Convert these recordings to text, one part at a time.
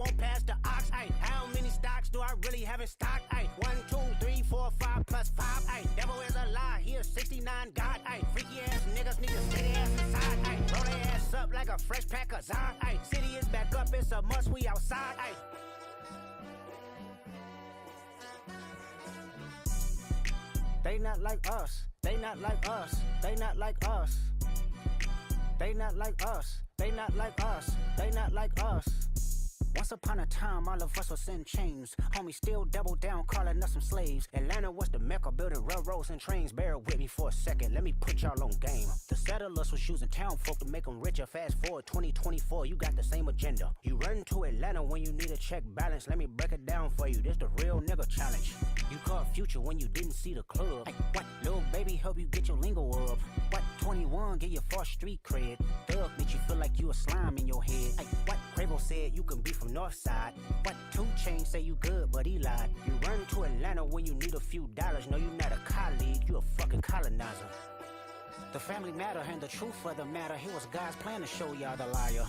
won't pass the ox. Ay, how many stocks do I really have in stock? Ay, 1, 2, 3, 4, 5 plus 5. Ay, devil is a lie. He a 69 God. Ay, freaky ass niggas need to stay their ass inside. Ay, roll their ass up like a fresh pack of Zod. Ay, city is back up. It's a must. We outside. Ay. They not like us. They not like us. They not like us. They not like us. They not like us. They not like us. Once upon a time, all of us was in chains. Homie still double down, calling us some slaves. Atlanta was the mecca, building railroads and trains. Bear with me for a second, let me put y'all on game. The settlers was using town folk to make them richer. Fast forward 2024, you got the same agenda. You run to Atlanta when you need a check balance. Let me break it down for you, this the real nigga challenge. You caught Future when you didn't see the club. Hey, what? Lil baby help you get your lingo up. What? 21 get your false street cred. Thug make you feel like you a slime in your head. Hey, what? Quavo said you can be from Northside. What? 2 Chainz say you good, but he lied. You run to Atlanta when you need a few dollars. No, you not a colleague, you a fucking colonizer. The family matter and the truth of the matter. Here was God's plan to show y'all the liar.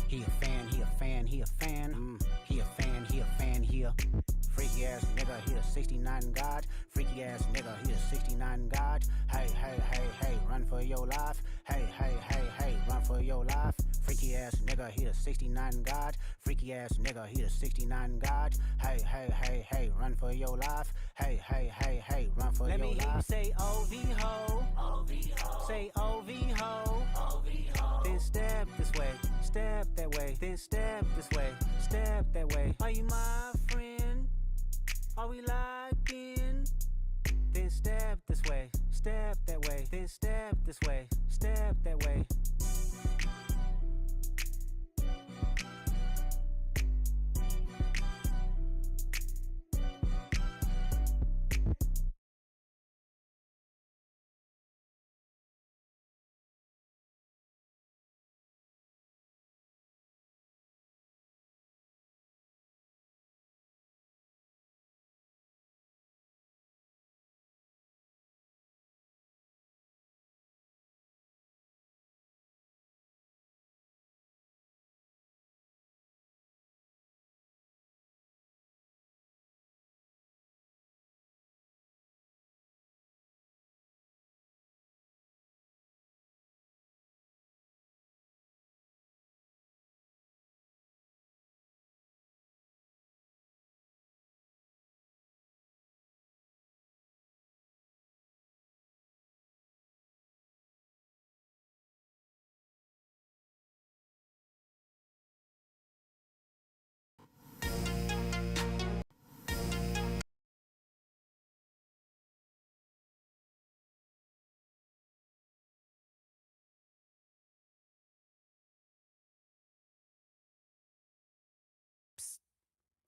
He a fan, he a fan, he a fan. He a fan, he a fan, he a freaky ass nigga, he a 69 God. Freaky ass nigga, he a 69 God. Hey, hey, hey, hey, run for your life. Hey, hey, hey, hey, run for your life. Freaky ass nigga, he a 69 God. Freaky ass nigga, he a 69 God. Hey, hey, hey, hey, run for your life. Hey, hey, hey, hey, run for your life. Let me hear you say OV ho. OV ho. Say OV ho. OV ho. Then step this way, step that way. Then step this way, step that way. Are you my friend? Are we locked in? Then step this way, step that way. Then step this way, step that way.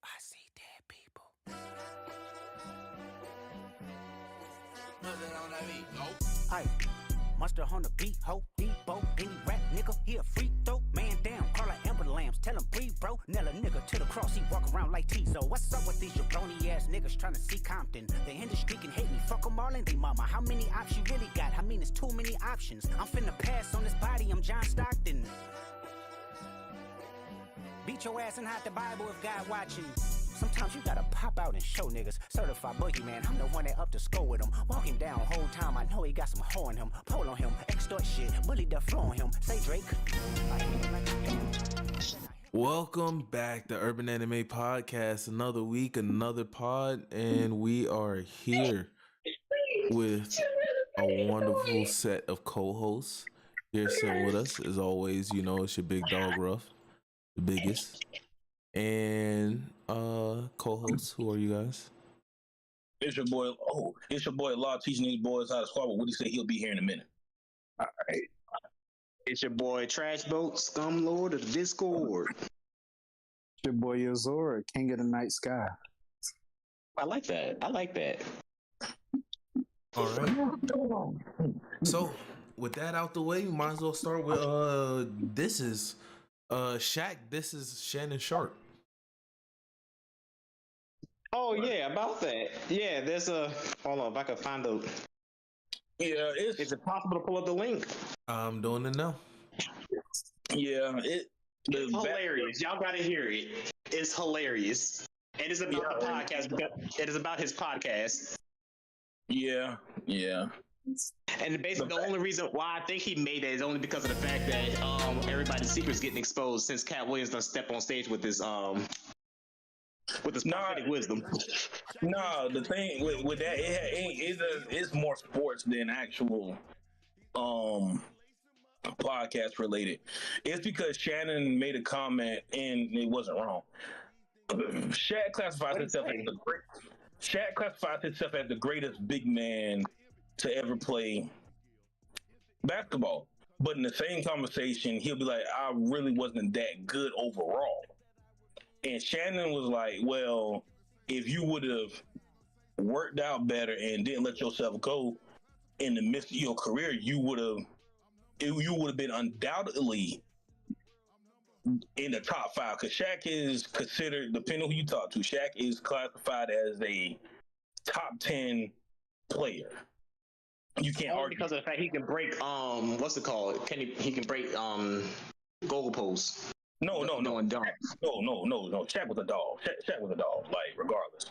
I see dead people. Nothing on that beat, nope. Aye, monster on the beat, ho, Debo, any rap nigga, he a free throw, man down, call like Amber Lambs, tell him breathe, bro, nail a nigga to the cross, he walk around like Tizo. What's up with these jabroni ass niggas trying to see Compton? The industry can hate me, fuck them all and they mama. How many options you really got? I mean, it's too many options. I'm finna pass on this body, I'm John Stockton. Beat your ass and hide the Bible if God watching. Sometimes you gotta pop out and show niggas. Certified boogeyman, I'm the one that up to score with him. Walk him down whole time, I know he got some hoe in him. Pole on him, extort shit, bully the flow on him. Say Drake. Welcome back to Urban Anime Podcast. Another week, another pod, and we are here with a wonderful set of co-hosts here sitting with us. As always, you know, it's your big dog Ruff, the biggest. And co-hosts, who are you guys? It's your boy. Oh, it's your boy Law teaching these boys how to squabble. What he say? He'll be here in a minute. All right. It's your boy Trash Boat, Scum Lord of the Discord. It's your boy Yozora, King of the Night Sky. I like that. I like that. All right. So with that out the way, we might as well start with this is Shaq. This is Shannon Sharp. Oh yeah, about that. Yeah, there's a. Hold on, if I can find the. Yeah, Is it possible to pull up the link? I'm doing it now. Yeah, It's hilarious. Y'all gotta hear it. It's hilarious. And it's about the podcast because it is about his podcast. Yeah. And basically, the only reason why I think he made that is only because of the fact that everybody's secrets getting exposed since Cat Williams done stepped on stage with his prophetic wisdom. No, the thing with that, it's more sports than actual podcast related. It's because Shannon made a comment and it wasn't wrong. Shaq classifies himself as the greatest big man to ever play basketball. But in the same conversation, he'll be like, I really wasn't that good overall. And Shannon was like, well, if you would have worked out better and didn't let yourself go in the midst of your career, you would have been undoubtedly in the top 5. Because Shaq is considered, depending on who you talk to, Shaq is classified as a top 10 player. You can't argue because of the fact he can break what's it called? He can break goal posts. No. Shaq was a dog. Shaq was a dog. Like regardless,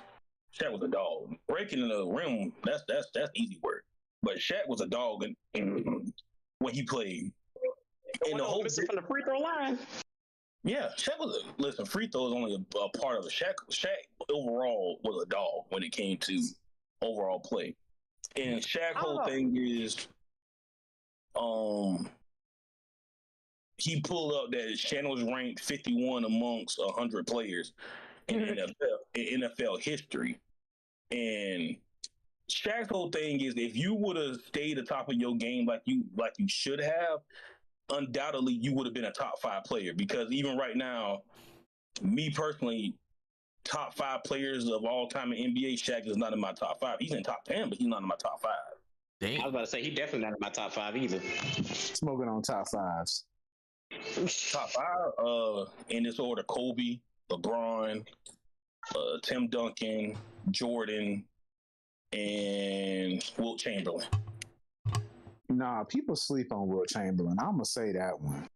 Shaq was a dog. Breaking the rim, that's easy work. But Shaq was a dog when he played. And the whole from the free throw line. Yeah, Shaq was listen. Free throw is only a part of it. Shaq overall was a dog when it came to overall play. And Shaq's whole thing is, he pulled up that Shannon was ranked 51 amongst 100 players in NFL history. And Shaq's whole thing is, if you would have stayed atop of your game like you should have, undoubtedly you would have been a top 5 player. Because even right now, me personally, top 5 players of all time in NBA, Shaq is not in my top 5. He's in top 10, but he's not in my top 5. Damn. I was about to say he definitely not in my top 5 either. Smoking on top 5s. Top 5 in this order: Kobe, LeBron, Tim Duncan, Jordan, and Wilt Chamberlain. Nah, people sleep on Wilt Chamberlain. I'm gonna say that one.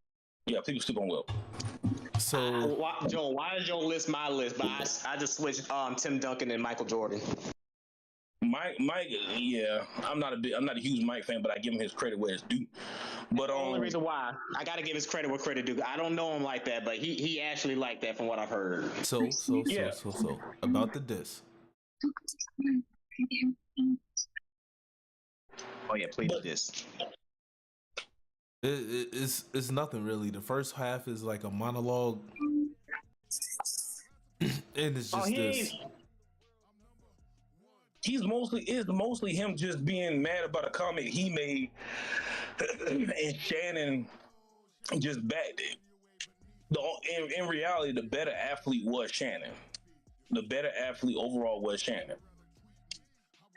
Yeah, people sleep on Wilt. So, Joe, why did Joe list my list? But I just switched Tim Duncan and Michael Jordan. Mike, yeah, I'm not a huge Mike fan, but I give him his credit where it's due. But the only reason why I got to give his credit where credit due. I don't know him like that, but he actually like that from what I've heard. So about the diss. Oh yeah, please do this. It's nothing really. The first half is like a monologue, and it's just this. It's mostly him just being mad about a comment he made, and Shannon just backed it. In reality, the better athlete was Shannon. The better athlete overall was Shannon.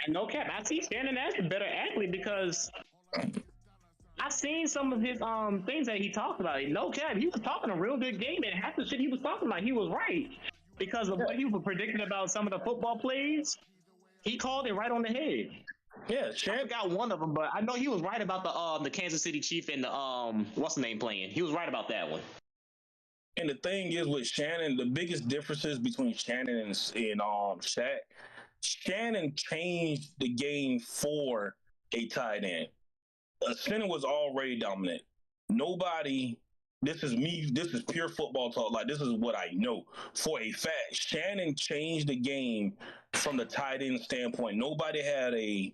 And no cap, I see Shannon as the better athlete because I seen some of his things that he talked about. No cap, he was talking a real good game, and half the shit he was talking about, he was right because of what he was predicting about some of the football plays. He called it right on the head. Yeah, Shannon got one of them, but I know he was right about the Kansas City Chief and the what's the name playing. He was right about that one. And the thing is with Shannon, the biggest differences between Shannon and Shaq, Shannon changed the game for a tight end. A center was already dominant. Nobody. This is pure football talk. Like, this is what I know for a fact. Shannon changed the game from the tight end standpoint. Nobody had a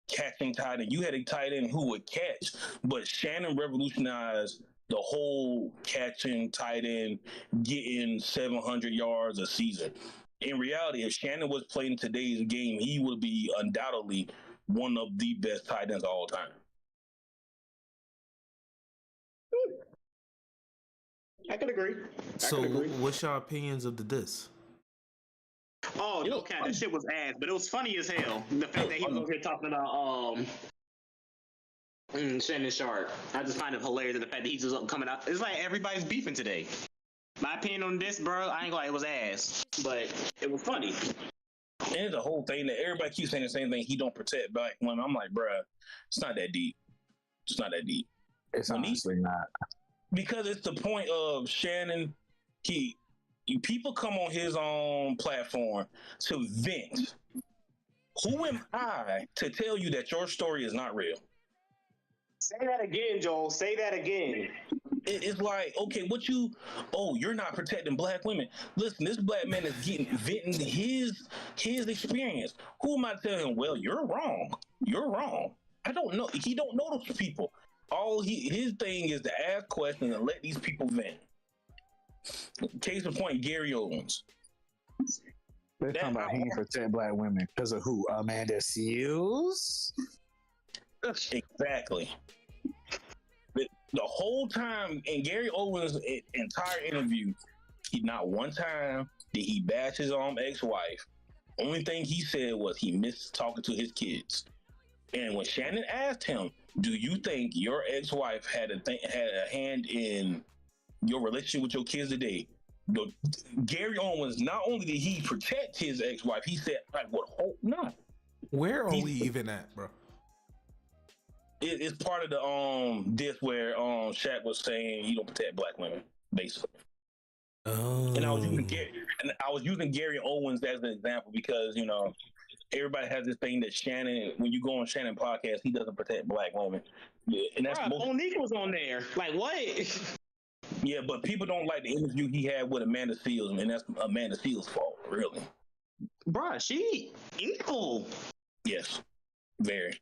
catching tight end. You had a tight end who would catch, but Shannon revolutionized the whole catching tight end, getting 700 yards a season. In reality, if Shannon was playing today's game, he would be undoubtedly one of the best tight ends of all time. I could agree. What's your opinions of the diss? Oh, no cap, that shit was ass, but it was funny as hell. The fact that he was over here talking about Shannon Sharp. I just find it hilarious the fact that he's just coming out. It's like everybody's beefing today. My opinion on this, bro, I ain't gonna lie, it was ass, but it was funny. And it's a whole thing that everybody keeps saying the same thing. He don't protect black women. I'm like, bruh, it's not that deep. It's not that deep. It's honestly not. because it's the point of Shannon. People come on his own platform to vent. Who am I to tell you that your story is not real? Say that again, Joel. Say that again. It's like, okay, you're not protecting black women. Listen, this black man is venting his experience. Who am I telling him? Well, you're wrong. You're wrong. I don't know. He don't know those people. His thing is to ask questions and let these people vent. Case in point, Gary Owens. They're talking about he ain't protect black women because of who? Amanda Seals? Exactly. The whole time in Gary Owens' entire interview, not one time did he bash his ex-wife. Only thing he said was he missed talking to his kids. And when Shannon asked him, "Do you think your ex-wife had a hand in your relationship with your kids today?" Gary Owens, not only did he protect his ex-wife, he said, "I would hope not." Where are we even at, bro? It's part of the this where Shaq was saying he don't protect black women, basically. Oh. And I was using Gary Owens as an example because everybody has this thing that Shannon, when you go on Shannon podcast, he doesn't protect black women. Yeah, and that's Monique was on there. Like what? Yeah, but people don't like the interview he had with Amanda Seals, and that's Amanda Seals' fault, really. Bruh, she evil. Yes, very.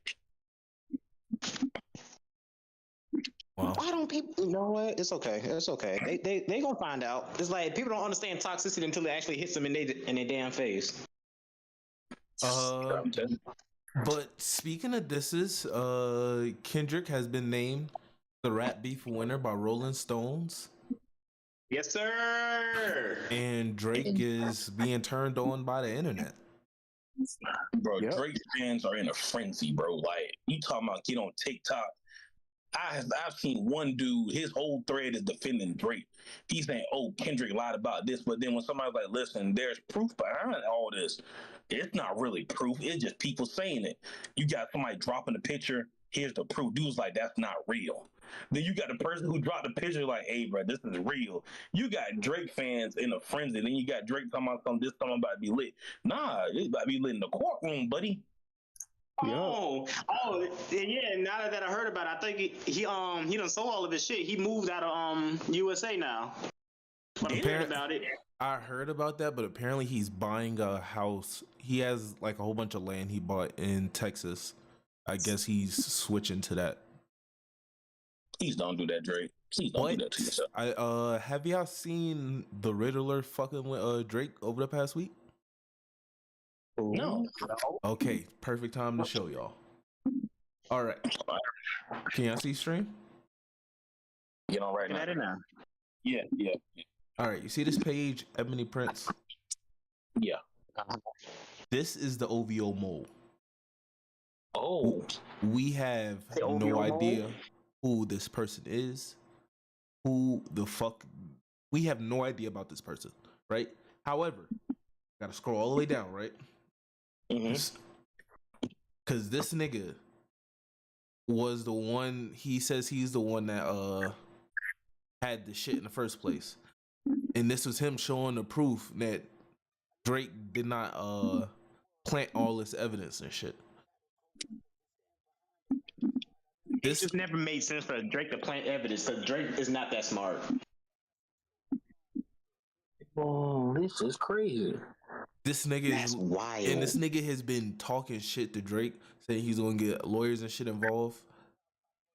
Wow. Why don't people? You know what? It's okay. It's okay. They gonna find out. It's like people don't understand toxicity until it actually hits them in their damn face. But speaking of disses, Kendrick has been named the Rap Beef winner by Rolling Stones. Yes, sir. And Drake is being turned on by the internet. Bro, yep. Drake fans are in a frenzy, bro. Like, you talking about get on TikTok. I've seen one dude, his whole thread is defending Drake. He's saying, "Oh, Kendrick lied about this," but then when somebody's like, "Listen, there's proof behind all this," it's not really proof. It's just people saying it. You got somebody dropping the picture. Here's the proof. Dude's like, "That's not real." Then you got the person who dropped the picture like, "Hey, bro, this is real." You got Drake fans in a frenzy. Then you got Drake talking about something about to be lit. Nah, it's about to be lit in the courtroom, buddy. Oh, yeah. Now that I heard about it, I think he done sold all of his shit. He moved out of USA now. But I heard about it. I heard about that, but apparently he's buying a house. He has like a whole bunch of land he bought in Texas. I guess he's switching to that. Please don't do that, Drake. Please don't do that to yourself. Have y'all seen the Riddler fucking with Drake over the past week? No. Okay, perfect time to show y'all. All right. Can y'all see stream? Get on right now. Yeah. All right, you see this page, Ebony Prince? Yeah. This is the OVO mole. Oh. We have no idea who this person is. Who the fuck? We have no idea about this person, right? However, gotta scroll all the way down, right? Because this nigga was the one, he says he's the one that had the shit in the first place. And this was him showing the proof that Drake did not plant all this evidence and shit. This just never made sense for Drake to plant evidence because Drake is not that smart. Oh, this is crazy. This nigga is wild. And this nigga has been talking shit to Drake, saying he's gonna get lawyers and shit involved.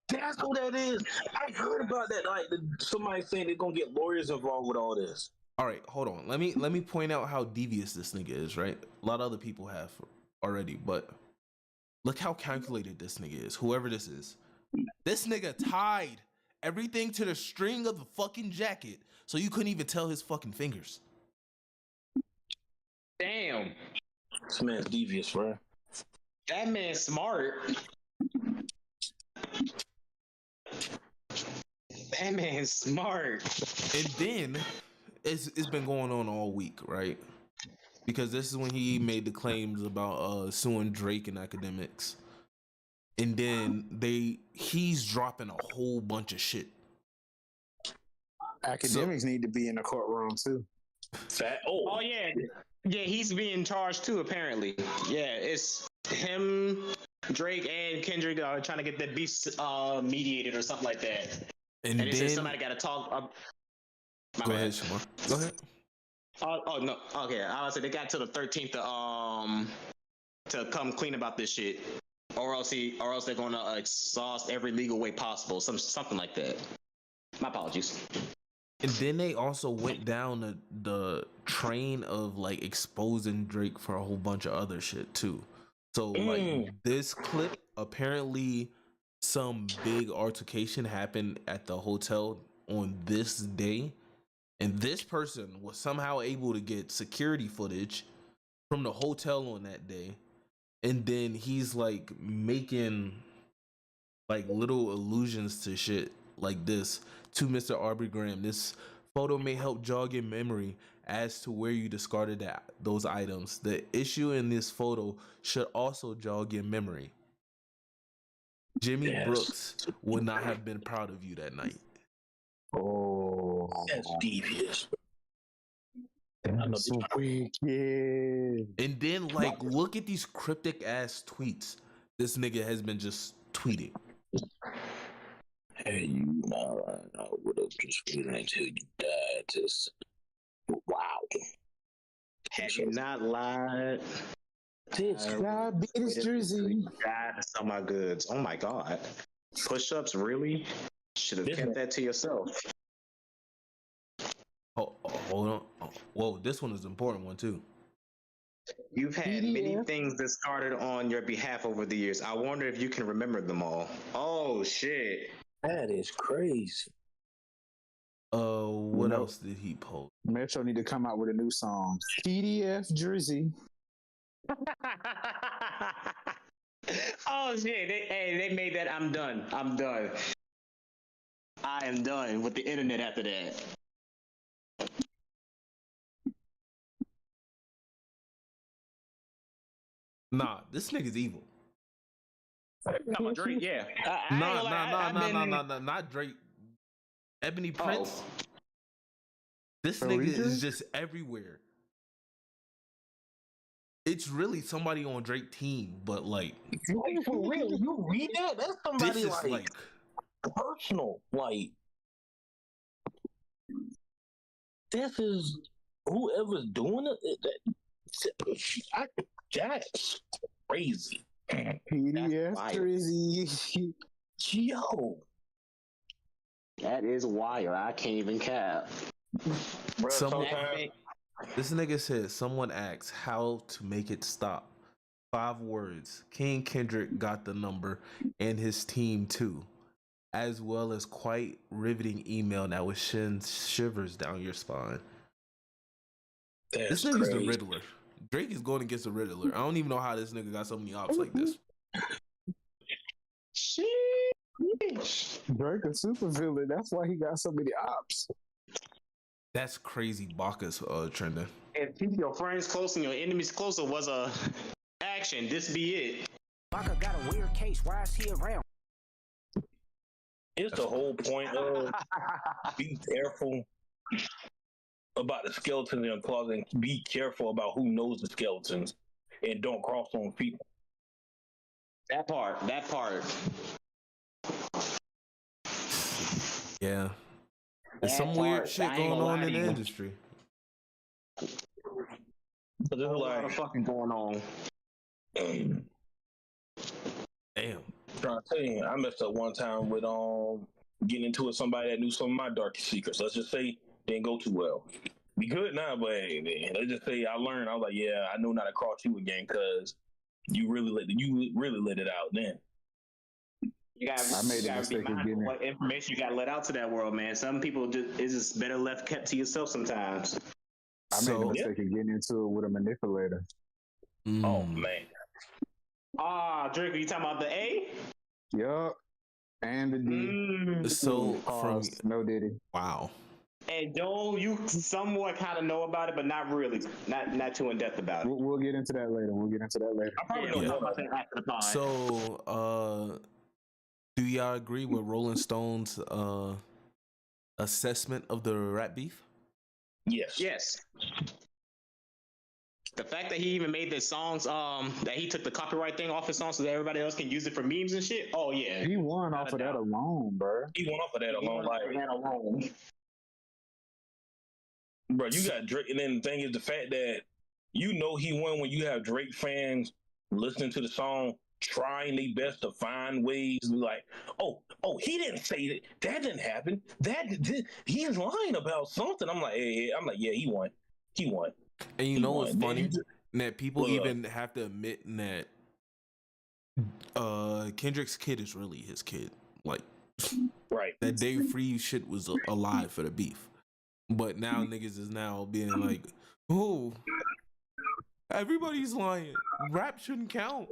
That's who that is. I heard about that. Like somebody saying they're gonna get lawyers involved with all this. All right, hold on. Let me point out how devious this nigga is. Right, a lot of other people have already, but look how calculated this nigga is. Whoever this is, this nigga tied everything to the string of the fucking jacket, so you couldn't even tell his fucking fingers. Damn. This man's devious, bro. That man's smart. That man's smart. And then it's been going on all week, right? Because this is when he made the claims about suing Drake and academics. And then he's dropping a whole bunch of shit. Academics need to be in the courtroom too. Fat. Oh yeah, he's being charged too. Apparently, yeah, it's him, Drake, and Kendrick are trying to get that beast mediated or something like that. And they then said somebody got to talk. go ahead, Shamar. Go ahead. Oh no, okay. I was say they got to the 13th to come clean about this shit, or else they're gonna exhaust every legal way possible. Something like that. My apologies. And then they also went down the train of like exposing Drake for a whole bunch of other shit too. So like this clip, apparently some big altercation happened at the hotel on this day, and this person was somehow able to get security footage from the hotel on that day, and then he's like making like little allusions to shit like this to Mr. Aubrey Graham. This photo may help jog your memory as to where you discarded those items. The issue in this photo should also jog your memory. Jimmy Brooks would not have been proud of you that night. Oh, That's devious. that's so wicked. And then like look at these cryptic ass tweets this nigga has been just tweeting. Hey, you know, I would have just waited until you died. Just wow. Have you not lied? I beat his jersey. God, to sell my goods. Oh my god. Push-ups, really? Should have kept that to yourself. Oh, hold on. Oh, whoa, this one is an important one too. You've had many things that started on your behalf over the years. I wonder if you can remember them all. Oh shit. That is crazy. What else did he post? Metro need to come out with a new song. TDF jersey. Oh shit. They made that. I'm done. I am done with the internet after that. Nah, this nigga's evil. No, Drake, yeah. Nah, not Drake. Ebony Prince. This nigga is just everywhere. It's really somebody on Drake team, but like For real, you read that? That's somebody this is like personal. Like this is whoever's doing it. That's crazy. PDF jersey. Yo, That is wild. I can't even cap. someone, this nigga said someone asked how to make it stop. 5 words. King Kendrick got the number and his team too, as well as quite riveting email that would send shivers down your spine. This nigga's the Riddler. Drake is going against the Riddler. I don't even know how this nigga got so many ops like this. Drake a super villain. That's why he got so many ops. That's crazy. Bacchus trending. If keep your friends close and your enemies closer was a action, this be it. Baka got a weird case. Why is he around? It's the whole point of be careful about the skeletons in your closet and be careful about who knows the skeletons and don't cross on people. That part. Yeah. There's some weird shit going on in the industry. So there's A lot of fucking going on. Damn. Trying to tell you, I messed up one time with getting into it with somebody that knew some of my darkest secrets. Let's just say didn't go too well. Be good now, but hey, man, let's just say I learned. I was like, yeah, I know not to cross you again because you really let it out then. You gotta be mindful what information you gotta let out to that world, man. Some people it's just better left kept to yourself sometimes. I made the mistake of getting into it with a manipulator. Oh man. Drake, are you talking about the A? Yup. And the D. So from no Diddy. Wow. And Joel, you somewhat kind of know about it, but not really, not too in depth about it. We'll get into that later. I probably don't know about that after the pod. So, do y'all agree with Rolling Stone's assessment of the rap beef? Yes. Yes. The fact that he even made the songs, that he took the copyright thing off his songs so that everybody else can use it for memes and shit. Oh yeah. He won off of that alone, bro. He went off of that He alone. won Like, off of that alone. bro, you got Drake, and then the thing is the fact that you know he won when you have Drake fans listening to the song, trying their best to find ways to be like, oh, he didn't say that. That didn't happen. He's lying about something. I'm like, yeah, he won. He won. And you He know won. what's funny? That people What? even have to admit that Kendrick's kid is really his kid. Like Right. that Dave Free shit was a lie for the beef. But now niggas is now being like, oh, everybody's lying. Rap shouldn't count.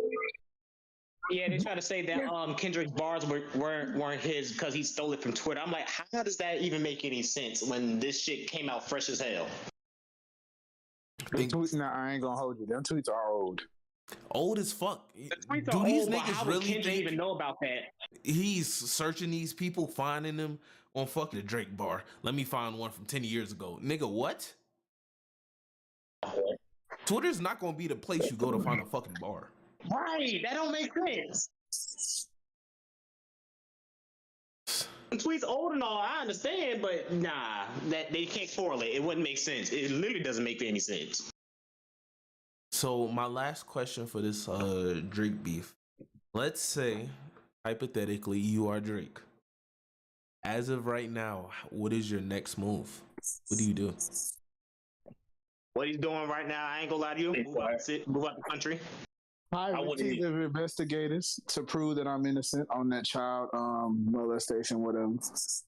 Yeah, they try to say that Kendrick's bars weren't his because he stole it from Twitter. I'm like, how does that even make any sense when this shit came out fresh as hell? Them tweets, nah, I ain't gonna hold you. Them tweets are old. Old as fuck. The tweets Do are these old, but niggas how would really Kendrick think even know about that? he's searching these people, finding them on fucking the Drake bar? Let me find one from 10 years ago. Nigga, what? Twitter's not gonna be the place you go to find a fucking bar. Right, that don't make sense. The tweet's old and all, I understand, but nah, that they can't correlate. It wouldn't make sense. It literally doesn't make any sense. So my last question for this Drake beef. Let's say, hypothetically, you are Drake. As of right now, what is your next move? What do you do? What he's doing right now, I ain't gonna lie to you. Move out the country. I would wouldn't team of investigators to prove that I'm innocent on that child molestation, whatever.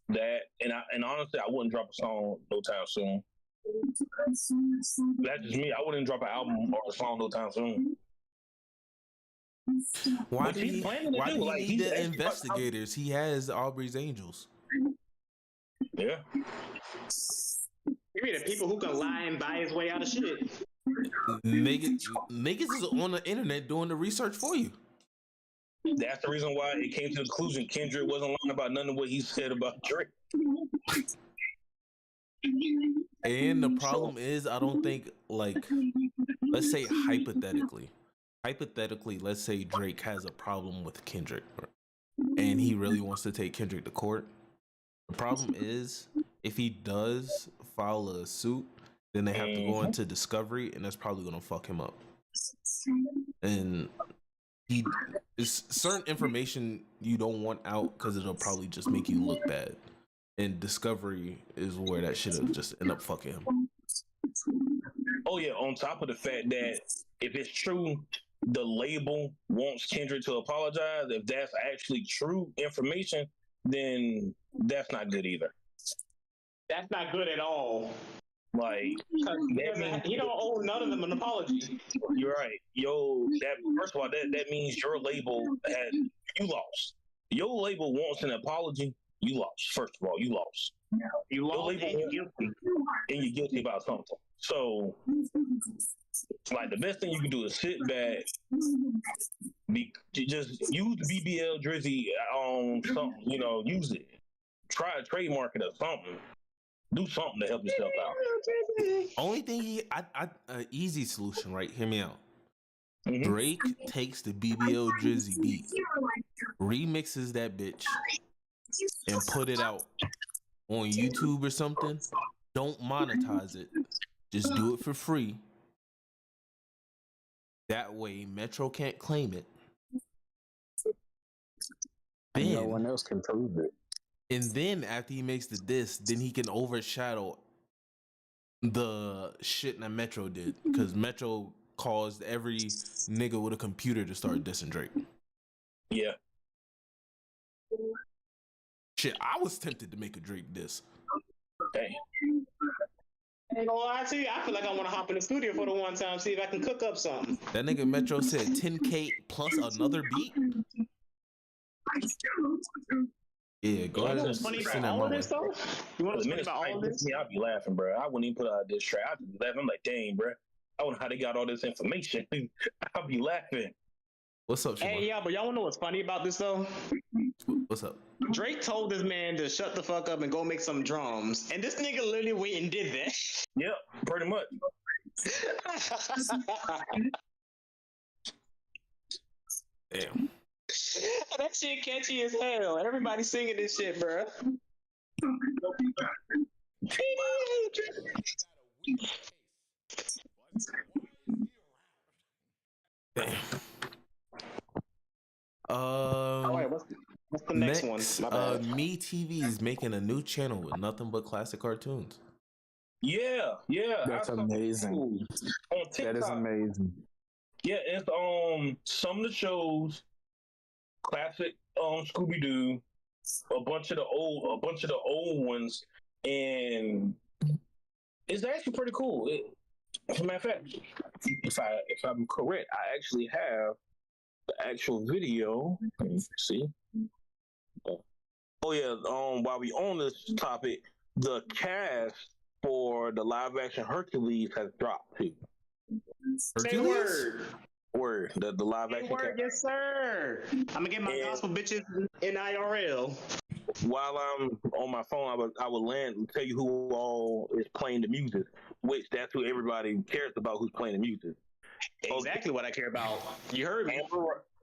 That and honestly, I wouldn't drop a song no time soon. That's just me. I wouldn't drop an album or a song no time soon. Why What do he's he planning to do, need like, he's the actually- investigators? He has Aubrey's Angels. Yeah. You mean the people who can lie and buy his way out of shit? Niggas is on the internet doing the research for you. That's the reason why it came to the conclusion Kendrick wasn't lying about none of what he said about Drake. And the problem is, I don't think, like, let's say hypothetically, let's say Drake has a problem with Kendrick and he really wants to take Kendrick to court. The problem is, if he does file a suit, then they have to go into discovery, and that's probably gonna fuck him up. And he is certain information you don't want out because it'll probably just make you look bad. And discovery is where that shit will just end up fucking him. Oh yeah, on top of the fact that if it's true, the label wants Kendrick to apologize. If that's actually true information, then that's not good either. That's not good at all. Like, He don't owe none of them an apology. you're right. First of all, that means your label you lost. Your label wants an apology. You lost. First of all, you lost. You lost label and you're guilty. And you're guilty about something. So, like, the best thing you can do is sit back, just use the BBL Drizzy on something, use it. Try to trademark it or something. Do something to help yourself out. Only thing easy solution, right? Hear me out. Mhm. Drake takes the BBL Drizzy beat, remixes that bitch, and put it out on YouTube or something. Don't monetize it. Just do it for free. That way, Metro can't claim it. And no one else can prove it. And then after he makes the diss, then he can overshadow the shit that Metro did. Because Metro caused every nigga with a computer to start dissing Drake. Yeah. Shit, I was tempted to make a Drake diss. Dang. Ain't gonna lie to you, I feel like I want to hop in the studio for the one time, see if I can cook up something. That nigga Metro said 10K plus another beat. Yeah, go ahead. What's Funny Send about that all my of way. this though? You want to The speak about all of this? I'd be laughing, bro. I wouldn't even put out this track. I'd be laughing. I'm like, dang, bro. I wonder how they got all this information. I'll be laughing. What's up, Siobhan? Hey, yeah, but y'all wanna know what's funny about this though? What's up? Drake told this man to shut the fuck up and go make some drums, and this nigga literally went and did that. Yep, pretty much. Damn. That shit catchy as hell. Everybody singing this shit, bro. Damn. All right, what's the next one? My bad. MeTV is making a new channel with nothing but classic cartoons. Yeah. That's amazing. On That is TikTok. amazing. Yeah, it's some of the shows, classic Scooby Doo, a bunch of the old ones, and it's actually pretty cool. As a matter of fact, if I'm correct, I actually have the actual video. Let me see. Oh yeah. While we on this topic, the cast for the live action Hercules has dropped too. Say word. Word. The live Say action word, cast. yes, sir. I'm gonna get my And- gospel bitches in IRL. While I'm on my phone, I will land and tell you who all is playing the music, which that's who everybody cares about, who's playing the music. Exactly what I care about. You heard me.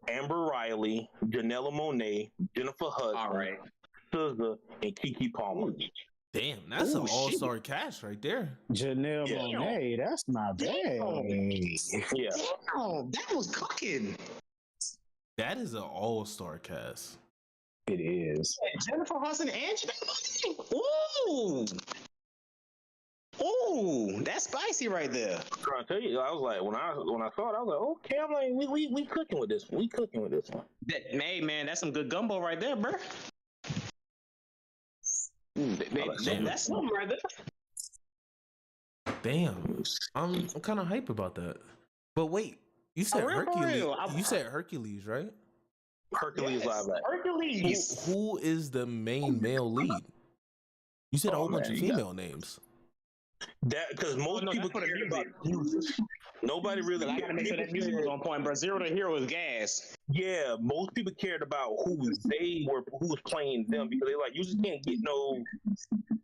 Amber Riley, Janella Monáe, Jennifer Hudson, All right. SZA, and Keke Palmer. Damn, that's Ooh, an shit. all-star cast right there. Janelle Yeah. Monáe, that's my bad. Yeah. Damn, that was cooking. That is an all-star cast. It is. Jennifer Hudson and Janelle Monáe. Ooh, that's spicy right there. I'm trying to tell you, I was like, when I saw it, I was like, okay, I'm like, we cooking with this one. We cooking with this one. Hey man, that's some good gumbo right there, bro. Damn. That's something right there. Damn, I'm kind of hype about that. But wait, you said For real, for Hercules. real. You said Hercules, right? Hercules live action. Hercules. Who is the main male lead? You said a whole bunch man, of you got- female names. That because most no, people that's for the care music. about music. Nobody really. I gotta make sure that music was on point, bro. Zero to Hero is gas. Yeah, most people cared about who was playing them because they like you just can't get no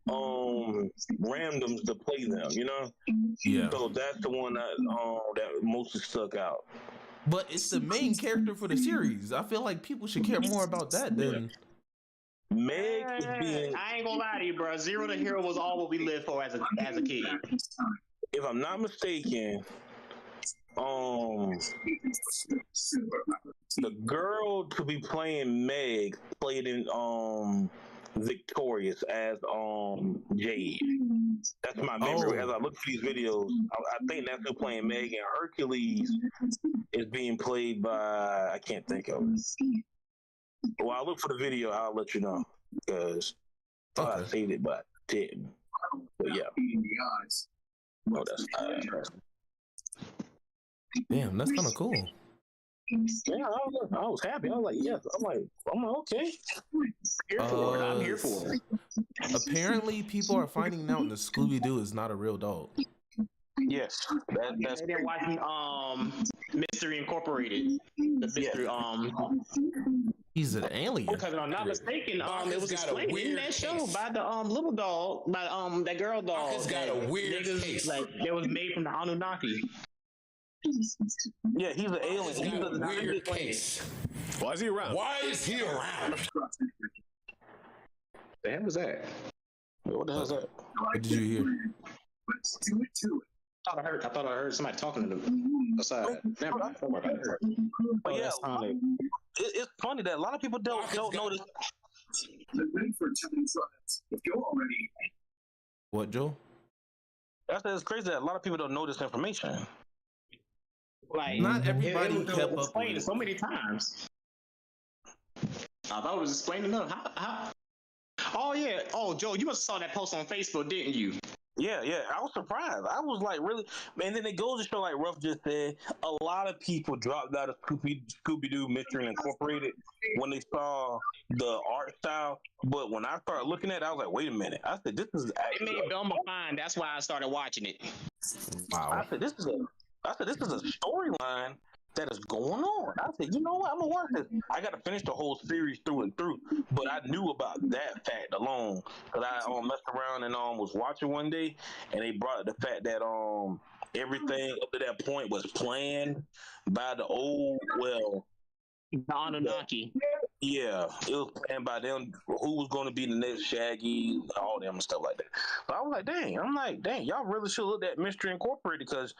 randoms to play them, you know. Yeah, So that's the one that mostly stuck out. but it's the main character for the series. I feel like people should care more about that than. Meg is being, I ain't gonna lie to you, bro. Zero to Hero was all what we lived for as a kid. if I'm not mistaken, the girl to be playing Meg played in Victorious as Jade. That's my memory. Oh. As I look for these videos, I think that's who playing Meg, and Hercules is being played by I can't think of it. Well, I'll look for the video. I'll let you know because I thought I Okay. saved it, but I didn't. But yeah, no, that's Damn, that's kind of cool. yeah. I was happy. I was like, yes. I'm like, okay. Here for it. I'm here for it. Apparently, people are finding out that Scooby Doo is not a real dog. Yes, that's They didn't watch Mystery Incorporated. The mystery, He's an alien. because if I'm not mistaken, Marcus it was got a explained in weird that show case. by the little dog, by that girl dog. Marcus got that a weird niggas, case. like that was made from the Anunnaki. yeah. He's an alien. He's He's got a a weird case. Why is he around? Why is he around? The hell was that? What the hell is that? What did you hear? I thought I heard somebody talking to them outside. Never mind. Don't worry about it. But yeah, That's Sonic. it's funny that a lot of people don't notice. What, Joe? That's it's crazy that a lot of people don't know this information. Like Not everybody it was kept up explained with it. so many times. I thought it was explained enough. How? Oh yeah. Oh Joe, you must have saw that post on Facebook, didn't you? Yeah. I was surprised. I was like, really? And then it goes to show, like Ruff just said, a lot of people dropped out of Scooby-Doo Mystery Incorporated when they saw the art style. But when I started looking at it, I was like, wait a minute. I said, this is It actually. made Velma fine. That's why I started watching it. I said, this is a storyline that is going on. I said, you know what? I'm gonna watch this. I got to finish the whole series through and through, but I knew about that fact alone because I messed around and was watching one day, and they brought up the fact that everything up to that point was planned by the old The Anunnaki. Yeah, it was planned by them who was going to be the next Shaggy, all them and stuff like that. But I was like, dang, y'all really should look at Mystery Incorporated because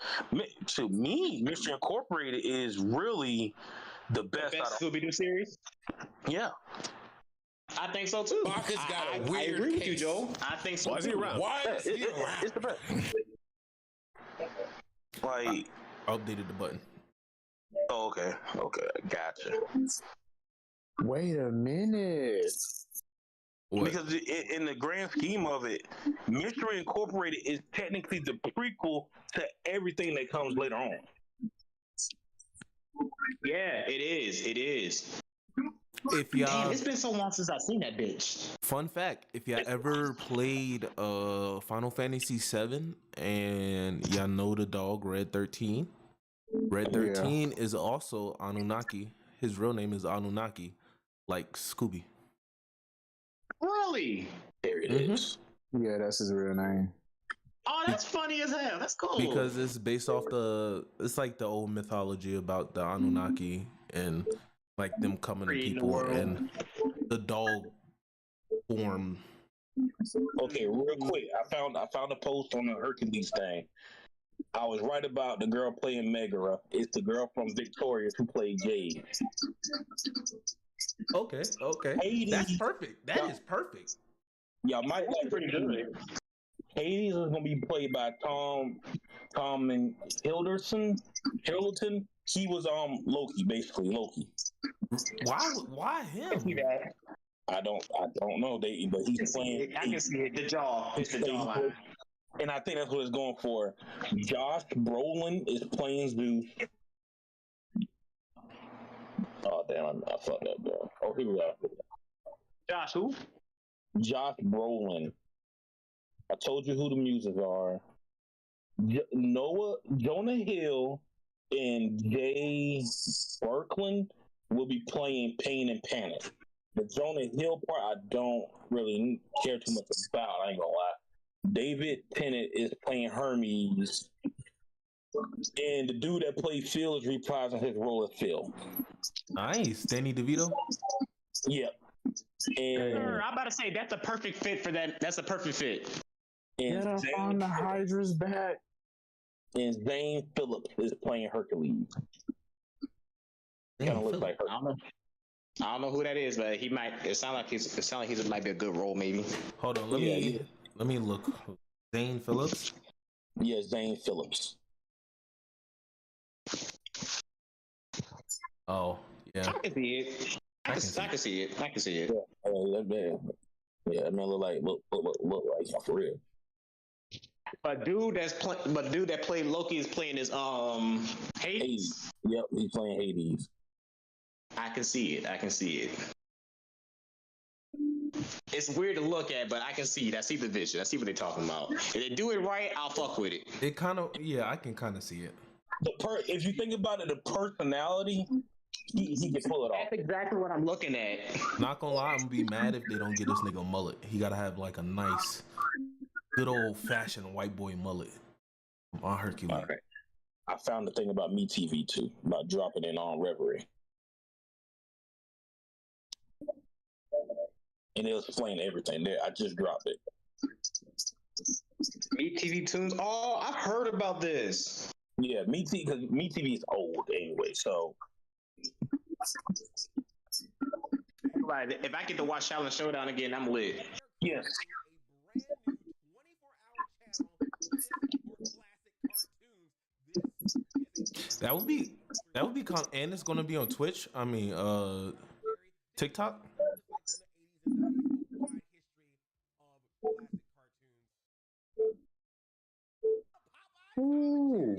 to me, Mystery Incorporated is really the best out of Scooby-Doo series. Yeah. I think so too. Marcus got a I weird agree with you, case. Joe. I think so Why is he too. around? Why is he around? It's the best. Like, Updated the button. oh, okay, gotcha. Wait a minute. What? Because in the grand scheme of it, Mystery Incorporated is technically the prequel to everything that comes later on. Yeah, it is. It is. If Damn, y'all, it's been so long since I've seen that bitch. fun fact, if y'all ever played Final Fantasy VII and y'all know the dog Red 13, Red 13 is also Anunnaki. His real name is Anunnaki, like Scooby. Really? There it is. Yeah, that's his real name. Oh, that's funny as hell. That's cool. Because it's based off it's like the old mythology about the Anunnaki and like them coming to Creating the people world. and the dog form. Okay, real quick, I found a post on the Hercules thing. I was right about the girl playing Megara. It's the girl from Victorious who played Jade. Okay. Hades. That's perfect. That is perfect. Y'all might like pretty good. Hades is gonna be played by Tom and Hiddleston. He was Loki, basically Loki. Why him? I don't know. But he's playing. I can see it. The jaw. It's the jawline. And I think that's what it's going for. Josh Brolin is playing Zeus. Oh damn! I fucked up, bro. Oh, here we go. Josh, who? Josh Brolin. I told you who the muses are. Jonah Hill and Jay Birkland will be playing Pain and Panic. The Jonah Hill part, I don't really care too much about. I ain't gonna lie. David Tennant is playing Hermes, and the dude that played Phil is reprising his role as Phil. Nice, Danny DeVito. Yep. And I'm about to say that's a perfect fit for that. That's a perfect fit. and Get up on the Hydra's back. and Zane Phillips is playing Hercules. Kind of looks like Hercules. I don't know who that is, but he might. It sounds like he might be a good role, maybe. Hold on, let me look. Zane Phillips. Yeah, Zane Phillips. Oh yeah. I can see it. I can see it. I can see it. That man look like him for real. But dude that played Loki is playing his Hades. Hades. Yep, he's playing Hades. I can see it. It's weird to look at, but I can see it. I see the vision. I see what they're talking about. If they do it right, I'll fuck with it. It kind of I can kind of see it. If you think about it, the personality, he can pull it off. That's exactly what I'm looking at. Not gonna lie, I'm gonna be mad if they don't get this nigga a mullet. He gotta have like a nice, good old fashioned white boy mullet on Hercules. All right. I found the thing about MeTV too, about dropping in on Reverie. And it'll explain everything there. I just dropped it. MeTV Tunes. Oh, I've heard about this. Yeah, MeTV is old anyway, so. Right. If I get to watch Challenge Showdown again, I'm lit. Yes. That would be and it's gonna be on Twitch. I mean, TikTok. Ooh.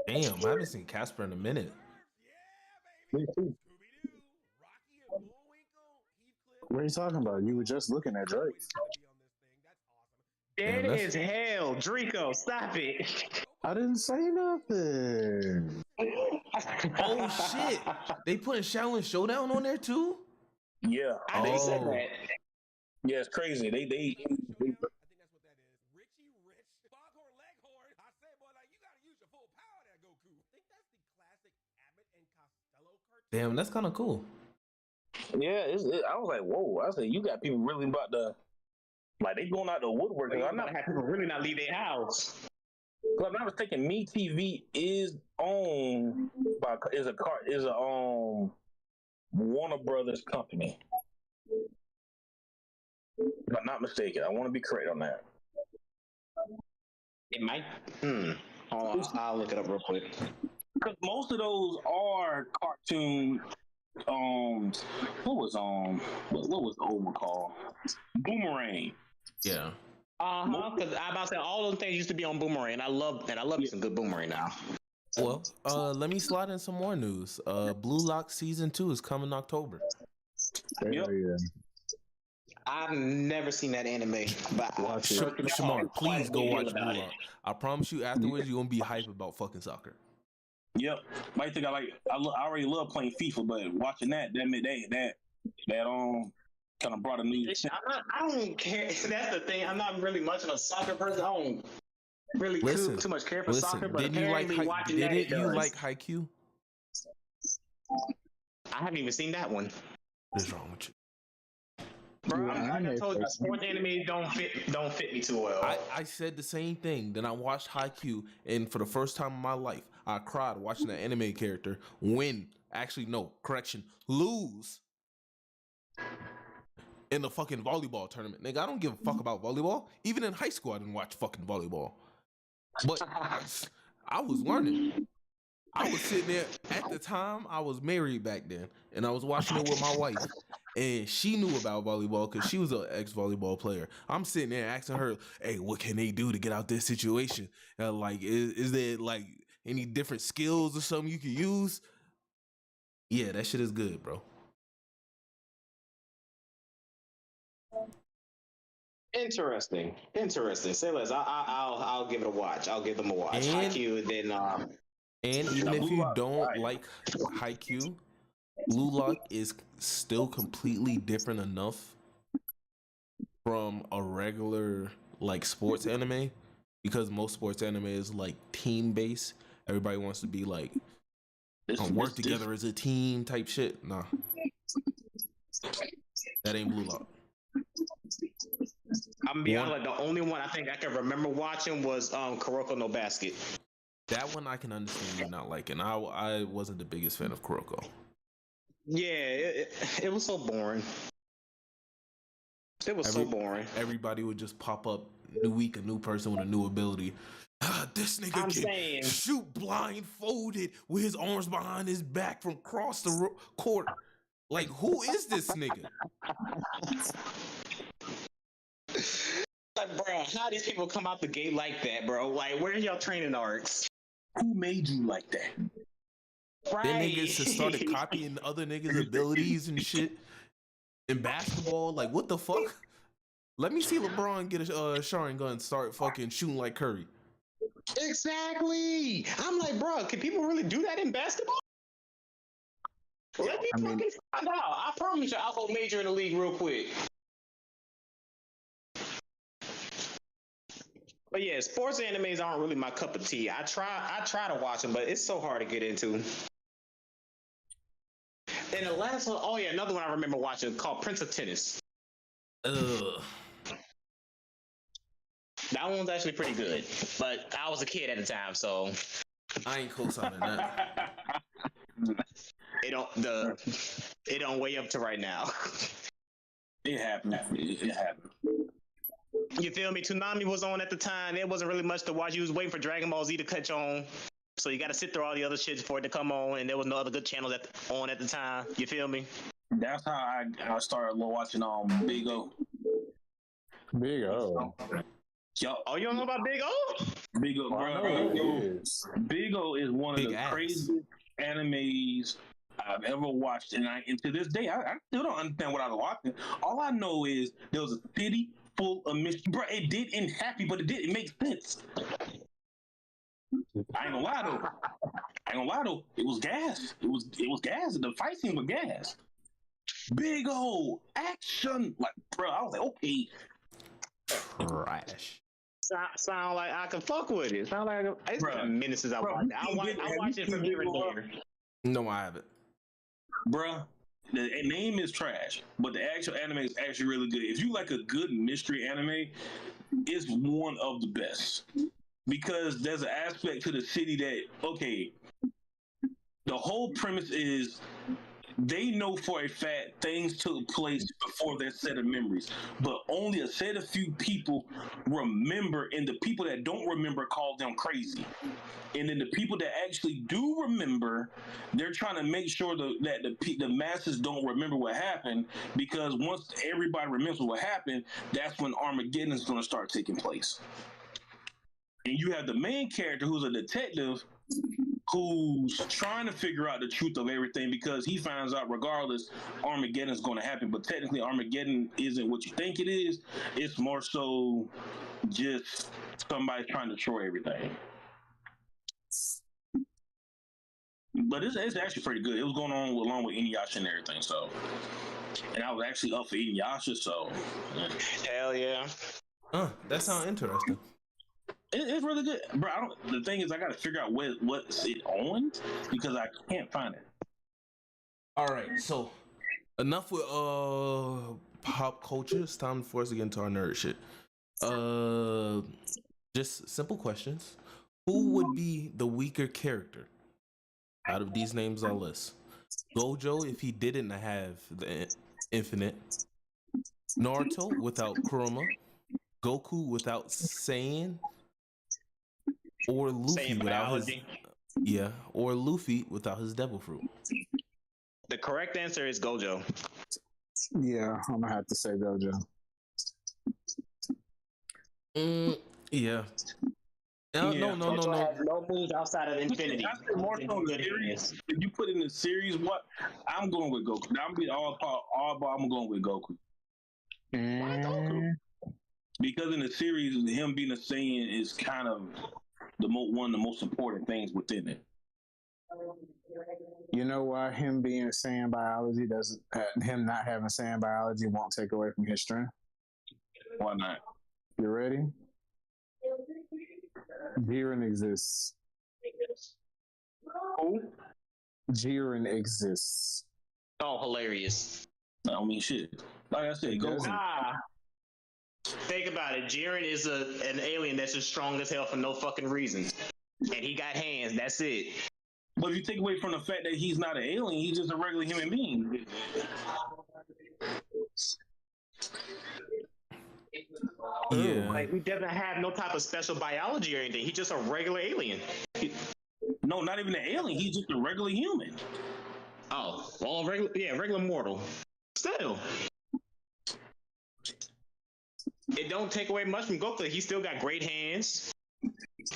Damn, I haven't seen Casper in a minute. Me too. What are you talking about? You were just looking at Drake. Dead Damn, as hell. Draco, stop it. I didn't say nothing. Oh shit! They putting Shaolin Showdown on there too? Yeah, I think said that. yeah, it's crazy. They Damn, that's kind of cool. yeah. I was like, whoa. I said, you got people really about to like they going out the woodwork. I'm not have people really not leave their house. Because I was thinking, Me TV is owned by is a Warner Brothers company. If I'm not mistaken, I want to be correct on that. It might. Hold on, I'll look it up real quick. Because most of those are cartoon. What was the old one called? Boomerang. Yeah. Because I about to say all those things used to be on Boomerang. I love me some good Boomerang now. Well, let me slide in some more news. Blue Lock season 2 is coming October. Yep. Yeah. I've never seen that anime, but Watch it. Shamar, please go watch Blue Lock. I promise you, afterwards you're gonna be hype about fucking soccer. Yep. Might think I already love playing FIFA, but watching that kind of brought a new. I don't care. That's the thing. I'm not really much of a soccer person. I don't really too much care for soccer. But didn't you apparently watching that, didn't you like Haikyuu? I haven't even seen that one. What's wrong with you? Bro, I told you, sports anime don't fit me too well. I said the same thing. Then I watched Haikyuu, and for the first time in my life, I cried watching the anime character win. Actually, no, correction, lose in the fucking volleyball tournament. Nigga, I don't give a fuck about volleyball. Even in high school, I didn't watch fucking volleyball. But I was learning. I was sitting there at the time. I was married back then, and I was watching it with my wife. And she knew about volleyball because she was an ex-volleyball player. I'm sitting there asking her, "Hey, what can they do to get out this situation? Like, is there like any different skills or something you can use?" Yeah, that shit is good, bro. Interesting. Say less. I'll give it a watch. I'll give them a watch. Haikyuu, then And even if you don't like Haikyuu, Blue Lock is still completely different enough from a regular like sports anime, because most sports anime is like team based. Everybody wants to be like work together as a team type shit. Nah, that ain't Blue Lock. I'm gonna be honest, like the only one I think I can remember watching was Kuroko no Basket. That one I can understand you not liking. I wasn't the biggest fan of Kuroko. Yeah, it was so boring. It was so boring. Everybody would just pop up new week, a new person with a new ability. This nigga can shoot blindfolded with his arms behind his back from across the court. Like, who is this nigga? Like, bro, how these people come out the gate like that, bro? Like, where are y'all training arcs? Who made you like that? Right. Then niggas just started copying other niggas' abilities and shit. In basketball, like, what the fuck? Let me see LeBron get a Sharingan and start fucking shooting like Curry. Exactly. I'm like, bro, can people really do that in basketball? Let me fucking find out. I promise you, I'll go major in the league real quick. But yeah, sports animes aren't really my cup of tea. I try to watch them, but it's so hard to get into. And the last one, oh yeah, another one I remember watching called Prince of Tennis. Ugh. That one was actually pretty good, but I was a kid at the time, so I ain't co-signing that. it don't weigh up to right now. It happened. It happened. You feel me? Toonami was on at the time. There wasn't really much to watch. You was waiting for Dragon Ball Z to catch on. So you got to sit through all the other shit for it to come on, and there was no other good channels on at the time. You feel me? That's how I started watching Big O. Big O. Yo, Oh, you don't know about Big O? Big O, bro. Big O is one of the craziest animes I've ever watched, and to this day I still don't understand what I was watching. All I know is there was a city full of mystery. Bro, it didn't happy, but it didn't make sense. I ain't gonna lie though. It was gas. It was gas. The fight scene was gas. Big old action, like bro. I was like, okay. Trash. Sound like I can fuck with it. Sound like it's been a minute since I watched it. I watched it from here and there. No, I haven't. Bruh, the name is trash, but the actual anime is actually really good. If you like a good mystery anime, it's one of the best. Because there's an aspect to the city that, okay, the whole premise is they know for a fact things took place before their set of memories, but only a set of few people remember, and the people that don't remember call them crazy. And then the people that actually do remember, they're trying to make sure that the masses don't remember what happened, because once everybody remembers what happened, that's when Armageddon is going to start taking place. And you have the main character who's a detective who's trying to figure out the truth of everything, because he finds out regardless Armageddon is going to happen. But technically Armageddon isn't what you think it is. It's more so just somebody trying to destroy everything. But it's actually pretty good. It was going on along with Inuyasha and everything. So, and I was actually up for Inuyasha. So, yeah. Hell yeah. That sounds interesting. It's really good, bro. The thing is, I got to figure out what's it on, because I can't find it. All right, so enough with pop culture. It's time for us to get into our nerd shit. Just simple questions. Who would be the weaker character out of these names I'll list? Gojo if he didn't have the infinite, Naruto without Kurama, Goku without Saiyan, or Luffy without or Luffy without his devil fruit. The correct answer is Gojo. Yeah, I'm gonna have to say Gojo. Yeah. No. No moves outside of infinity. I say more so the series. If you put in the series, what I'm going with Goku. I'm be all I'm going with Goku. Why Goku? Because in the series, him being a Saiyan is kind of one of the most important things within it. You know why him being Saiyan biology doesn't, him not having Saiyan biology won't take away from his strength? Why not? You ready? Jiren exists. Who? Jiren exists. Oh, hilarious. I don't mean shit. Like I said, Goku. Nah. Think about it. Jiren is an alien that's just strong as hell for no fucking reason. And he got hands. That's it. But if you take away from the fact that he's not an alien, he's just a regular human being. Yeah. Like, we doesn't have no type of special biology or anything. He's just a regular alien. No, not even an alien. He's just a regular human. Oh, well, regular mortal. Still. It don't take away much from Goku. He still got great hands.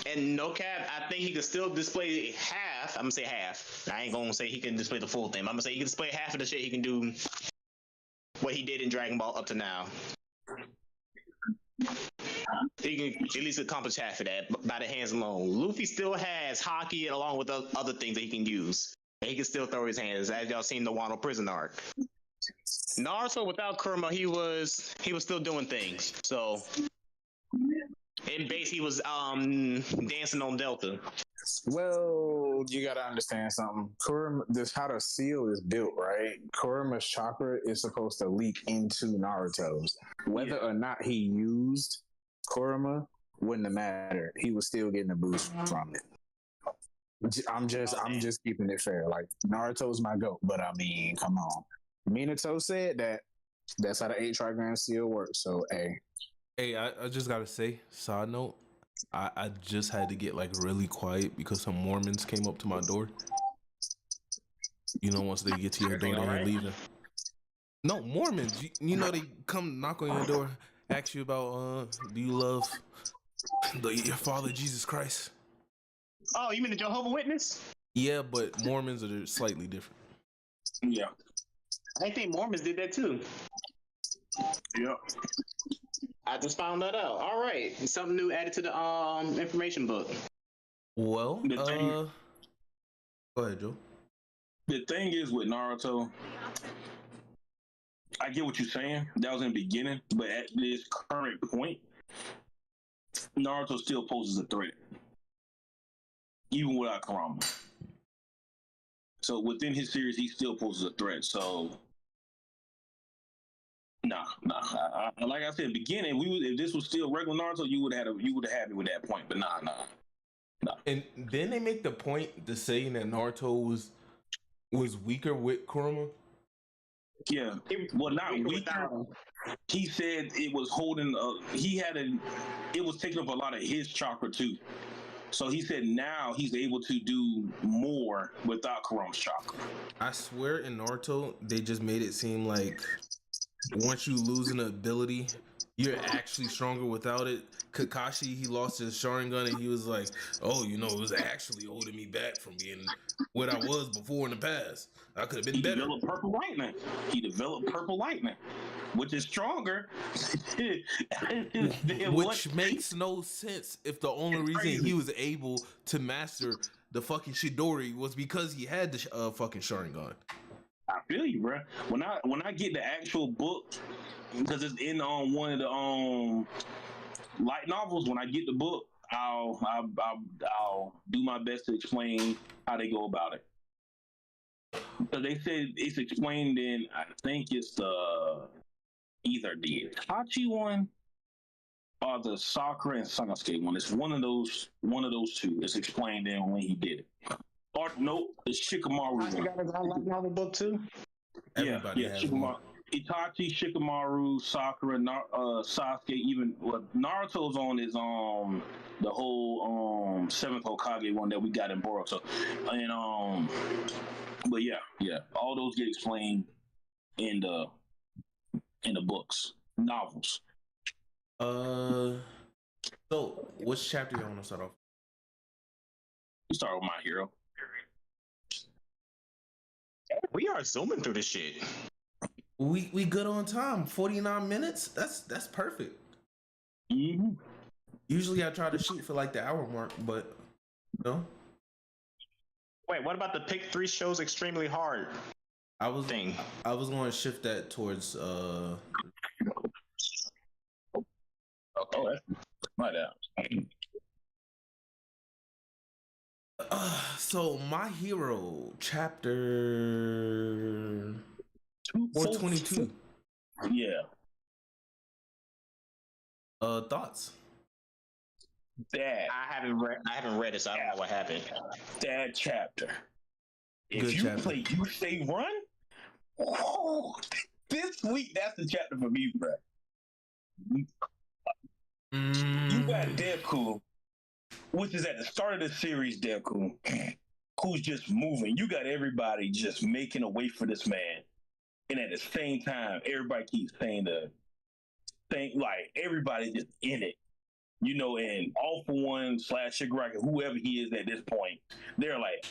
And no cap, I think he could still display half. I'm gonna say half. I ain't gonna say he can display the full thing. I'm gonna say he can display half of the shit he can do what he did in Dragon Ball up to now. He can at least accomplish half of that by the hands alone. Luffy still has Haki along with other things that he can use. And he can still throw his hands, as y'all seen the Wano prison arc. Naruto without Kurama, he was still doing things. So in base, he was dancing on Delta. Well, you gotta understand something. Kurama, this how the seal is built, right? Kurama's chakra is supposed to leak into Naruto's. Whether or not he used Kurama wouldn't have mattered. He was still getting a boost from it. I'm just keeping it fair. Like, Naruto's my GOAT, but I mean, come on. Minato said that's how the 8 trigram seal works. So, Hey, I just gotta say, side note, I just had to get like really quiet because some Mormons came up to my door. You know, once they get to your door, they're leaving. No, Mormons. You know, they come knock on your door, ask you about, do you love your father, Jesus Christ? Oh, you mean the Jehovah's Witness? Yeah, but Mormons are slightly different. Yeah. I think Mormons did that too. Yep. I just found that out. All right, something new added to the information book. Well, The thing, go ahead, Joe. the thing is with Naruto, I get what you're saying. That was in the beginning, but at this current point, Naruto still poses a threat, even without Kurama. So within his series, he still poses a threat. So, nah. Like I said, beginning, if this was still regular Naruto, you would have had me with that point. But nah. And then they make the point to saying that Naruto was weaker with Kurama. Yeah, well, not weaker. He said it was holding. It was taking up a lot of his chakra too. So he said now he's able to do more without Kurama's chakra. I swear in Naruto, they just made it seem like once you lose an ability, you're actually stronger without it. Kakashi, he lost his Sharingan and he was like, oh, it was actually holding me back from being what I was before in the past. I could have been better. He developed purple lightning, which is stronger. Which makes no sense if the only reason he was able to master the fucking Chidori was because he had the fucking Sharingan. I feel you, bro. When I get the actual book, because it's in one of the light novels. When I get the book, I'll do my best to explain how they go about it. Because they said it's explained in, I think it's either the Itachi one or the Sakura and Sasuke one. It's one of those two. It's explained in when he did it. Or nope, the Shikamaru one. You got a light novel book too? Everybody yeah, has Shikamaru. one. Itachi, Shikamaru, Sakura, Sasuke, even Naruto's on is the whole seventh Hokage one that we got in Boruto. And but yeah, all those get explained in the books, novels. So which chapter you want to start off? You start with My Hero. We are zooming through this shit. We good on time. 49 minutes. That's perfect. Mm-hmm. Usually I try to shoot for like the hour mark, but no. Wait, what about the pick 3 shows extremely hard thing? I was going to shift that towards Oh, my bad. So My Hero chapter 422. Yeah. Thoughts? That I haven't read it, so I don't know what happened. that chapter. If Good you chapter. play You Say Run, this week that's the chapter for me, bro. You got Deku, which is at the start of the series, Deku, who's just moving. You got everybody just making a way for this man. And at the same time, everybody keeps saying the thing, like everybody just in it. And All For One / Shigaraki, whoever he is at this point,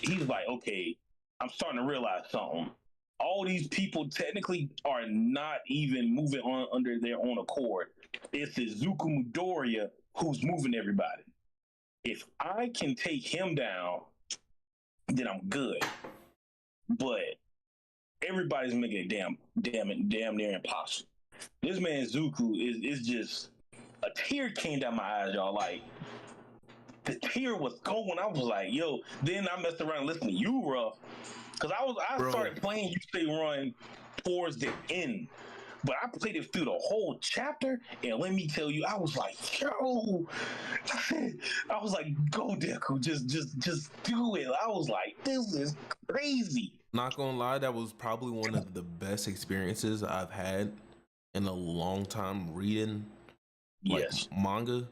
he's like, okay, I'm starting to realize something. All these people technically are not even moving on under their own accord. It's Izuku Midoriya who's moving everybody. If I can take him down, then I'm good. But everybody's making it damn near impossible. This man Zuko is just a tear came down my eyes, y'all. Like the tear was going. I was like, yo. Then I messed around listening to you, Ruff, because I started playing You Stay Run towards the end. But I played it through the whole chapter, and let me tell you, I was like, yo, I was like, go Deku, just do it. I was like, this is crazy. Not gonna lie, that was probably one of the best experiences I've had in a long time reading manga,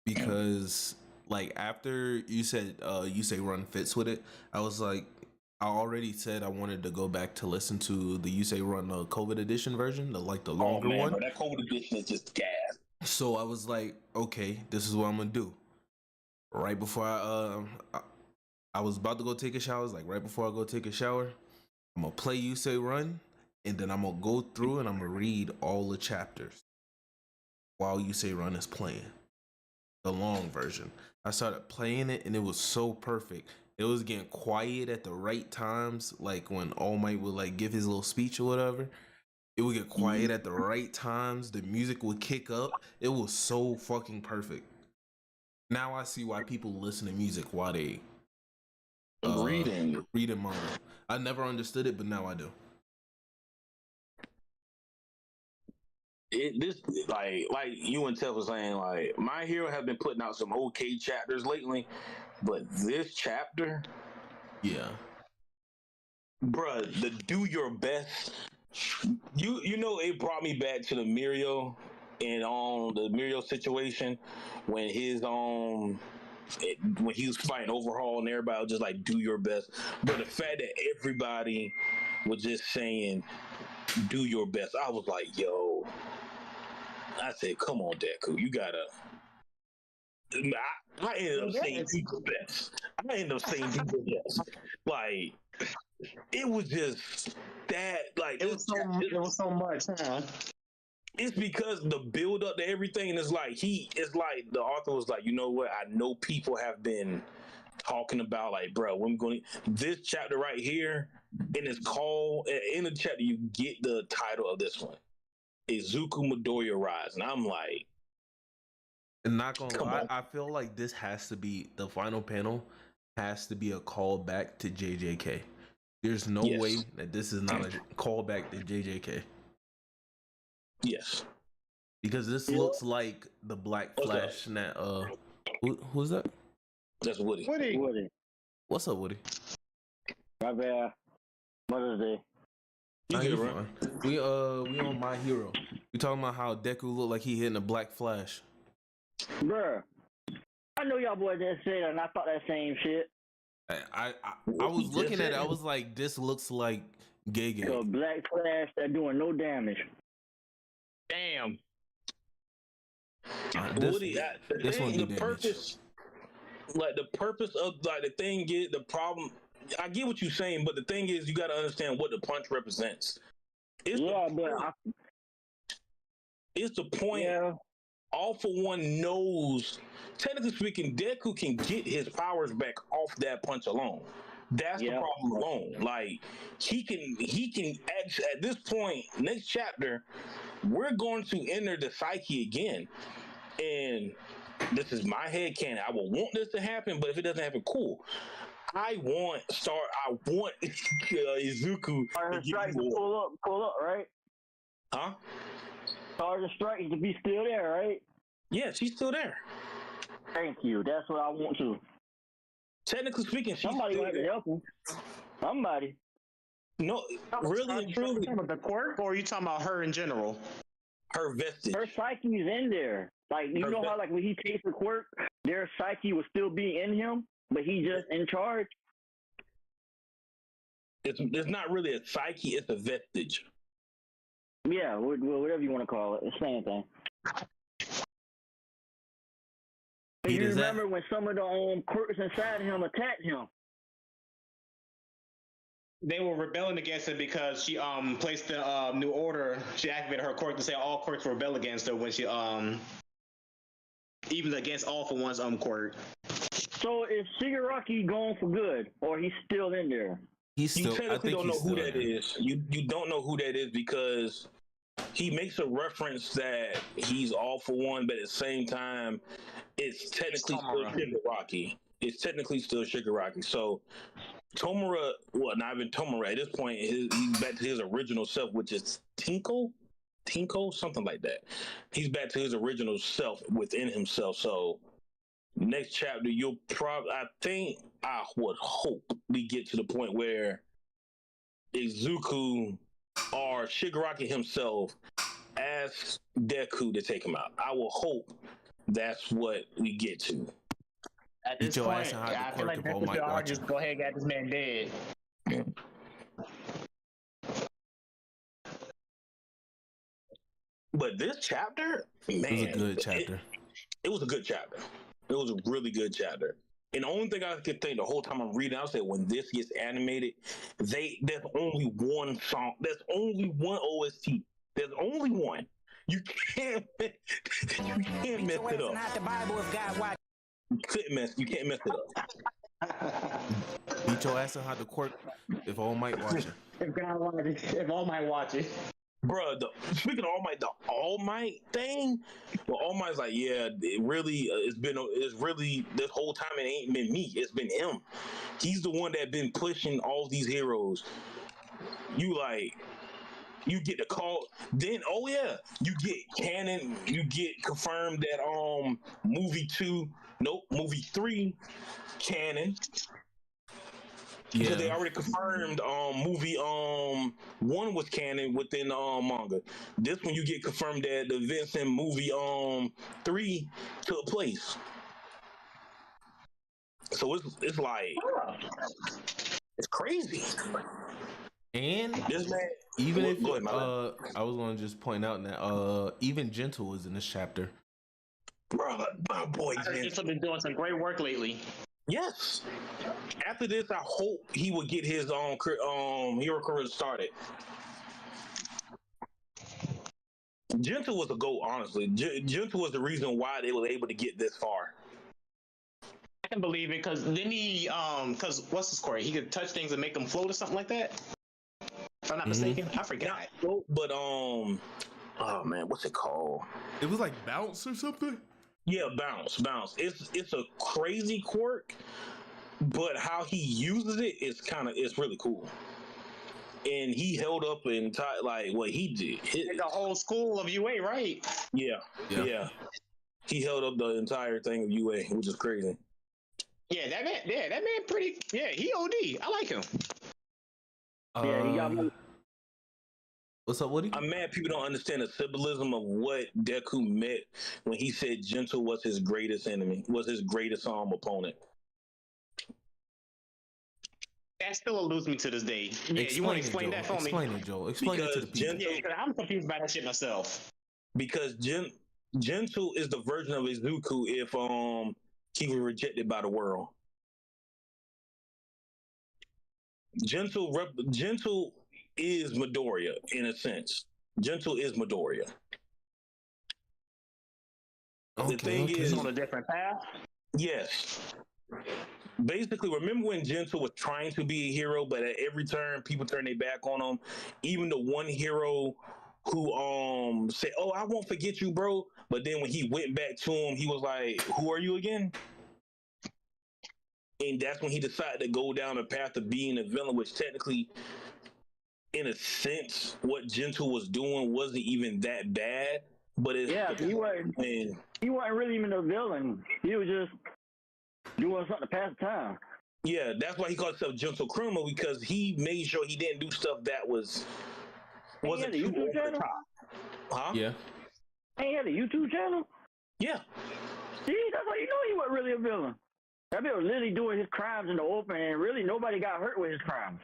because like after you said You Say Run fits with it, I was like, I already said I wanted to go back to listen to the You Say Run COVID edition version, the longer one. Bro, that COVID edition is just gas. So I was like, okay, this is what I'm gonna do. Right before I was about to go take a shower, I was like, right before I go take a shower, I'm gonna play You Say Run, and then I'm gonna go through and I'm gonna read all the chapters while You Say Run is playing. the long version. I started playing it and it was so perfect. It was getting quiet at the right times, like when All Might would like give his little speech or whatever. It would get quiet at the right times. The music would kick up. It was so fucking perfect. Now I see why people listen to music while they reading manga. I never understood it, but now I do. This like you and Tef was saying, like My Hero have been putting out some okay chapters lately, but this chapter, yeah, bruh, the do your best. You know, it brought me back to the Mirio and on the Mirio situation when when he was fighting Overhaul and everybody was just like do your best. But the fact that everybody was just saying do your best, I was like, yo. I said, come on, Deku, you gotta. I ended up saying do your best. I ended up saying do your best. Like, it was just that. Like, it was so much. Huh? It's because the build up to everything, and it's like the author was like, you know what? I know people have been talking about like, bro, when I'm going this chapter right here, and it's called in the chapter. You get the title of this one. Izuku Midoriya Rise, and I'm like, and not gonna lie, I feel like this has to be the final panel, has to be a callback to JJK. There's no way that this is not a callback to JJK. Yes, because this looks like the Black Flash. That who's that? That's Woody. Woody. What's up, Woody? My bad. Mother's Day. We on My Hero. We talking about how Deku look like he hitting a Black Flash. Bruh, I know y'all boys didn't say that, and I thought that same shit. I was looking at it. I was like, this looks like Gege. So Black Flash that doing no damage. Damn. Woody, this one the purpose, like the purpose of like the thing is the problem. I get what you're saying, but the thing is, you got to understand what the punch represents. It's the point. Yeah. All for One knows, technically speaking, Deku can get his powers back off that punch alone. That's the problem alone. Like he can actually at this point, next chapter, we're going to enter the psyche again, and this is my headcanon. I will want this to happen, but if it doesn't happen, cool. I want Izuku to pull up, right? Huh? Sergeant Strike to be still there, right? Yeah, she's still there. Thank you. That's what I want to. Technically speaking, she's somebody still got there. to help him. Somebody. No, really and truly. The quirk, or are you talking about her in general? Her vestige. Her psyche's in there. Like you know how like when he takes the quirk, their psyche will still be in him. But he just in charge. It's not really a psyche; it's a vestige. Yeah, whatever you want to call it, it's the same thing. And you remember when some of the quirks inside him attacked him? They were rebelling against it because she placed the new order. She activated her quirk to say all quirks rebel against her when she even against All for One's quirk. So is Shigaraki gone for good, or he's still in there? He's still. You technically don't know who that is. You don't know who that is because he makes a reference that he's All for One, but at the same time, it's technically still Shigaraki. It's technically still Shigaraki. So Tomura, well, not even Tomura at this point. He's back to his original self, which is Tinko, something like that. He's back to his original self within himself. So. Next chapter, I would hope we get to the point where Izuku or Shigaraki himself asks Deku to take him out. I will hope that's what we get to. At this point, I feel like that's what y'all just go ahead and get this man dead. But this chapter, man, it was a good chapter. It was a good chapter. It was a really good chapter. And the only thing I could think the whole time I'm reading, I said when this gets animated, there's only one song. There's only one OST. There's only one. You can't mess it up. Not the Bible if God watch. You can't mess it up. Beat your ass and hide the quirk if All Might watching. If God wanted, if All Might watch it. Bruh, speaking of All Might, the All Might thing, well, All Might's like, yeah, it really, it's really, this whole time it ain't been me, it's been him. He's the one that been pushing all these heroes. You get the call, then, oh yeah, you get canon, you get confirmed that, movie 3, canon. Yeah. Because they already confirmed movie 1 was canon within manga. This one you get confirmed that the events in movie 3 took place. So it's like it's crazy. And This man, even if go ahead, my bad. I was gonna just point out that even Gentle is in this chapter. Bro, my boy, I heard Jen. he's been doing some great work lately. Yes. After this, I hope he would get his hero career started. Gentle was a goat, honestly. Gentle was the reason why they were able to get this far. I can believe it because then because what's his quirk? He could touch things and make them float or something like that. If I'm not mistaken, I forgot. But oh man, what's it called? It was like bounce or something. Yeah, bounce. It's a crazy quirk, but how he uses it is it's really cool. And he held up what he did. The whole school of UA, right? Yeah. He held up the entire thing of UA, which is crazy. Yeah, that man pretty. Yeah, he OD. I like him. Yeah, he got me. What's up, Woody? I'm mad people don't understand the symbolism of what Deku meant when he said Gentle was his greatest enemy, was his greatest opponent. That still eludes me to this day. Yeah, you want to explain that for me? Explain it, Joe. Explain it to the people. Yeah, because I'm confused by that shit myself. Because Gentle is the version of Izuku if he was rejected by the world. Gentle is Midoriya in a sense. Gentle is Midoriya. The thing is on a different path. Yes. Basically, remember when Gentle was trying to be a hero, but at every turn people turned their back on him. Even the one hero who said, "Oh, I won't forget you, bro," but then when he went back to him, he was like, "Who are you again?" And that's when he decided to go down the path of being a villain, which technically, in a sense, what Gentle was doing wasn't even that bad. But it's he wasn't really even a villain. He was just doing something to pass the time. Yeah, that's why he called himself Gentle Criminal, because he made sure he didn't do stuff that wasn't too over the top. Huh? Yeah. Hey, he had a YouTube channel? Yeah. See, that's how you know he wasn't really a villain. That man was literally doing his crimes in the open, and really nobody got hurt with his crimes.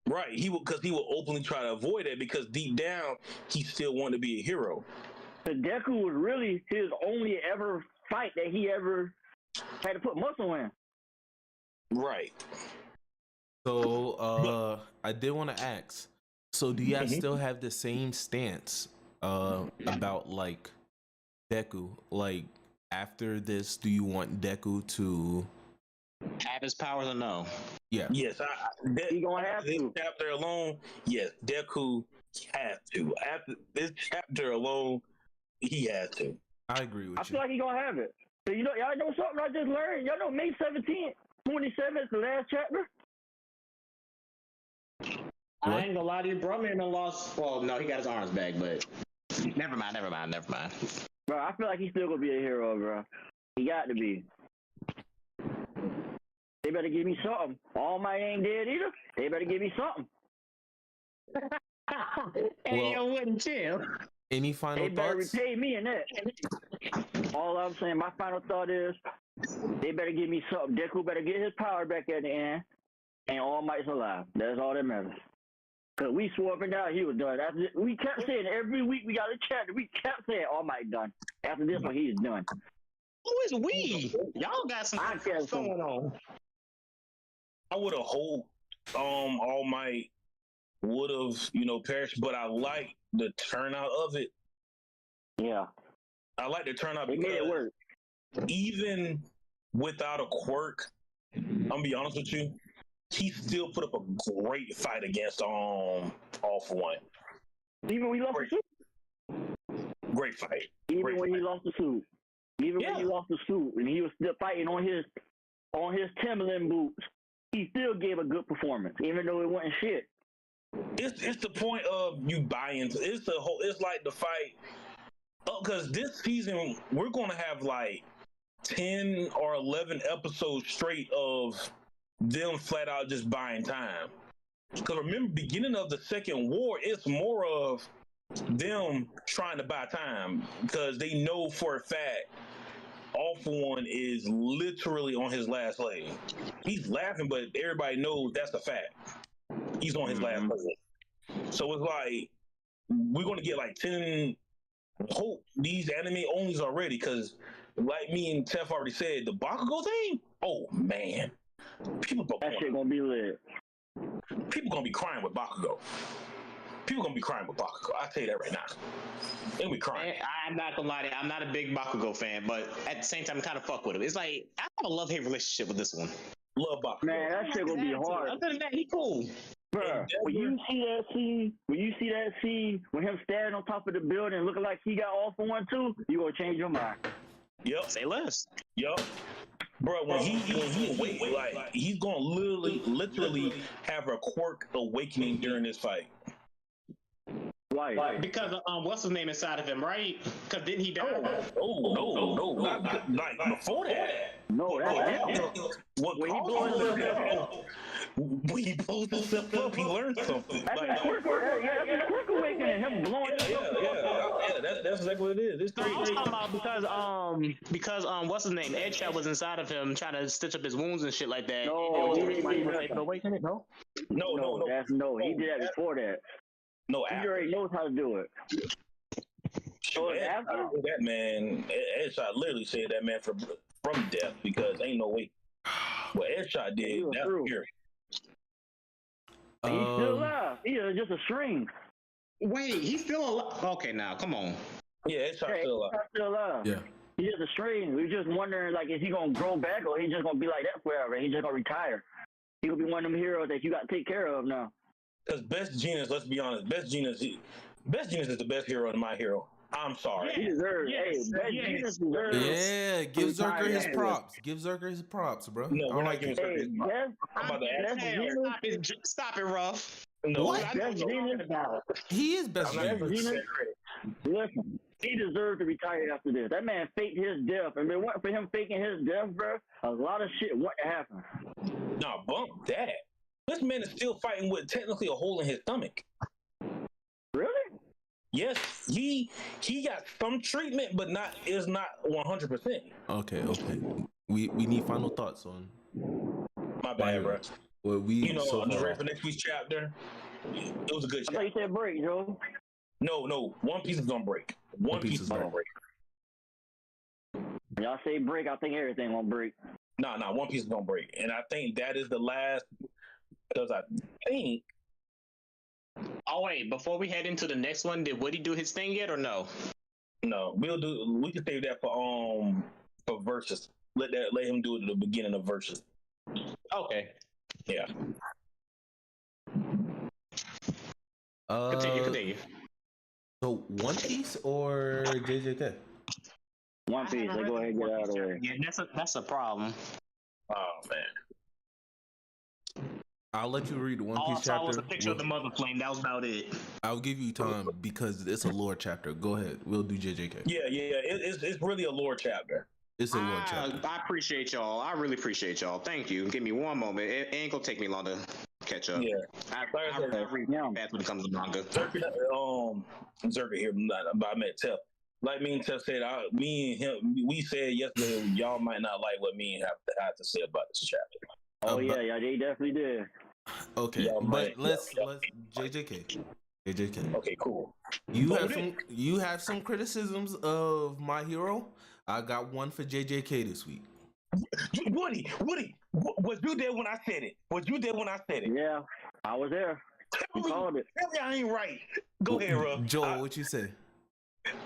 Right, because he would openly try to avoid it, because deep down he still wanted to be a hero. The Deku was really his only ever fight that he ever had to put muscle in. Right. So I did want to ask. So do you guys still have the same stance about like Deku? Like after this, do you want Deku to have his powers or no? Yeah. Yes, he gonna have this to. chapter alone. Yes, Deku has to. After this chapter alone, he has to. I agree with I you. feel like he gonna have it. So you know, y'all know something I just learned. Y'all know May 17th, 27th is the last chapter. I ain't gonna lie to you, bro. Man, lost. Well, no, he got his arms back, but never mind. Bro, I feel like he's still gonna be a hero, bro. He got to be. They better give me something. All Might ain't dead either. They better give me something. Hey, yo, wouldn't chill. Any final They better thoughts? repay me in that. All I'm saying, my final thought is, they better give me something. Deku better get his power back at the end, and All Might's alive. That's all that matters. Cause we swore up and down he was done. We kept saying every week we got a chapter. We kept saying All Might done. After this one, he's done. Who is we? Y'all got some stuff going on. I would have hoped All Might would have, perished, but I like the turnout of it. Yeah, I like the turnout they made it because work. even without a quirk, I'm gonna be honest with you, he still put up a great fight against All For One. Even when he lost the suit. Great fight. Even Great when he fight. lost the suit. Even when Yeah. he lost the suit, and he was still fighting on his Timberland boots, he still gave a good performance, even though it wasn't shit. It's the point of you buying. It's like the fight. Because this season we're gonna have like 10 or 11 episodes straight of them flat out just buying time. Because remember, beginning of the second war, it's more of them trying to buy time because they know for a fact All For One is literally on his last leg. He's laughing, but everybody knows that's a fact. He's on his last leg. So it's like we're gonna get like 10. Hope these anime onlys are ready because, like me and Tef already said, the Bakugo thing. Oh man, people That shit gonna be lit. people gonna be crying with Bakugo. People gonna be crying with Bakugo. I tell you that right now. They'll be crying. I'm not gonna lie to you, I'm not a big Bakugo fan, but at the same time, I kind of fuck with him. It's like I have a love-hate relationship with this one. Love Bakugo. Man, that shit gonna be hard. Other than that, he cool. Bruh, when you see that scene, when him standing on top of the building looking like he got All For One too, you gonna change your mind. Yep. Say less. Yup. Bro, when he awake, like he's gonna literally have a quirk awakening during this fight. Right. Because what's his name inside of him, right? Because didn't he die? No, not like before that. No, that's What when he caused blows him himself to- when he blows himself up, he learned something. that's Like, a quirk awakening, him blowing himself up. yeah, that's exactly what it is. It's No, I was crazy. talking about because what's his name? Edshot was inside of him trying to stitch up his wounds and shit like that. No, he didn't do Like, nothing. awaken it, no? No. He did that before that. No, He after. already knows how to do it. So Ed- after? that man, Edshot literally said that man from death because ain't no way. What Edshot He did, was that's through. pure. He's still alive. He is just a string. Wait, he's still alive? Okay, now, come on. Yeah, Edshot Hey, still alive. he's still alive. Yeah. He's just a string. We're just wondering, like, is he gonna grow back or he just gonna be like that forever? He's just gonna retire. He gonna be one of them heroes that you got to take care of now. Because Best Genius, let's be honest, Best Genius is the best hero in My Hero. I'm sorry. He deserves. Yes, Hey, yes. Jesus deserves. Yeah, give Zerker his Yeah. props. Give Zerker his props, bro. No, I we're not like giving it. Zerker Hey, his props. that's I'm about to ask Best Hell, Genius. stop it, Ruff. No, What? I know what you're talking about. He is best I'm not genius. even Genius? Listen, he deserved to retire after this. That man faked his death, and if it wasn't for him faking his death, bro, a lot of shit wouldn't happen. Nah, bump that. This man is still fighting with technically a hole in his stomach. Really? Yes, he got some treatment, but it's not 100%. Okay. We need final thoughts on. My bad, bro. Well, we I'm so just far. ready for next week's chapter. It was a good I thought chapter. you said break, Joe. No, One Piece is gonna break. One Piece is gonna break. Y'all say break, I think everything gonna break. Nah, One Piece is gonna break, and I think that is the last. Because I think Oh, wait, before we head into the next one, did Woody do his thing yet or no? no, we can save that for Versus. Let him do it at the beginning of Versus. Okay. Yeah. Continue. So One Piece or JJK? One Piece, they go ahead and get out of the way. Yeah, that's a problem. Oh man. I'll let you read the One All I Piece saw was chapter. a picture of the mother flame. That was about it. I'll give you time because it's a lore chapter. Go ahead. We'll do JJK. Yeah. It's really a lore chapter. It's a lore chapter. I appreciate y'all. I really appreciate y'all. Thank you. Give me one moment. It ain't gonna take me long to catch up. Yeah. I read Yeah. fast when it comes to manga. Zerka here, but I met Tef. Like me and Tef said, me and him, we said yesterday, y'all might not like what me and have to say about this chapter. Oh yeah, they definitely did. Okay, Y'all but might- let's JJK. Okay, cool. You have some criticisms of My Hero. I got one for JJK this week. Woody, was you there when I said it? Yeah, I was there. You called it. Tell me I ain't right. Go ahead, Ruff. Joel, what you say?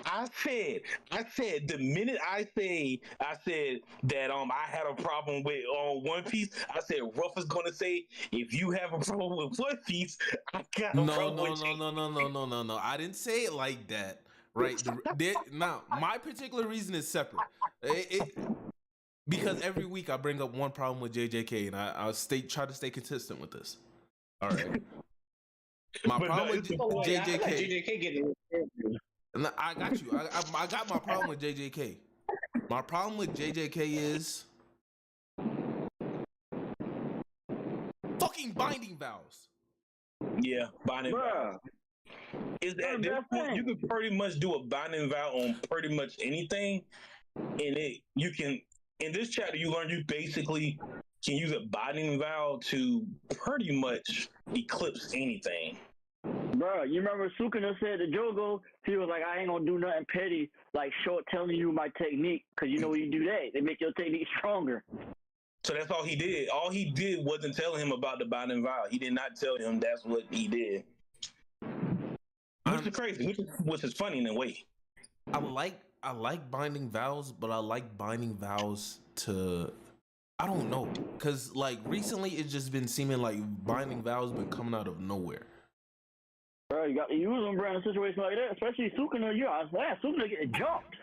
I said the minute I said that I had a problem with One Piece. I said Ruff is gonna say if you have a problem with One Piece, I got a No, problem no, with no, no, no, no, no, no, no. I didn't say it like that. Right? Now, my particular reason is separate. Because every week I bring up one problem with JJK, and I'll try to stay consistent with this. All right. My But problem no, with it's- Oh, wait, I feel like JJK. JJK getting. No, I got you. I got my problem with JJK. My problem with JJK is fucking binding vows. Yeah, binding vow. Bruh. Is That's at the this best point thing. you can pretty much do a binding vow on pretty much anything, and you can in this chapter you learn you basically can use a binding vow to pretty much eclipse anything. Bro, you remember Sukuna said to Jogo, he was like, I ain't gonna do nothing petty, like short telling you my technique, because you know when you do that, they make your technique stronger. So that's all he did. All he did wasn't telling him about the binding vow. He did not tell him that's what he did. Which is crazy, which is funny in a way. I like binding vows, but I like binding vows to I don't know, cause like recently it's just been seeming like binding vows been coming out of nowhere. Bro, you got to use them, bro, in a situation like that, especially Sukuna. You know, Sukuna getting jumped.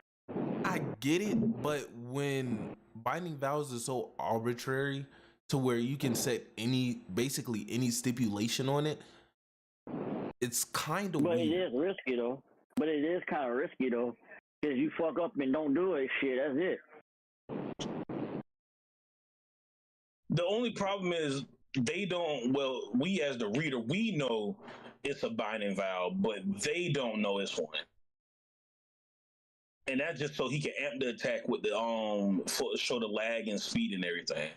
I get it, but when binding vows is so arbitrary to where you can set basically any stipulation on it, it's kind of But weird. it is risky, though. But it is kind of risky, though. Because you fuck up and don't do it, shit, that's it. The only problem is they don't. Well, we as the reader, we know it's a binding vow, but they don't know it's one. And that's just so he can amp the attack with the show the lag and speed and everything.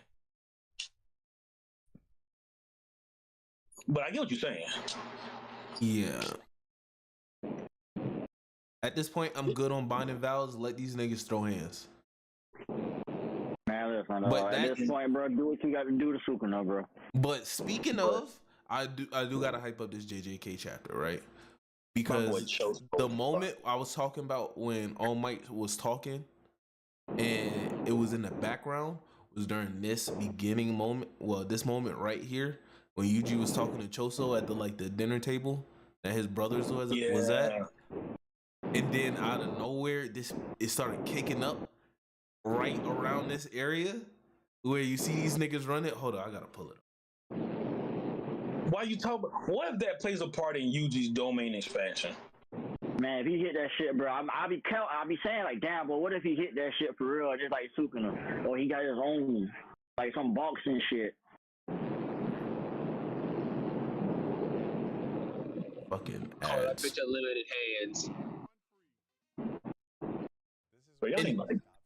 But I get what you're saying. Yeah. At this point, I'm good on binding vows. Let these niggas throw hands. Man, listen, But at this point, bro, do what you got to do to Sukuna, bro. But speaking of, I do gotta hype up this JJK chapter, right? Because the moment I was talking about when All Might was talking, and it was in the background, was during this beginning moment. Well, this moment right here when Yuji was talking to Choso at the dinner table that his brothers was at, and then out of nowhere, it started kicking up right around this area where you see these niggas running. Hold on, I gotta pull it up. Why you talk? What if that plays a part in Yuji's domain expansion? Man, if he hit that shit, bro, I'll be saying like, damn, but what if he hit that shit for real, just like Sukuna, or he got his own, like some boxing shit. Fucking Oh, that ads. bitch unlimited hands.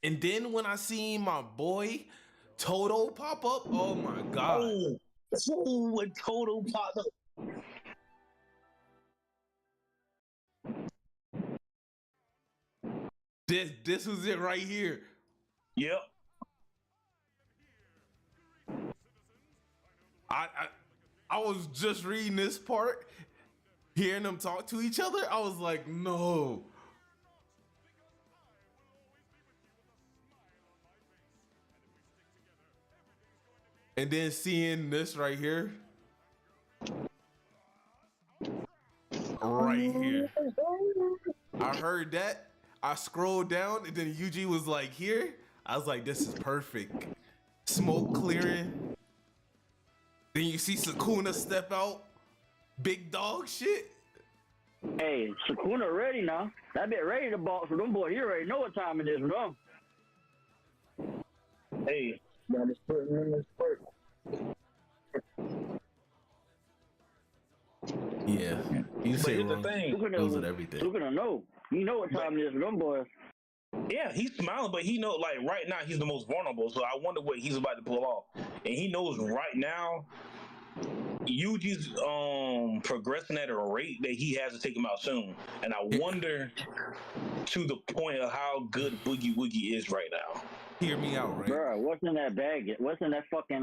And then when I seen my boy Toto pop up, oh my god. Oh, what Toto popped up. This was it right here. Yep. I was just reading this part, hearing them talk to each other. I was like, no. And then seeing this right here. Right here. I heard that. I scrolled down and then Yuji was like here. I was like, this is perfect. Smoke clearing. Then you see Sukuna step out. Big dog shit. Hey, Sukuna ready now. That bit ready to box for them boys. He already know what time it is for them. Hey, got this putting in this work. Yeah. You say here's the wrong. thing. Knows it everything. Sukuna know. You know what time it is for them boys. Yeah, he's smiling, but he know like right now he's the most vulnerable. So I wonder what he's about to pull off. And he knows right now Yuji's progressing at a rate that he has to take him out soon. And I wonder to the point of how good Boogie Woogie is right now. Hear me out, right? Bro, what's in that bag? What's in that fucking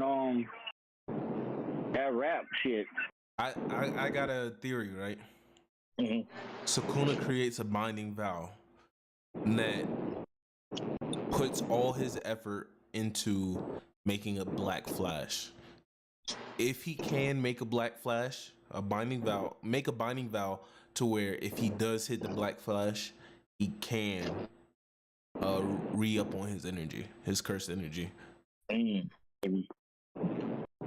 that rap shit? I got a theory, right? Mm-hmm. Sukuna creates a binding vow that puts all his effort into making a Black Flash. If he can make a Black Flash, make a binding vow to where if he does hit the Black Flash, he can re-up on his energy, his cursed energy. I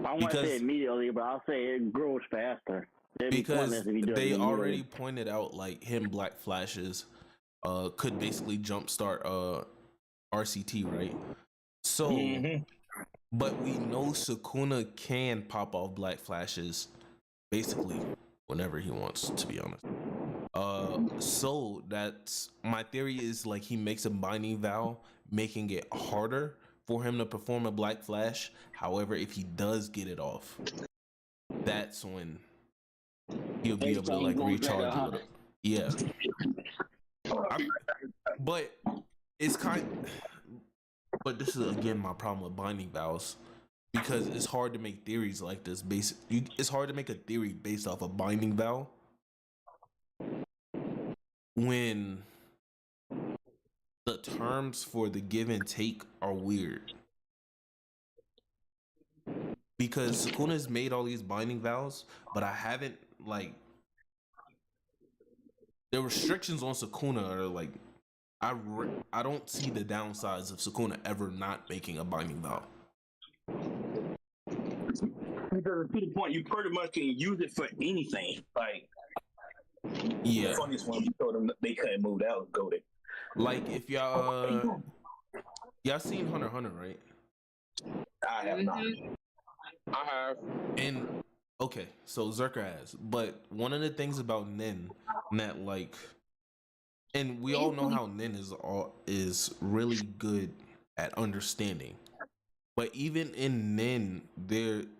want to say immediately, but I'll say it grows faster. Because they already pointed out like him Black Flashes could basically jumpstart RCT, right? So but we know Sukuna can pop off Black Flashes basically whenever he wants, to be honest. So that's my theory, is like he makes a binding vow, making it harder for him to perform a Black Flash. However, if he does get it off, that's when he'll be able to like recharge a little. Yeah. But it's but this is again my problem with binding vows, because it's hard to make theories like this it's hard to make a theory based off a binding vow when the terms for the give and take are weird. Because Sukuna's made all these binding vows, but I haven't like the restrictions on Sukuna are like I don't see the downsides of Sukuna ever not making a binding vow. Because to the point, you pretty much can use it for anything. Like, yeah. The funniest one, you told them that they couldn't move out, go there. Like if y'all seen Hunter x Hunter, right? I have not. I have. And okay, so Zerka has, but one of the things about Nin that like, and we all know how Nin is really good at understanding. But even in Nin,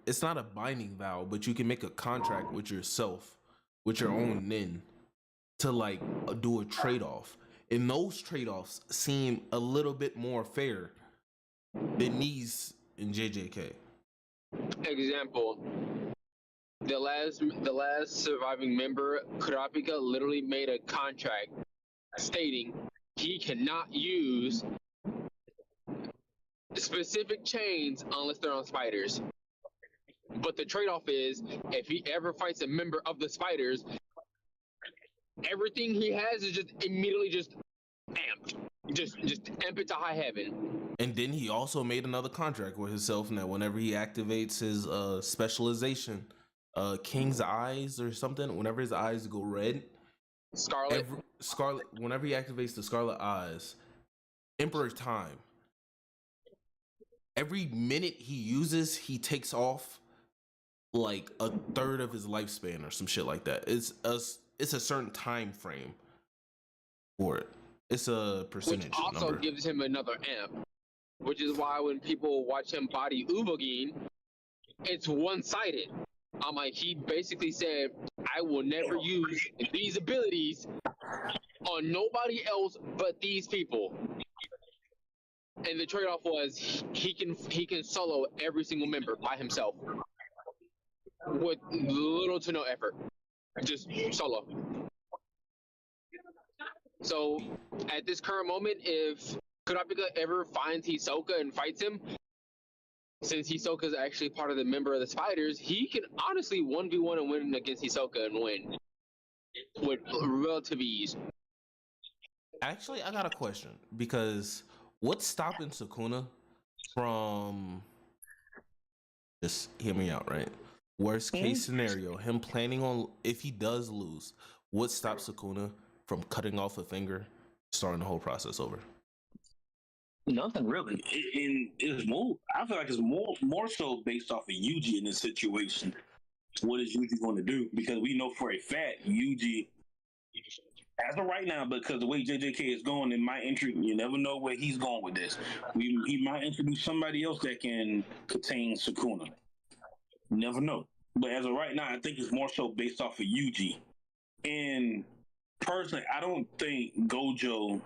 it's not a binding vow, but you can make a contract with yourself, with your own Nin, to like do a trade-off. And those trade-offs seem a little bit more fair than these in JJK. Example. The last surviving member, Kurapika, literally made a contract stating he cannot use specific chains unless they're on spiders. But the trade-off is, if he ever fights a member of the spiders, everything he has is just immediately just amped. Just amp it to high heaven. And then he also made another contract with himself that whenever he activates his specialization, King's Eyes or something, whenever his eyes go red, Scarlet, whenever he activates the Scarlet Eyes, Emperor's Time, every minute he uses, he takes off like a third of his lifespan or some shit like that. It's a certain time frame for it. It's a percentage which also number. Gives him another amp, which is why when people watch him body Ubogin, it's one-sided. I'm like, he basically said, I will never use these abilities on nobody else but these people. And the trade-off was he can solo every single member by himself with little to no effort, just solo. So at this current moment, if Kurapika ever finds Hisoka and fights him, since Hisoka is actually part of the member of the spiders, he can honestly 1v1 and win against Hisoka and win with relative ease. Actually, I got a question, because what's stopping Sukuna from, just hear me out, right? Worst case scenario, him planning on, if he does lose, what stops Sukuna from cutting off a finger, starting the whole process over? Nothing really. It's more. I feel like it's more so based off of Yuji in this situation. What is Yuji going to do? Because we know for a fact Yuji, as of right now, because the way JJK is going, in my entry, you never know where he's going with this. He might introduce somebody else that can contain Sukuna. You never know. But as of right now, I think it's more so based off of Yuji. And personally, I don't think Gojo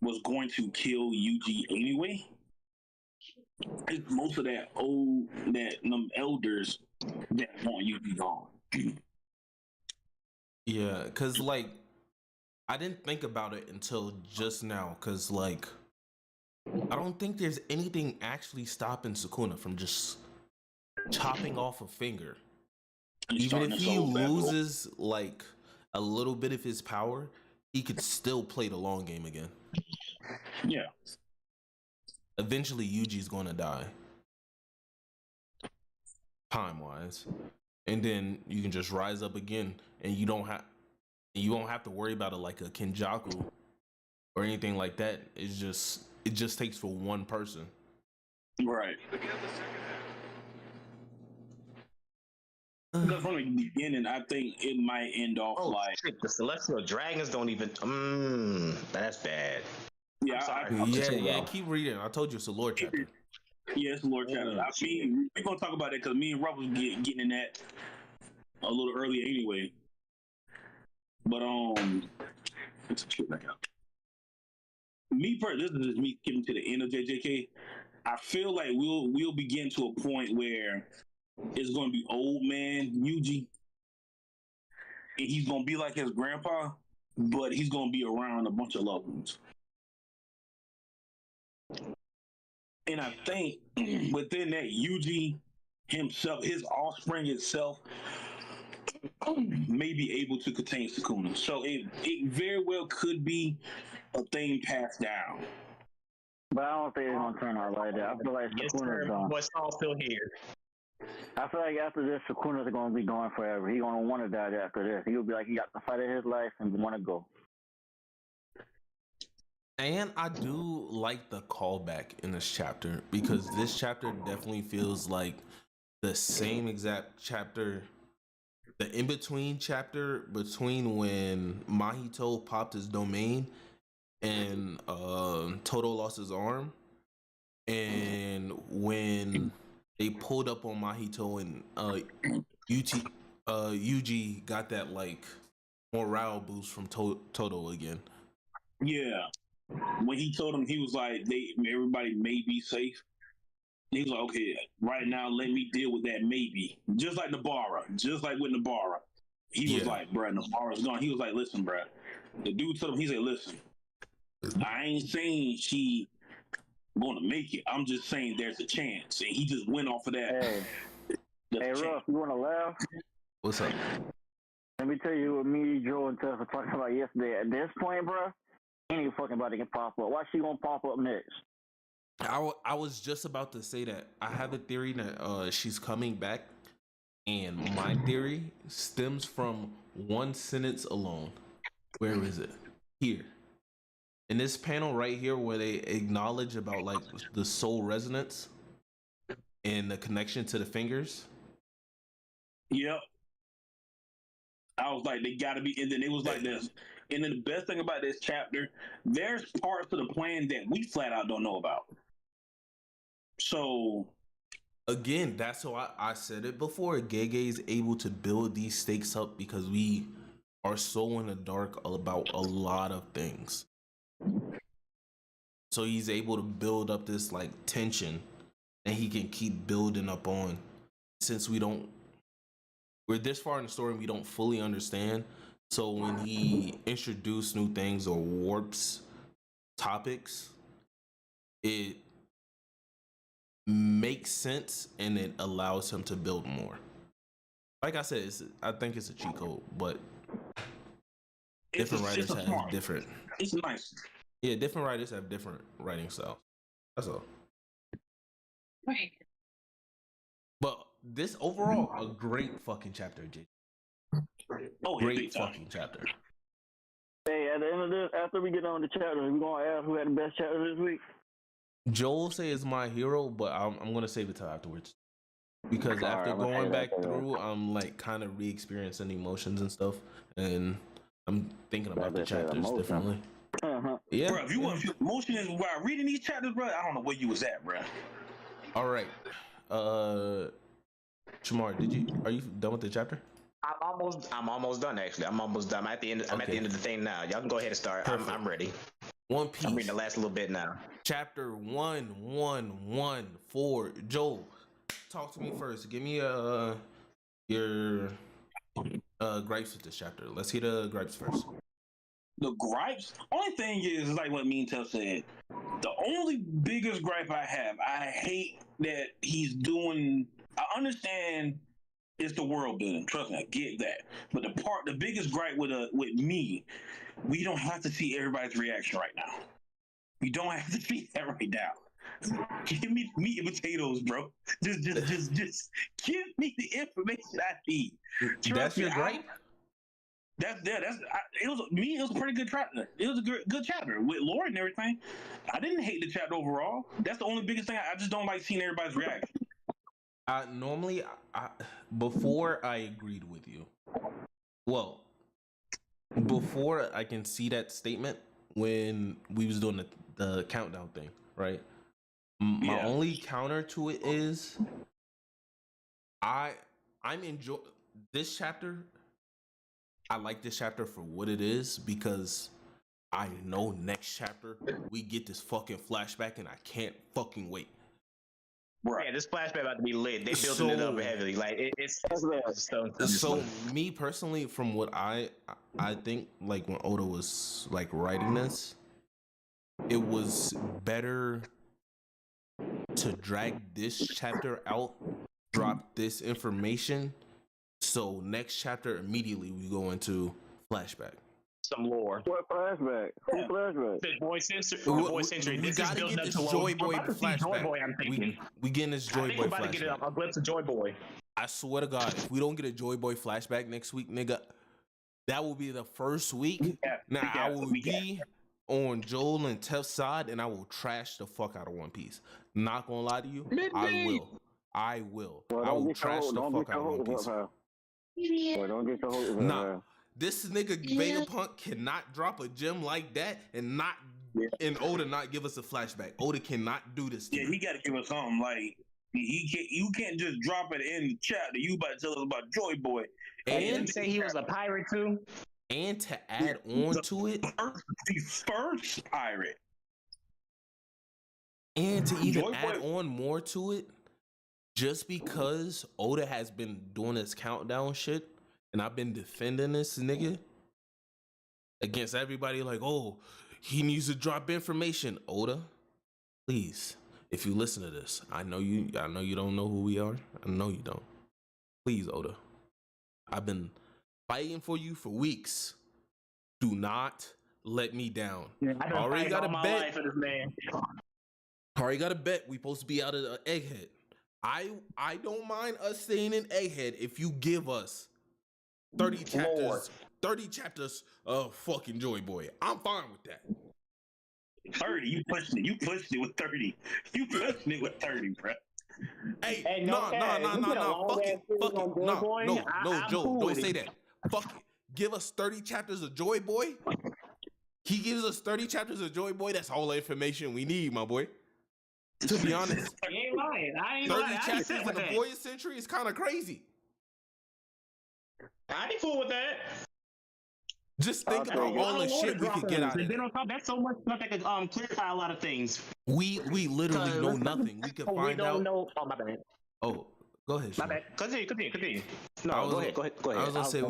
was going to kill Yuji anyway. It's most of them elders that want Yuji gone. Yeah, because like I didn't think about it until just now, because like I don't think there's anything actually stopping Sukuna from just chopping off a finger. He's Even starting if to he soul back up. loses like a little bit of his power, he could still play the long game again. Yeah. Eventually, Yuji's going to die, time-wise, and then you can just rise up again, and you won't have to worry about it like a Kenjaku or anything like that. It just takes for one person. Right. Because from the beginning, I think it might end off Oh like. shit! The celestial dragons don't even. That's bad. Yeah, sorry. Yeah. Keep reading. I told you it's a lore chapter. Yeah, it's Lord Channel. I mean, we're gonna talk about it because me and Ruff was getting in that a little earlier anyway. But let's check back out. Me personally, this is just me getting to the end of JJK. I feel like we'll be getting to a point where it's gonna be old man Yuji, and he's gonna be like his grandpa, but he's gonna be around a bunch of loved ones. And I think within that, Yuji himself, his offspring itself, may be able to contain Sukuna. So it very well could be a thing passed down. But I don't think it's gonna turn out like that. I feel like Sukuna's gone. What's all still here? I feel like after this, Sukuna's gonna be gone forever. He's gonna want to die after this. He'll be like he got the fight of his life and want to go. And I do like the callback in this chapter because this chapter definitely feels like the same exact chapter, the in-between chapter between when Mahito popped his domain and Toto lost his arm, and when they pulled up on Mahito and Yuji got that like morale boost from Toto again. Yeah. When he told him, he was like, everybody may be safe. He was like, okay, right now, let me deal with that maybe. Just like Nabara. Just like with Nabara. He was like, bruh, Nabara's gone. He was like, listen, bruh. The dude told him, he said, listen, I ain't saying she gonna make it. I'm just saying there's a chance. And he just went off of that. Hey, Ruff, you wanna laugh? What's up? Let me tell you what me, Joe, and Tess were talking about yesterday. At this point, bruh, any fucking body can pop up. Why she gonna pop up next? I was just about to say that. I have a theory that she's coming back, and my theory stems from one sentence alone. Where is it? Here. In this panel right here where they acknowledge about like the soul resonance and the connection to the fingers. Yep. I was like, they gotta be, and then it was like this. And then the best thing about this chapter, there's parts of the plan that we flat out don't know about. So again, that's how I said it before. Gege is able to build these stakes up because we are so in the dark about a lot of things. So he's able to build up this like tension that he can keep building up on. Since we're this far in the story and we don't fully understand. So when he introduces new things or warps topics, it makes sense and it allows him to build more. Like I said, I think it's a cheat code, but different writers have different. It's nice. Yeah, different writers have different writing styles. That's all. Right. But this overall, a great fucking chapter, J. Oh, great fucking chapter. Hey, at the end of this, after we get on the chapter, we're gonna ask who had the best chapter this week. Joel say is my hero, but I'm gonna save it till afterwards. Because after going back through, I'm like kind of re-experiencing emotions and stuff, and I'm thinking about the chapters differently. Yeah, bro. If you want emotion is while reading these chapters, bro, I don't know where you was at, bro. All right, Shamar, are you done with the chapter? I'm almost done actually. I'm almost done. I'm at the end of the thing now. Y'all can go ahead and start. I'm ready. One Piece. I'm reading the last little bit now. Chapter 1114. Joel, talk to me first. Give me your gripes with this chapter. Let's hear the gripes first. The gripes. Only thing is like what Me and Tuff said. The only biggest gripe I have, I hate that he's doing. I understand it's the world building. Trust me, I get that. But the biggest gripe with me, we don't have to see everybody's reaction right now. We don't have to see that right now. Give me meat and potatoes, bro. Just give me the information I need. That's your gripe? It was a pretty good chapter. It was a good chapter with Lord and everything. I didn't hate the chapter overall. That's the only biggest thing. I just don't like seeing everybody's reaction. Normally, before I agreed with you. Well, before I can see that statement when we was doing the countdown thing, right? My only counter to it is I'm enjoy this chapter. I like this chapter for what it is because I know next chapter we get this fucking flashback and I can't fucking wait. Right. Yeah, this flashback about to be lit. They building it up heavily. Like it's so me personally, from what I think, like when Oda was like writing this, it was better to drag this chapter out, drop this information. So next chapter, immediately we go into flashback. Some lore. What flashback? Who flashback? The Voice Century. We gotta get this Joy Boy flashback. We getting this Joy Boy flashback. Get a glimpse of Joy Boy. I swear to God, if we don't get a Joy Boy flashback next week, nigga, that will be the first week. Now I will be on Joel and Tef's side, and I will trash the fuck out of One Piece. Not gonna lie to you, I will. Well, I will trash the fuck out of One Piece. Well, don't get the whole. Nah, this nigga Vegapunk cannot drop a gem like that and not and Oda not give us a flashback. Oda cannot do this. He got to give us something like you can't just drop it in the chapter. You about to tell us about Joy Boy and say he was a pirate too. And to add on to it, the first pirate. And to even add on more to it, just because Oda has been doing this countdown shit, and I've been defending this nigga against everybody, like, oh, he needs to drop information. Oda, please, if you listen to this, I know you don't know who we are. I know you don't. Please, Oda, I've been fighting for you for weeks. Do not let me down. I already got a bet for this man. Already got a bet. We supposed to be out of Egghead. I don't mind us staying in Egghead if you give us 30 chapters. Lord. 30 chapters of fucking Joy Boy. I'm fine with that. 30, you pushed it. You pushed it with 30. You pushed it with 30, bro. Hey, no. Fuck it. No, Joe, don't say that. Fuck it. Give us 30 chapters of Joy Boy. He gives us 30 chapters of Joy Boy. That's all the information we need, my boy. To be honest, You ain't lying. I ain't 30 lying. chapters in the Voyage Century is kind of crazy. I'd be cool with that. Just think about all the shit we could get out of it. That's so much stuff that could clarify a lot of things. We literally know nothing. We could find out. Know. Oh, my bad. Oh, go ahead. My bad. Continue. No, go ahead. I was gonna say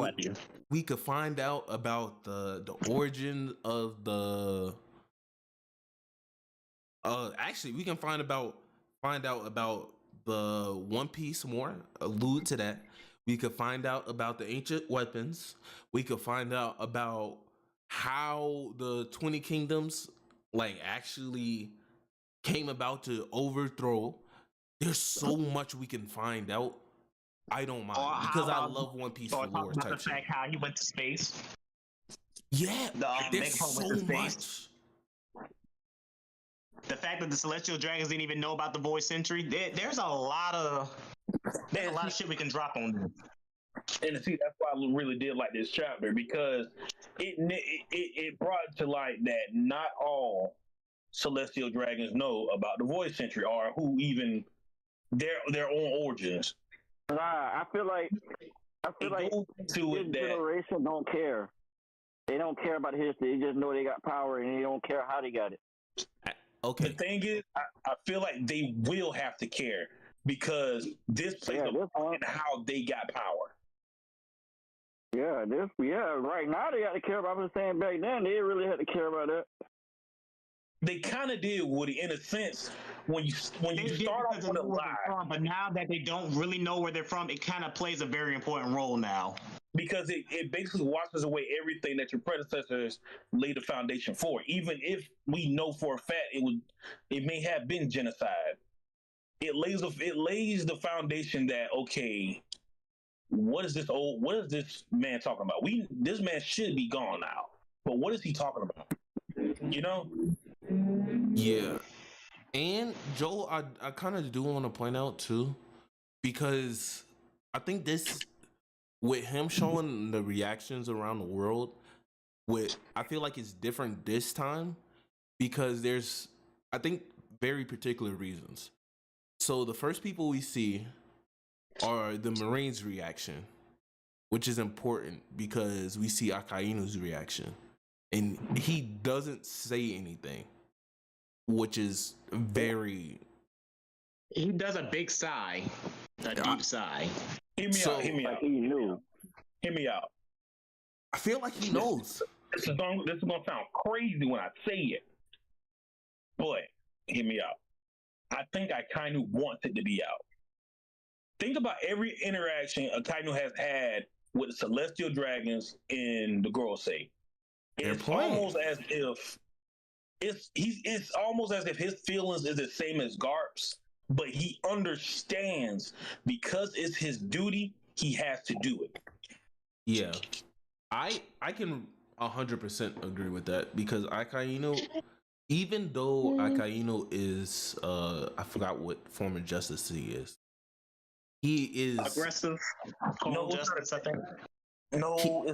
we could find out about the origin of the. Actually, we can find out about the One Piece more. Allude to that. We could find out about the ancient weapons. We could find out about how the 20 Kingdoms like actually came about to overthrow. There's so much we can find out. I don't mind because I love One Piece for lore type shit. Fact how he went to space. Yeah, there's so much. The fact that the Celestial Dragons didn't even know about the Void Century, there's a lot of shit we can drop on them. And see, that's why I really did like this chapter, because it brought to light that not all Celestial Dragons know about the Void Century or who even their own origins. I feel like this generation don't care. They don't care about history. They just know they got power and they don't care how they got it. Okay. The thing is, I feel like they will have to care because this plays a part in how they got power. Right now they got to care about. I was saying back then they really had to care about that. They kind of did, Woody, in a sense. When you They did start off because they with a knew where lie, they're from, but now that they don't really know where they're from, it kind of plays a very important role now. because it basically washes away everything that your predecessors laid the foundation for. Even if we know for a fact it may have been genocide, it lays the foundation that, okay, what is this man talking about? This man should be gone now, but what is he talking about? You know? Yeah. And Joel, I kind of do want to point out too, because I think this, with him showing the reactions around the world, I feel like it's different this time because there's, I think, very particular reasons. So the first people we see are the Marines' reaction, which is important because we see Akainu's reaction, and he doesn't say anything, which is very. He does a big sigh, a deep sigh. Hear me out. He knew. Hear me out. I feel like he knows. This is gonna sound crazy when I say it, but hear me out. I think Akainu wants it to be out. Think about every interaction Akainu has had with the Celestial Dragons in the Gorosei. It's almost as if it's almost as if his feelings is the same as Garp's, but he understands because it's his duty, he has to do it. Yeah, I can 100% agree with that because Akainu, even though Akainu is I forgot what form of justice he is. He is aggressive. No, justice, I think. No,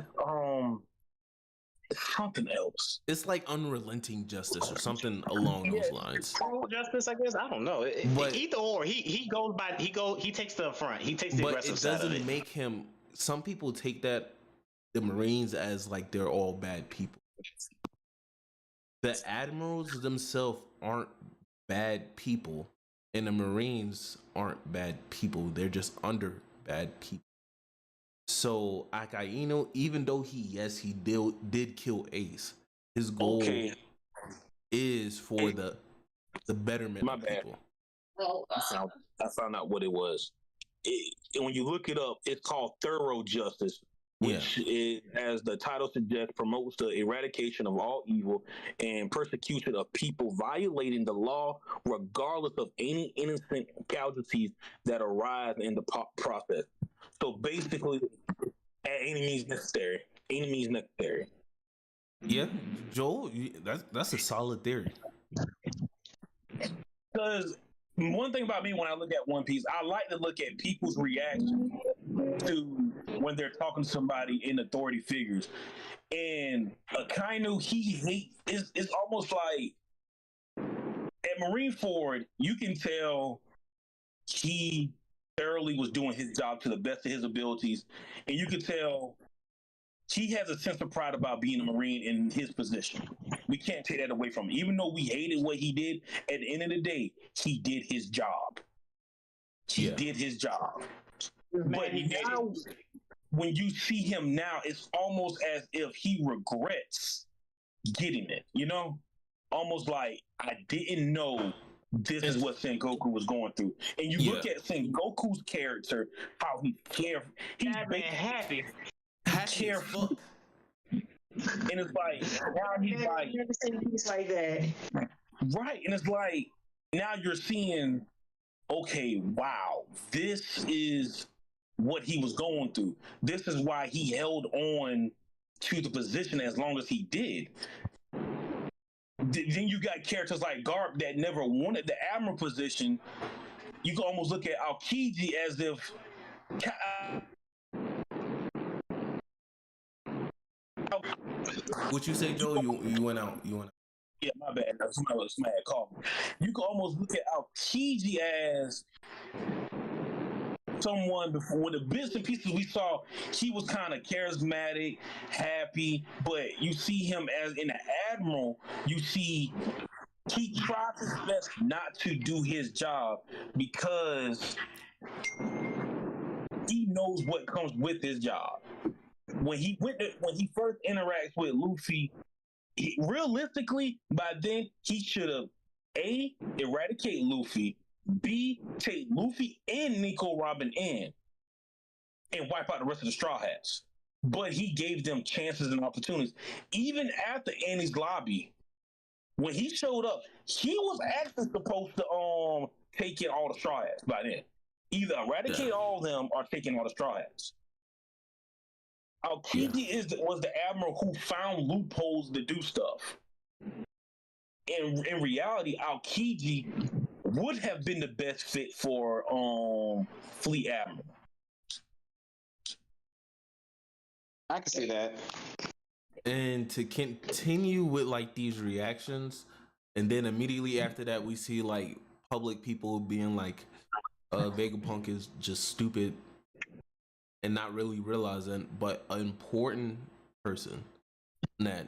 it's something else. It's like unrelenting justice or something along those lines. Justice, I guess. I don't know. But either or, he goes by. He takes the front. He takes the aggressive it side of doesn't it. make him. Some people take that the Marines as like they're all bad people. The admirals themselves aren't bad people, and the Marines aren't bad people. They're just under bad people. So Akainu, even though he did kill Ace, his goal is for the betterment of people. I found out what it was. When you look it up, it's called thorough justice, which is, as the title suggests, promotes the eradication of all evil and persecution of people violating the law, regardless of any innocent casualties that arise in the process. So basically, at any means necessary. Any means necessary. Yeah, Joel, that's a solid theory. Because one thing about me when I look at One Piece, I like to look at people's reaction to when they're talking to somebody in authority figures. And Akainu, he hates. It's almost like at Marineford, you can tell he thoroughly was doing his job to the best of his abilities, and you could tell he has a sense of pride about being a Marine in his position. We can't take that away from him. Even though we hated what he did, at the end of the day, he did his job. He did his job. But now, when you see him now, it's almost as if he regrets getting it, you know? Almost like, I didn't know this is what Sengoku was going through. And you look at Sengoku's character, how he's careful. He's happy. Careful. And it's like, now he's like, like that. Right. And it's like, now you're seeing, okay, wow, this is what he was going through. This is why he held on to the position as long as he did. Then you got characters like Garp that never wanted the admiral position. You can almost look at Aokiji as if what you say, Joe? You went out. Yeah, my bad. Somebody called me. You can almost look at Aokiji as someone before, with the bits and pieces we saw, he was kind of charismatic, happy, but you see him as in the admiral, you see he tried his best not to do his job because he knows what comes with his job. when he first interacts with Luffy, realistically, by then he should have A, eradicate Luffy, B, take Luffy and Nico Robin in and wipe out the rest of the Straw Hats. But he gave them chances and opportunities. Even after Annie's lobby, when he showed up, he was actually supposed to take in all the Straw Hats by then. Either eradicate all of them or take in all the Straw Hats. Aokiji was the admiral who found loopholes to do stuff. In reality, Aokiji would have been the best fit for Fleet Admiral. I can see that. And to continue with like these reactions, and then immediately after that, we see like public people being like, Vegapunk is just stupid and not really realizing, but an important person that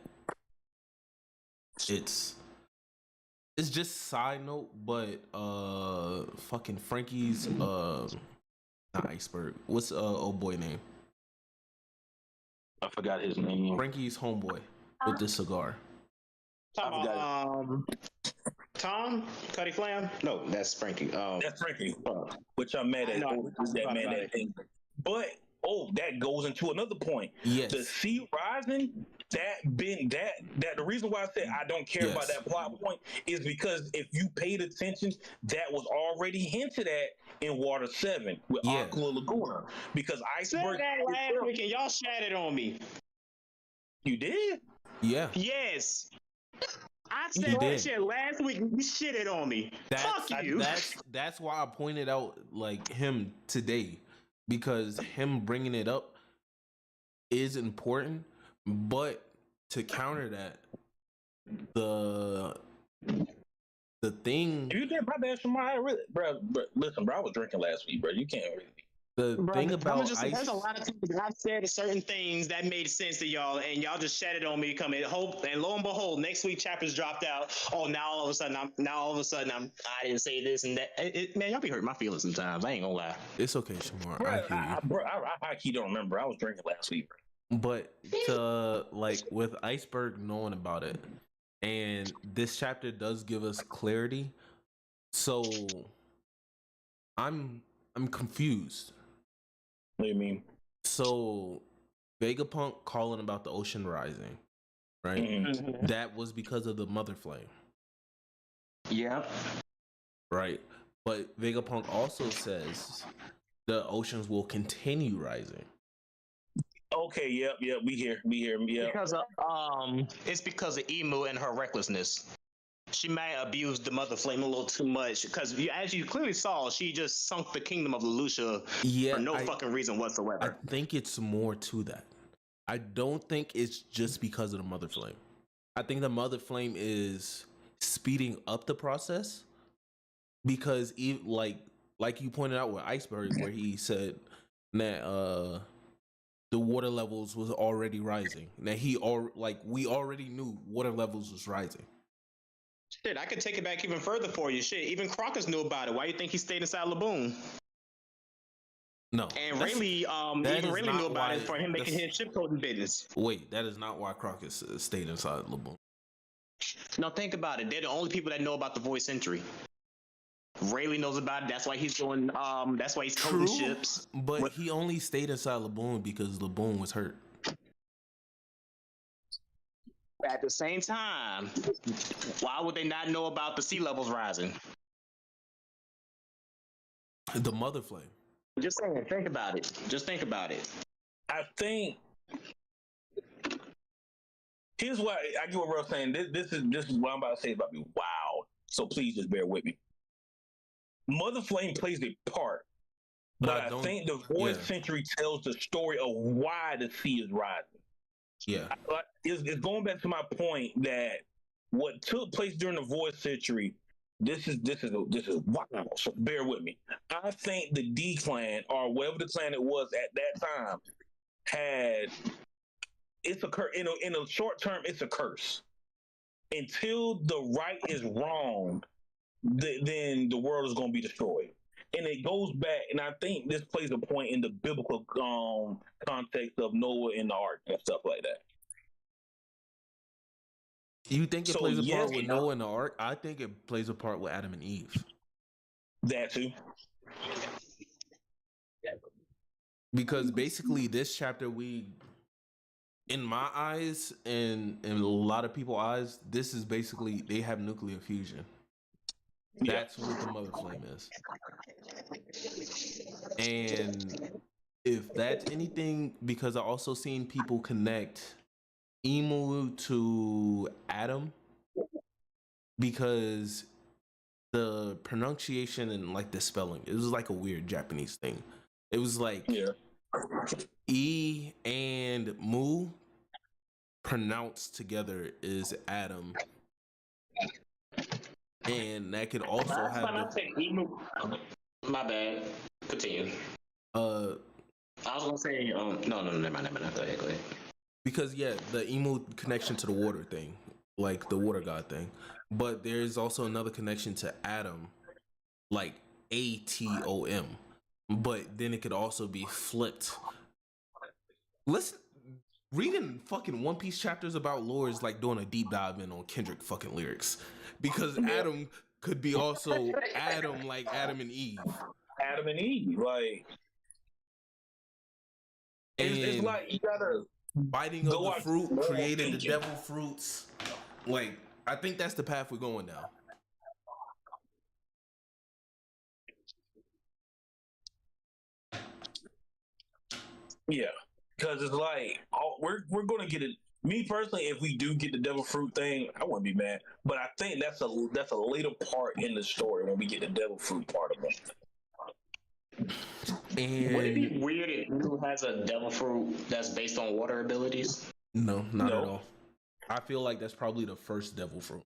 it's just side note, but fucking Frankie's not Iceberg. What's old boy name? I forgot his name. Frankie's homeboy with the cigar. Tom Cuddy Flam? No, that's Frankie. That's Frankie. Which I'm mad at. That man that thing. But that goes into another point. Yes. The sea rising, that the reason why I said I don't care about that plot point is because if you paid attention, that was already hinted at in Water 7 with Aqua Laguna. Because Iceberg said that last week and y'all shattered on me. You did? Yeah. Yes. I said that shit last week and you shitted on me. Fuck you. That's why I pointed out like him today, because him bringing it up is important, but to counter that, the thing you did my best for my really, bro. Listen, bro, I was drinking last week, bro. You can't really. The thing about there's a lot of times that I've said certain things that made sense to y'all, and y'all just shattered on me. Coming hope, and lo and behold, next week chapters dropped out. Oh, now all of a sudden I didn't say this and that. Man, y'all be hurting my feelings sometimes. I ain't gonna lie. It's okay, Shamar. Bro, I hear you. I don't remember. I was drinking last week, bro. But to like with Iceberg knowing about it, and this chapter does give us clarity. So I'm confused. What do you mean? So Vegapunk calling about the ocean rising, right? Mm-hmm. That was because of the Mother Flame. Yeah. Right. But Vegapunk also says the oceans will continue rising. Okay, yep, we hear, yeah. Because of it's because of Emu and her recklessness. She may have abused the Mother Flame a little too much because, as you clearly saw, she just sunk the kingdom of Lelouch for no fucking reason whatsoever. I think it's more to that. I don't think it's just because of the Mother Flame. I think the Mother Flame is speeding up the process because, like you pointed out with Iceberg, where he said that the water levels was already rising. That we already knew water levels was rising. Shit, I could take it back even further for you. Shit, even Crocus knew about it. Why you think he stayed inside Laboon? No. And Rayleigh, even Rayleigh knew about it for him making his shipcoding business. Wait, that is not why Crocus stayed inside Laboon. No, think about it. They're the only people that know about the voice entry. Rayleigh knows about it. That's why he's doing. That's why he's coding ships. But he only stayed inside Laboon because Laboon was hurt. At the same time, why would they not know about the sea levels rising? The Mother Flame. Just saying, think about it. Just think about it. I think here's what I get what Ralph's saying. This is what I'm about to say about me. Wow. So please just bear with me. Mother Flame plays a part, but I think the voice century tells the story of why the sea is rising. Yeah, it's going back to my point that what took place during the voice century. This is wow. So bear with me. I think the D clan or whatever the clan it was at that time it's a curse. In a short term, it's a curse. Until the right is wrong, then the world is going to be destroyed. and it goes back, and I think this plays a point in the biblical context of Noah and the ark and stuff like that. You think it So, plays a yes, part with Noah and the ark? I think it plays a part with Adam and Eve. That too. Because basically this chapter, in my eyes and in a lot of people's eyes, this is basically they have nuclear fusion. That's what the mother flame is. And if that's anything, because I also seen people connect Emu to Adam, because the pronunciation and like the spelling, it was like a weird Japanese thing. It was like E and Mu pronounced together is Adam, and that could also have My bad. Continue. I was gonna say, no, never mind. Go ahead. Because the Emu connection to the water thing, like the water god thing, but there's also another connection to Adam, like Atom, but then it could also be flipped. Listen, reading fucking One Piece chapters about lore is like doing a deep dive in on Kendrick fucking lyrics, because Adam could be also Adam, like Adam and Eve. Adam and Eve, like it's like you gotta biting of the fruit created the devil fruits. Like, I think that's the path we're going down. Yeah, because it's like we're gonna get it. Me personally, if we do get the devil fruit thing, I wouldn't be mad. But I think that's a later part in the story when we get the devil fruit part of it. And would it be weird if Emu has a devil fruit that's based on water abilities? No, not at all. I feel like that's probably the first devil fruit.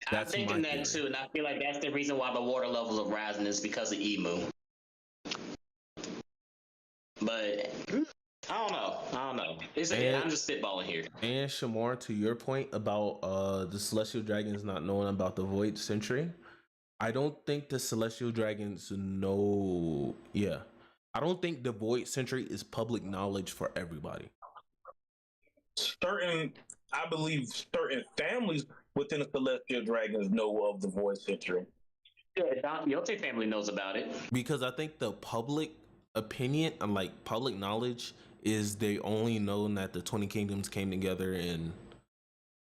I'm thinking that too, and I feel like that's the reason why the water levels are rising is because of Emu. But I don't know. I'm just spitballing here. And Shamar, to your point about the Celestial Dragons not knowing about the Void Century, I don't think the Celestial Dragons know. Yeah, I don't think the Void Century is public knowledge for everybody. I believe certain families within the Celestial Dragons know of the Void Century. Yeah, Yote family knows about it. Because I think the public opinion and like public knowledge is they only know that the 20 Kingdoms came together and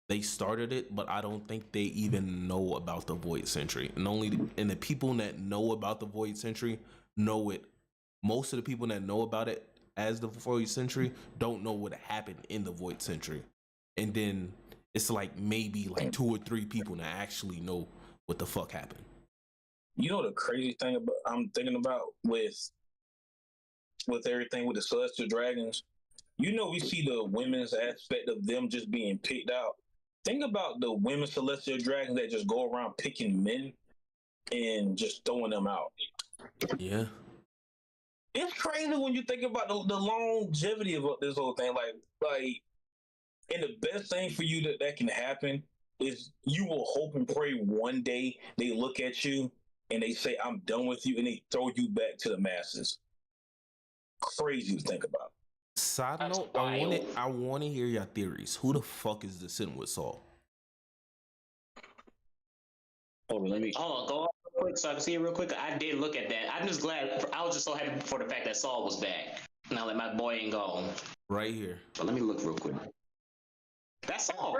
they started it, but I don't think they even know about the Void Century. And the people that know about the Void Century know it. Most of the people that know about it as the Void Century don't know what happened in the Void Century. And then it's like maybe like 2 or 3 people that actually know what the fuck happened. You know the crazy thing I'm thinking about with everything with the Celestial Dragons? You know, we see the women's aspect of them just being picked out. Think about the women Celestial Dragons that just go around picking men and just throwing them out. Yeah. It's crazy when you think about the longevity of this whole thing. Like, and the best thing for you that can happen is you will hope and pray one day they look at you and they say, "I'm done with you," and they throw you back to the masses. Crazy to think about. Side note, I want to hear your theories. Who the fuck is the sitting with Saul? Hold on, go on real quick so I can see it real quick. I did look at that. I'm just glad. I was just so happy for the fact that Saul was back. Now that my boy ain't gone. Right here. So let me look real quick. That's Saul.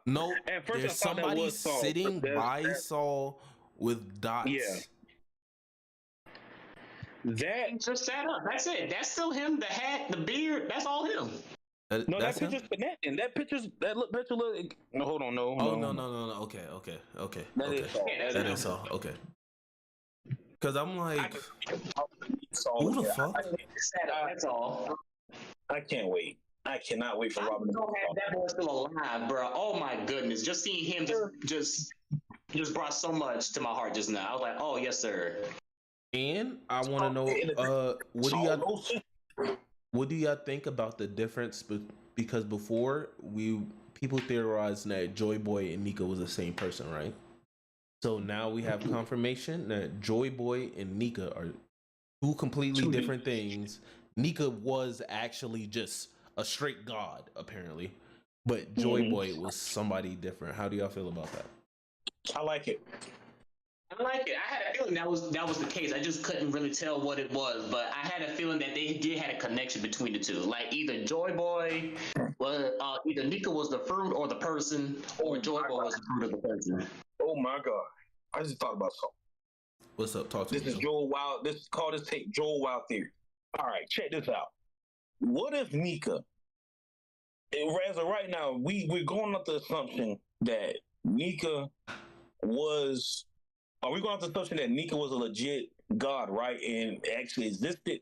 No, there's somebody sitting by Saul with dots. Yeah. That just sat up. That's it. That's still him. The hat, the beard. That's all him. No, that picture's connecting. That picture look. No, hold on, no. Oh no. Okay. That is Saul. Okay. Because I'm like, who the fuck? That's all. I can't wait. I cannot wait for Robin. That boy's still alive, bro. Oh my goodness! Just seeing him just brought so much to my heart just now. I was like, oh yes, sir. And I want to know, what do y'all think about the difference? Because before people theorized that Joy Boy and Nika was the same person, right? So now we have confirmation that Joy Boy and Nika are two completely different things. Nika was actually just a straight god, apparently, but Joy Boy was somebody different. How do y'all feel about that? I like it. I like it. I had a feeling that was the case. I just couldn't really tell what it was, but I had a feeling that they did have a connection between the two. Like either Joy Boy was either Nika was the fruit or the person, or Joy Boy was the fruit of the person. Oh my god! I just thought about something. What's up? Talk to me. This is Joel Wild. Call this tape Joel Wild theory. All right, check this out. What if Nika? As of right now, we're going off the assumption that Nika was. Are we going off the assumption that Nika was a legit god, right, and actually existed?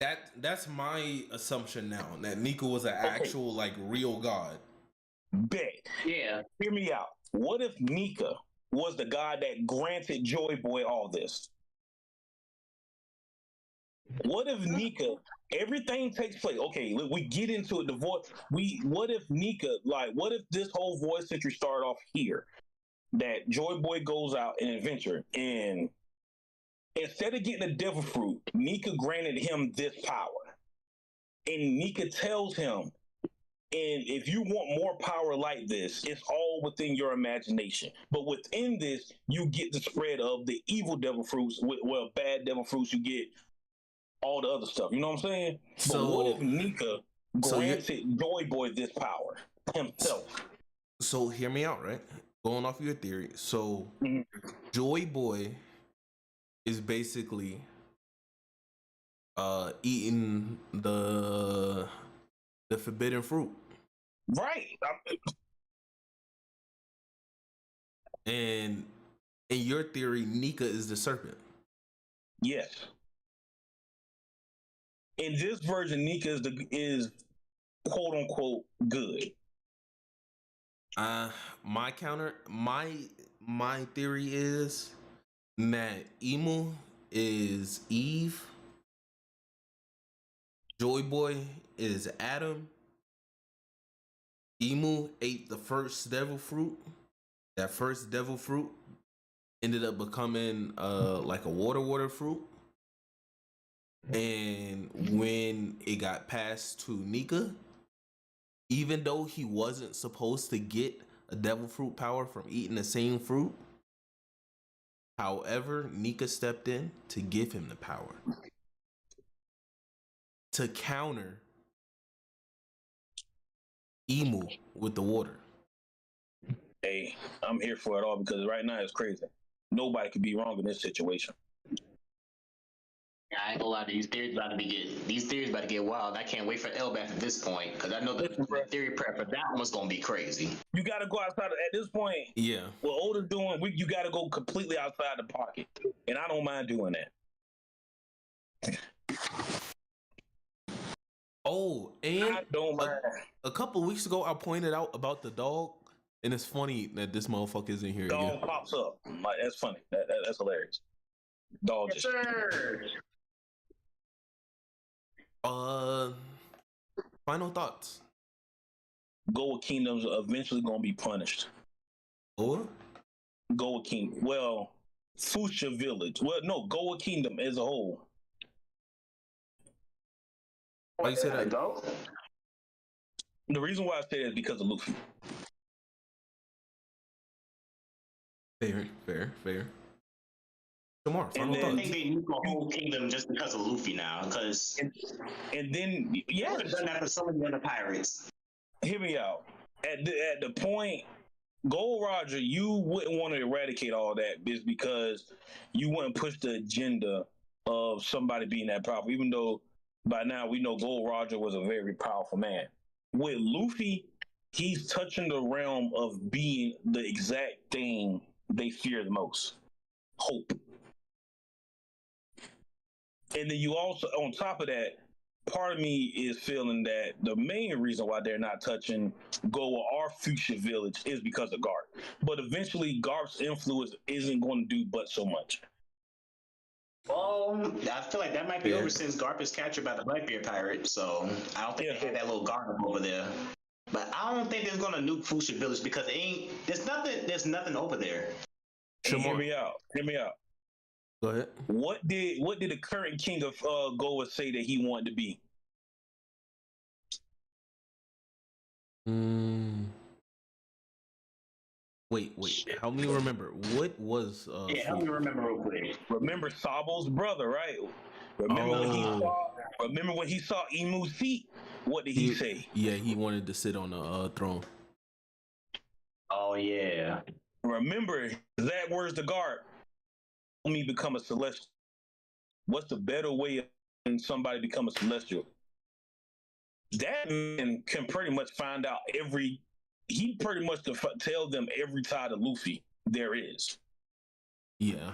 That's my assumption now. That Nika was an actual like real god. Bet. Yeah. Hear me out. What if Nika was the god that granted Joy Boy all this? What if Nika? Everything takes place. Okay, look, we get into it. The voice. What if Nika? Like, what if this whole voice century started off here? That Joy Boy goes out in an adventure, and instead of getting the devil fruit, Nika granted him this power. And Nika tells him, and if you want more power like this, it's all within your imagination. But within this, you get the spread of the evil devil fruits. Well, bad devil fruits, you get all the other stuff. You know what I'm saying? So, but what if Nika granted Joy Boy this power himself? So hear me out, right? Going off your theory. So Joy Boy is basically eating the forbidden fruit. Right. And in your theory, Nika is the serpent. Yes. In this version, Nika is quote unquote good. My theory is that Emu is Eve, Joy Boy is Adam. Emu ate the first devil fruit. That first devil fruit ended up becoming like a water fruit. And when it got passed to Nika, even though he wasn't supposed to get a devil fruit power from eating the same fruit, however, Nika stepped in to give him the power to counter Emu with the water. Hey, I'm here for it all because right now it's crazy. Nobody could be wrong in this situation. I ain't gonna lie, these theories about to get wild. I can't wait for Elbath at this point because I know the theory prep for that one's gonna be crazy. You got to go outside at this point. Yeah, what Oda's doing, you got to go completely outside the pocket, and I don't mind doing that. Oh, and I don't mind. A couple weeks ago, I pointed out about the dog, and it's funny that this motherfucker is in here. Dog pops up. Like, that's funny. That's hilarious. Dog just. Final thoughts. Goa Kingdom's eventually gonna be punished. Or? Goa Kingdom. Well, Fuchsia Village. Well, no, Goa Kingdom as a whole. Why you say that? The reason why I say that is because of Luffy. Fair. Tomorrow, final I thoughts. think they need the whole kingdom just because of Luffy now. Because and then yeah, would have done that for so many other pirates. Hear me out. At the point, Gold Roger, you wouldn't want to eradicate all that because you wouldn't push the agenda of somebody being that powerful. Even though by now we know Gold Roger was a very powerful man. With Luffy, he's touching the realm of being the exact thing they fear the most: hope. And then you also, on top of that, part of me is feeling that the main reason why they're not touching Goa or Fuchsia Village is because of Garp. But eventually, Garp's influence isn't going to do but so much. Well, I feel like that might be over since Garp is captured by the Blackbeard pirate. So I don't think they have that little garden over there. But I don't think they're going to nuke Fuchsia Village because there's nothing over there. Hear Shamar, me out. Hear me out. go ahead. What did the current king of Goa say that he wanted to be? Wait. Help me remember. What was Help me remember real quick. Remember Sabo's brother, right? Remember when he saw Emu's feet? What did he say? Yeah, he wanted to sit on the throne. Oh yeah. Remember that words to guard. Let me become a celestial. What's the better way of somebody become a celestial? That man can pretty much find out he pretty much tell them every tie to Luffy there is. Yeah.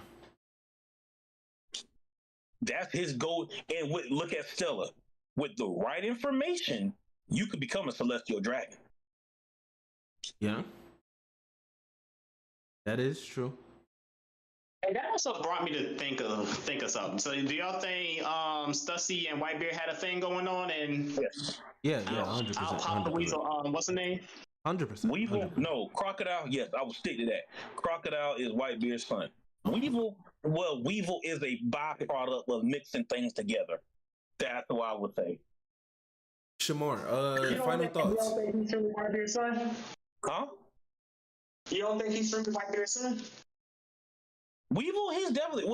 That's his goal. And look at Stella. With the right information, you could become a celestial dragon. Yeah. That is true. Hey, that also brought me to think of something. So do y'all think Stussy and Whitebeard had a thing going on? And Yeah, 100%. How the Weasel, what's the name? 100%. Weevil? No, Crocodile. Yes, I will stick to that. Crocodile is Whitebeard's son. Weevil is a byproduct of mixing things together. That's what I would say. Shamar, final thoughts. You don't think he's really Whitebeard's son? Huh? You don't think he's really Whitebeard's son? Weevil, he's definitely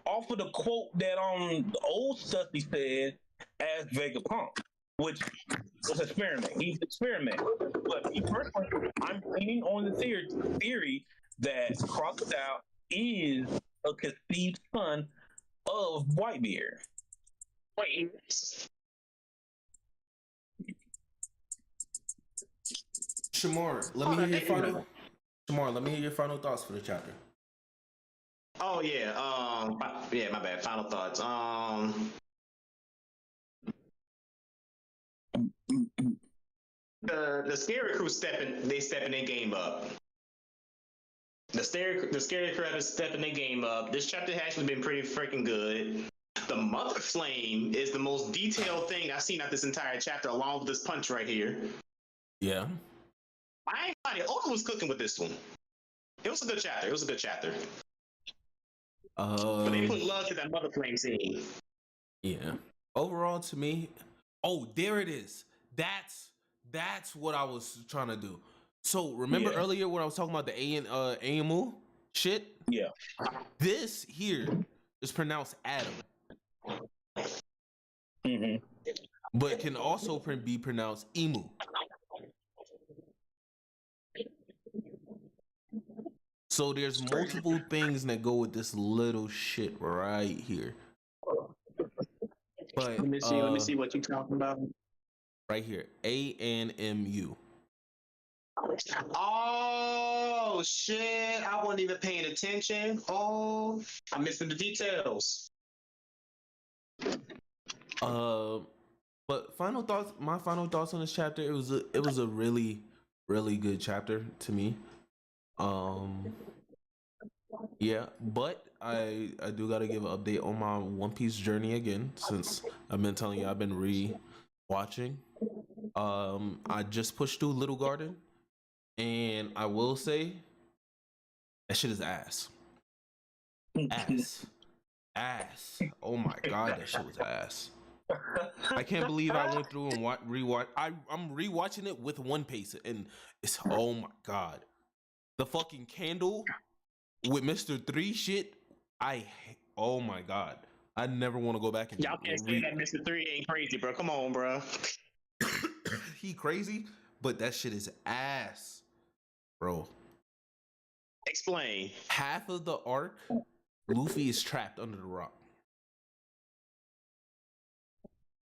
off of the quote that the old Stussy said as Vegapunk, which was an experiment. He's experimenting. But me personally, I'm leaning on the theory that Crocodile is a conceived son of Whitebeard. Wait. Shamar, let me hear your final thoughts for the chapter. Oh yeah, my bad. Final thoughts. The scary crew stepping their game up. The scary crew is stepping their game up. This chapter has actually been pretty freaking good. The Mother Flame is the most detailed thing I've seen out this entire chapter, along with this punch right here. Yeah. I ain't find it. Oda was cooking with this one. It was a good chapter. But they put love to that Mother Flame scene. Yeah. Overall, to me, there it is. That's what I was trying to do. So remember earlier when I was talking about the AMU shit? Yeah. This here is pronounced Adam. Mm-hmm. But it can also be pronounced Emu. So there's multiple things that go with this little shit right here. But let me see what you're talking about. Right here, ANMU. Oh shit! I wasn't even paying attention. Oh, I'm missing the details. But my final thoughts on this chapter, it was a really, really good chapter to me. Yeah, but I do gotta give an update on my One Piece journey again, since I've been telling you I've been re-watching. I just pushed through Little Garden, and I will say that shit is ass. Ass. Oh my god, that shit was ass. I can't believe I went through and rewatch. I'm rewatching it with One Piece, and it's oh my god, the fucking candle with Mr. 3 shit. Oh my god, I never want to go back and y'all can't say that Mr. 3 ain't crazy, bro. Come on, bro. He crazy, but that shit is ass, bro. Explain. Half of the arc, Luffy is trapped under the rock.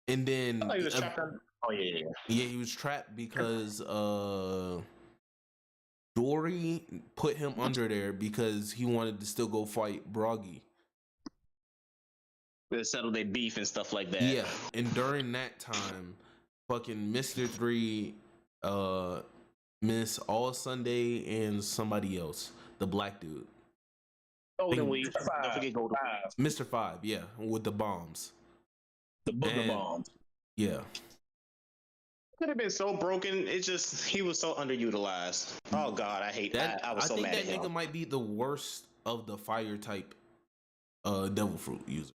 And then he was trapped under. Oh yeah. Yeah, he was trapped because Dory put him under there because he wanted to still go fight Broggy. To settle their beef and stuff like that. Yeah, and during that time, fucking Mr. 3, Miss All Sunday, and somebody else, the black dude. Golden Weave. Don't forget Golden Weave. Mr. 5, yeah, with the bombs. The booger bombs. Yeah. Could have been so broken. It's just he was so underutilized. Oh god, I hate that. I was so mad I at think that him. nigga might be the worst of the fire type devil fruit user.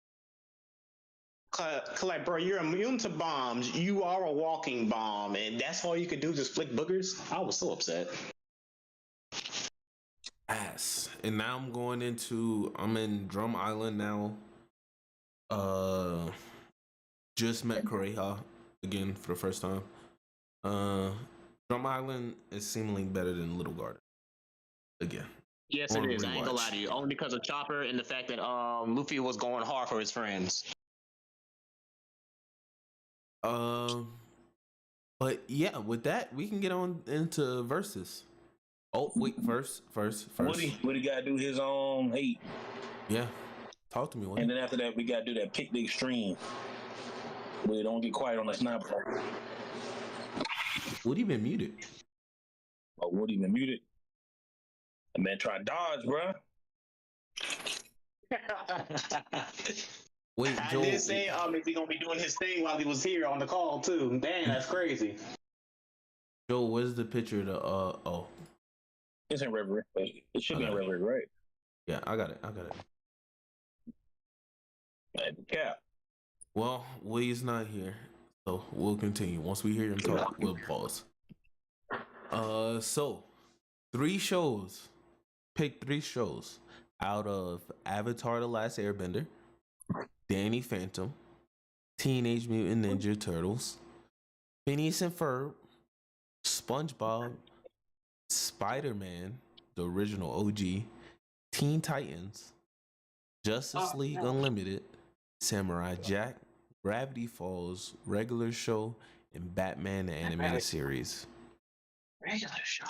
Like, bro, you're immune to bombs. You are a walking bomb, and that's all you could do, just flick boogers. I was so upset. Ass. And now I'm in Drum Island now. Just met Koreha again for the first time. Drum Island is seemingly better than Little Garden. Again. Yes, it is. I ain't gonna lie to you. Only because of Chopper and the fact that Luffy was going hard for his friends. But yeah, with that, we can get on into verses. Oh wait, first. Woody gotta do his hate. Yeah, talk to me. Woody. And then after that, we gotta do that pick the extreme. We don't get quiet on the sniper. Woody been muted. Oh, Woody been muted. The man try to dodge, bro. Wait, I Joel, did say is he gonna be doing his thing while he was here on the call too? Dang, that's crazy. Joel, where's the picture of the oh? It's in Reverie. It should be in Reverie, right? Yeah, I got it. Cap. Well, Woody's not here, so we'll continue. Once we hear him talk, we'll pause. So 3 shows. Pick 3 shows out of Avatar: The Last Airbender, Danny Phantom, Teenage Mutant Ninja Turtles, Phineas and Ferb, SpongeBob, Spider-Man, the original OG, Teen Titans, Justice League Unlimited, Samurai Jack, Gravity Falls, Regular Show, and Batman the Animated Series. Regular show.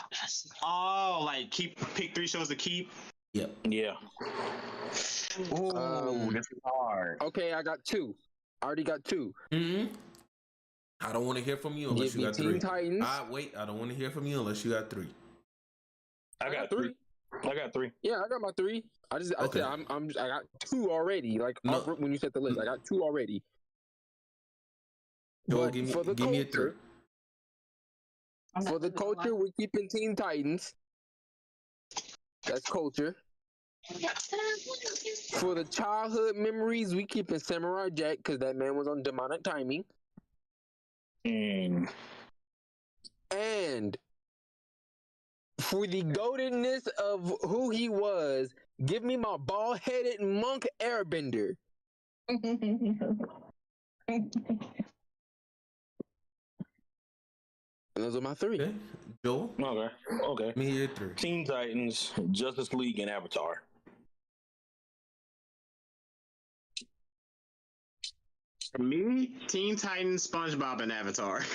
Oh, like pick 3 shows to keep. Yep. Yeah. Ooh, this is hard. Okay, I got 2. I already got 2. Mm-hmm. I don't want to hear from you unless Give you me got Teen 3. Titans. Wait, I don't want to hear from you unless you got 3. I got 3. I got 3. Yeah, I got my 3. I said I got 2 already. Like No. when you set the list, I got 2 already. Joel, But give for the me a 3. culture, for the culture, we're keeping Teen Titans. That's culture. For the childhood memories, we keeping Samurai Jack because that man was on demonic timing. Mm. And for the goldenness of who he was, give me my bald-headed monk airbender. And those are my 3. Okay. Joel? Okay. Me here 3. Teen Titans, Justice League, and Avatar. For me, Teen Titans, SpongeBob, and Avatar.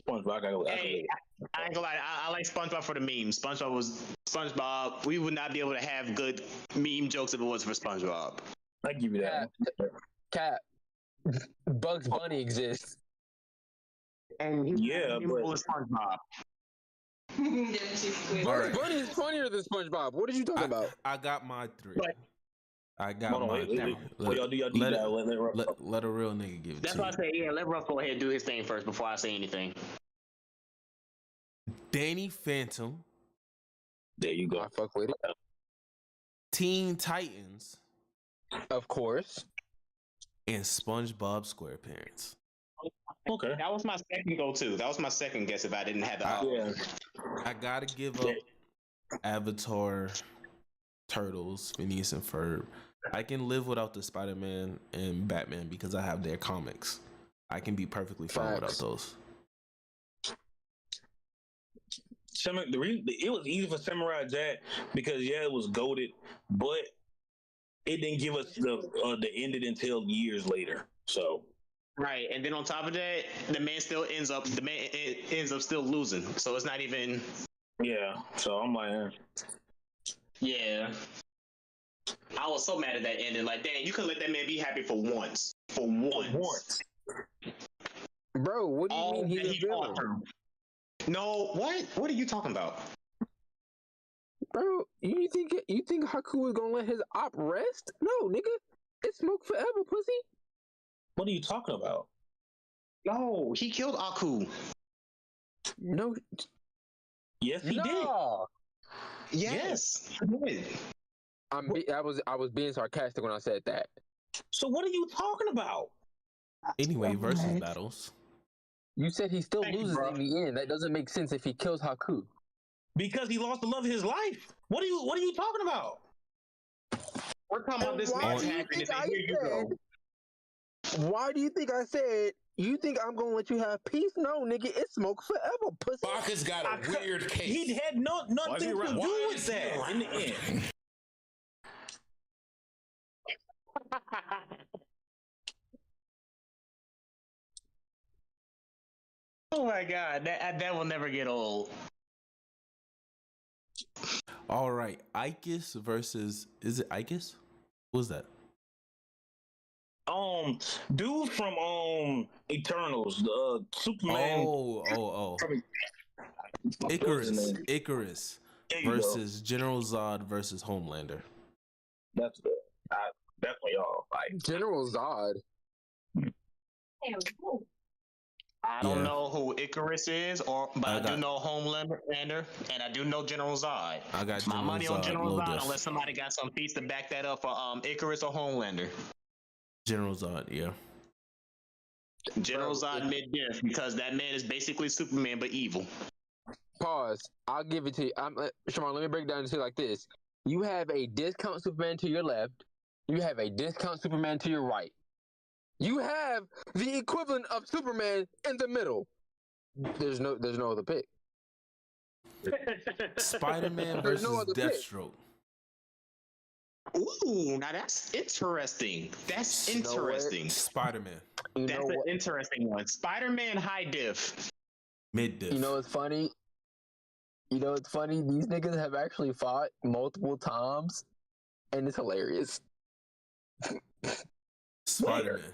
SpongeBob, Hey, I ain't gonna lie. I like SpongeBob for the memes. SpongeBob. We would not be able to have good meme jokes if it was for SpongeBob. I give you that. Cat. Bugs Bunny exists. And yeah, but SpongeBob. Bugs Bunny is funnier than SpongeBob. What did you talk about? I got my 3. But, I got my 3. Let a real nigga give it that's to why I say, yeah, let Ruff go ahead and do his thing first before I say anything. Danny Phantom. There you go. I fuck with it. Teen Titans. Of course. And SpongeBob SquarePants. Okay. That was my second go-to. That was my second guess if I didn't have the I gotta give up Avatar, Turtles, Phineas and Ferb. I can live without the Spider-Man and Batman because I have their comics. I can be perfectly fine without those. It was easy for Samurai Jack because it was goated, but it didn't give us the ended until years later. So right, and then on top of that, the man ends up still losing. So it's not even. Yeah. So I'm like, yeah. I was so mad at that ending. Like, dang, you could let that man be happy for once. Bro, what do you mean he's a villain? No, what? What are you talking about? Bro, you think Haku is gonna let his op rest? No, nigga. It's smoke forever, pussy. What are you talking about? No, he killed Aku. No. Yes, he did. Yes. I was being sarcastic when I said that. So what are you talking about? Anyway, versus battles. You said he still Thank you, loses bro. in the end. That doesn't make sense if he kills Haku. Because he lost the love of his life. What are you talking about? We're talking about this Why man's do you happiness, think and here you go. Why do you think I said, you think I'm gonna let you have peace? No, nigga, it's smoke forever, pussy. Baka's got a weird case. He had nothing to do with that in the end. Oh my god, that will never get old. All right, Icus versus, is it Icus? Who's that? Dude from Eternals, the Superman. Oh. Icarus There you versus General Zod versus Homelander. That's good. Definitely all like General Zod. I don't know who Icarus is, but I do know Homelander, and I do know General Zod. I got my General money Zod, on General low Zod, def. unless somebody got some piece to back that up for Icarus or Homelander. General Zod, yeah. General Zod mid-diff, because that man is basically Superman but evil. Pause. I'll give it to you. Shamar, let me break it down to you like this. You have a discount Superman to your left. You have a discount Superman to your right. You have the equivalent of Superman in the middle. There's no other pick. Spider-Man There's versus no other pick. Deathstroke. Ooh, now that's interesting. That's You know what? interesting. Spider-Man. That's an interesting one. Spider-Man high diff. Mid-diff. You know what's funny? These niggas have actually fought multiple times, and it's hilarious. Spider-Man.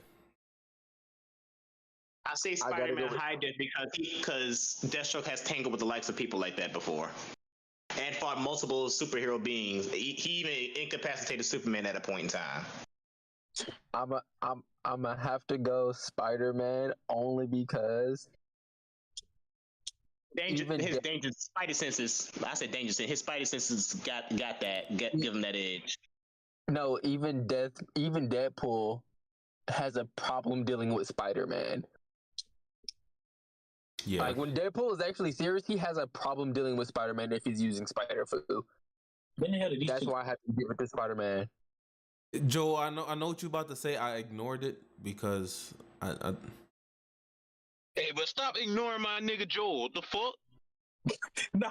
I say I gotta Spider-Man go with- high diff because Deathstroke has tangled with the likes of people like that before, and fought multiple superhero beings. He even incapacitated Superman at a point in time. I'm gonna have to go Spider-Man only because His danger spidey senses. I said danger sense. His spidey senses give him that edge. no, even Deadpool has a problem dealing with Spider-Man. Yeah. Like when Deadpool is actually serious, he has a problem dealing with Spider-Man if he's using Spider-Fu. That's why I have to give it to Spider-Man. Joe, I know what you're about to say. I ignored it because I Hey, but stop ignoring my nigga Joel. The fuck? No,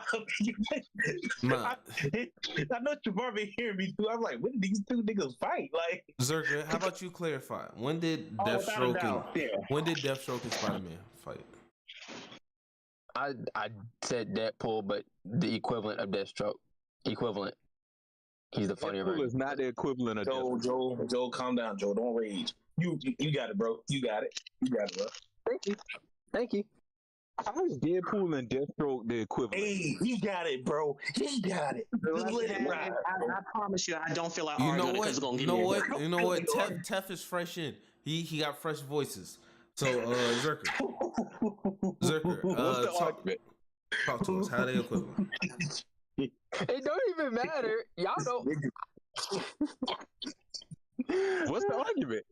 Nah. I know Jabbar been hearing me too. I'm like, when did these two niggas fight? Like, Zerka, how about you clarify? When did without a Deathstroke doubt, yeah. when did Deathstroke and Spider-Man fight? I said Deadpool, but the equivalent of Deathstroke. Equivalent. He's the funnier Deadpool version. is not the equivalent of Deathstroke. Joe, calm down, Joe. Don't rage. You got it, bro. You got it, bro. Thank you. How is Deadpool and Deathstroke the equivalent? Hey, you got it, bro. You got it. Just let it ride. I promise you, I don't feel like You arguing know because what? it's gonna You give know me what? You know what? Tef is fresh in. He got fresh voices. So Zerka, What's the argument? talk to us. How they equivalent? It don't even matter. Y'all don't. What's the argument?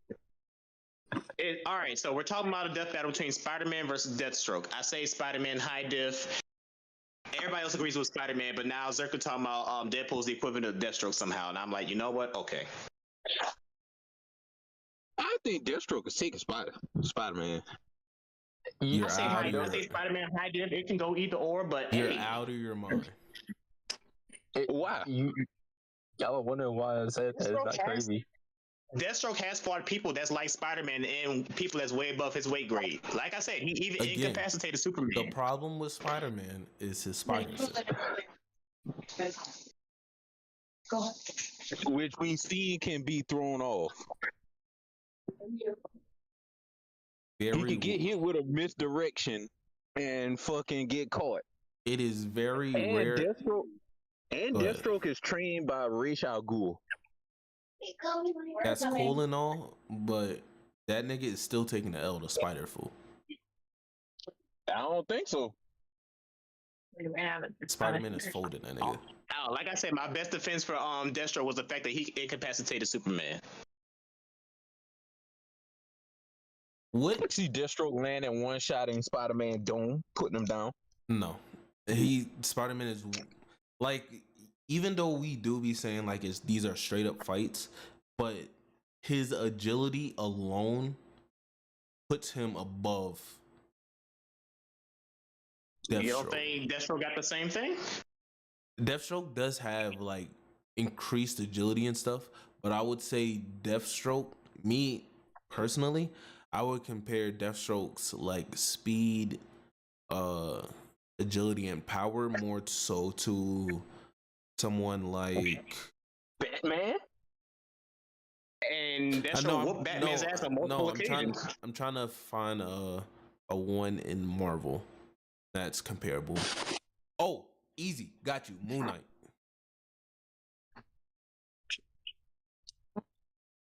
All right, so we're talking about a death battle between Spider-Man versus Deathstroke. I say Spider-Man high diff. Everybody else agrees with Spider-Man, but now Zerka talking about Deadpool's the equivalent of Deathstroke somehow, and I'm like, you know what? Okay. I think Deathstroke is taking Spider-Man. You're I say out of I say Spider-Man high diff. It can go either or, but You're hey, out of your mind. Why? Y'all are wondering why I said that. It's not crazy. Deathstroke has fought people that's like Spider-Man and people that's way above his weight grade. Like I said, he even Again, incapacitated Superman. The problem with Spider-Man is his spider sense. Which we see can be thrown off. He Very can get hit with a misdirection and fucking get caught. It is very And rare. Deathstroke, Go ahead. Deathstroke is trained by Ra's al Ghul. That's cool and all, but that nigga is still taking the L to Spider-Fool. I don't think so. Spider-Man is folding that nigga. Like I said, my best defense for Destro was the fact that he incapacitated Superman. What? I see Deathstroke landing one shot in Spider-Man dome, putting him down. No, Spider-Man is like, even though we do be saying like these are straight up fights, but his agility alone puts him above Deathstroke. You don't think Deathstroke got the same thing? Deathstroke does have like increased agility and stuff, but I would say Deathstroke, me personally, I would compare Deathstroke's like speed, agility, and power more so to someone like Batman. And Deathstroke whooped Batman's ass on multiple occasions. I'm trying to find a one in Marvel that's comparable. Oh, easy, got you, Moon Knight.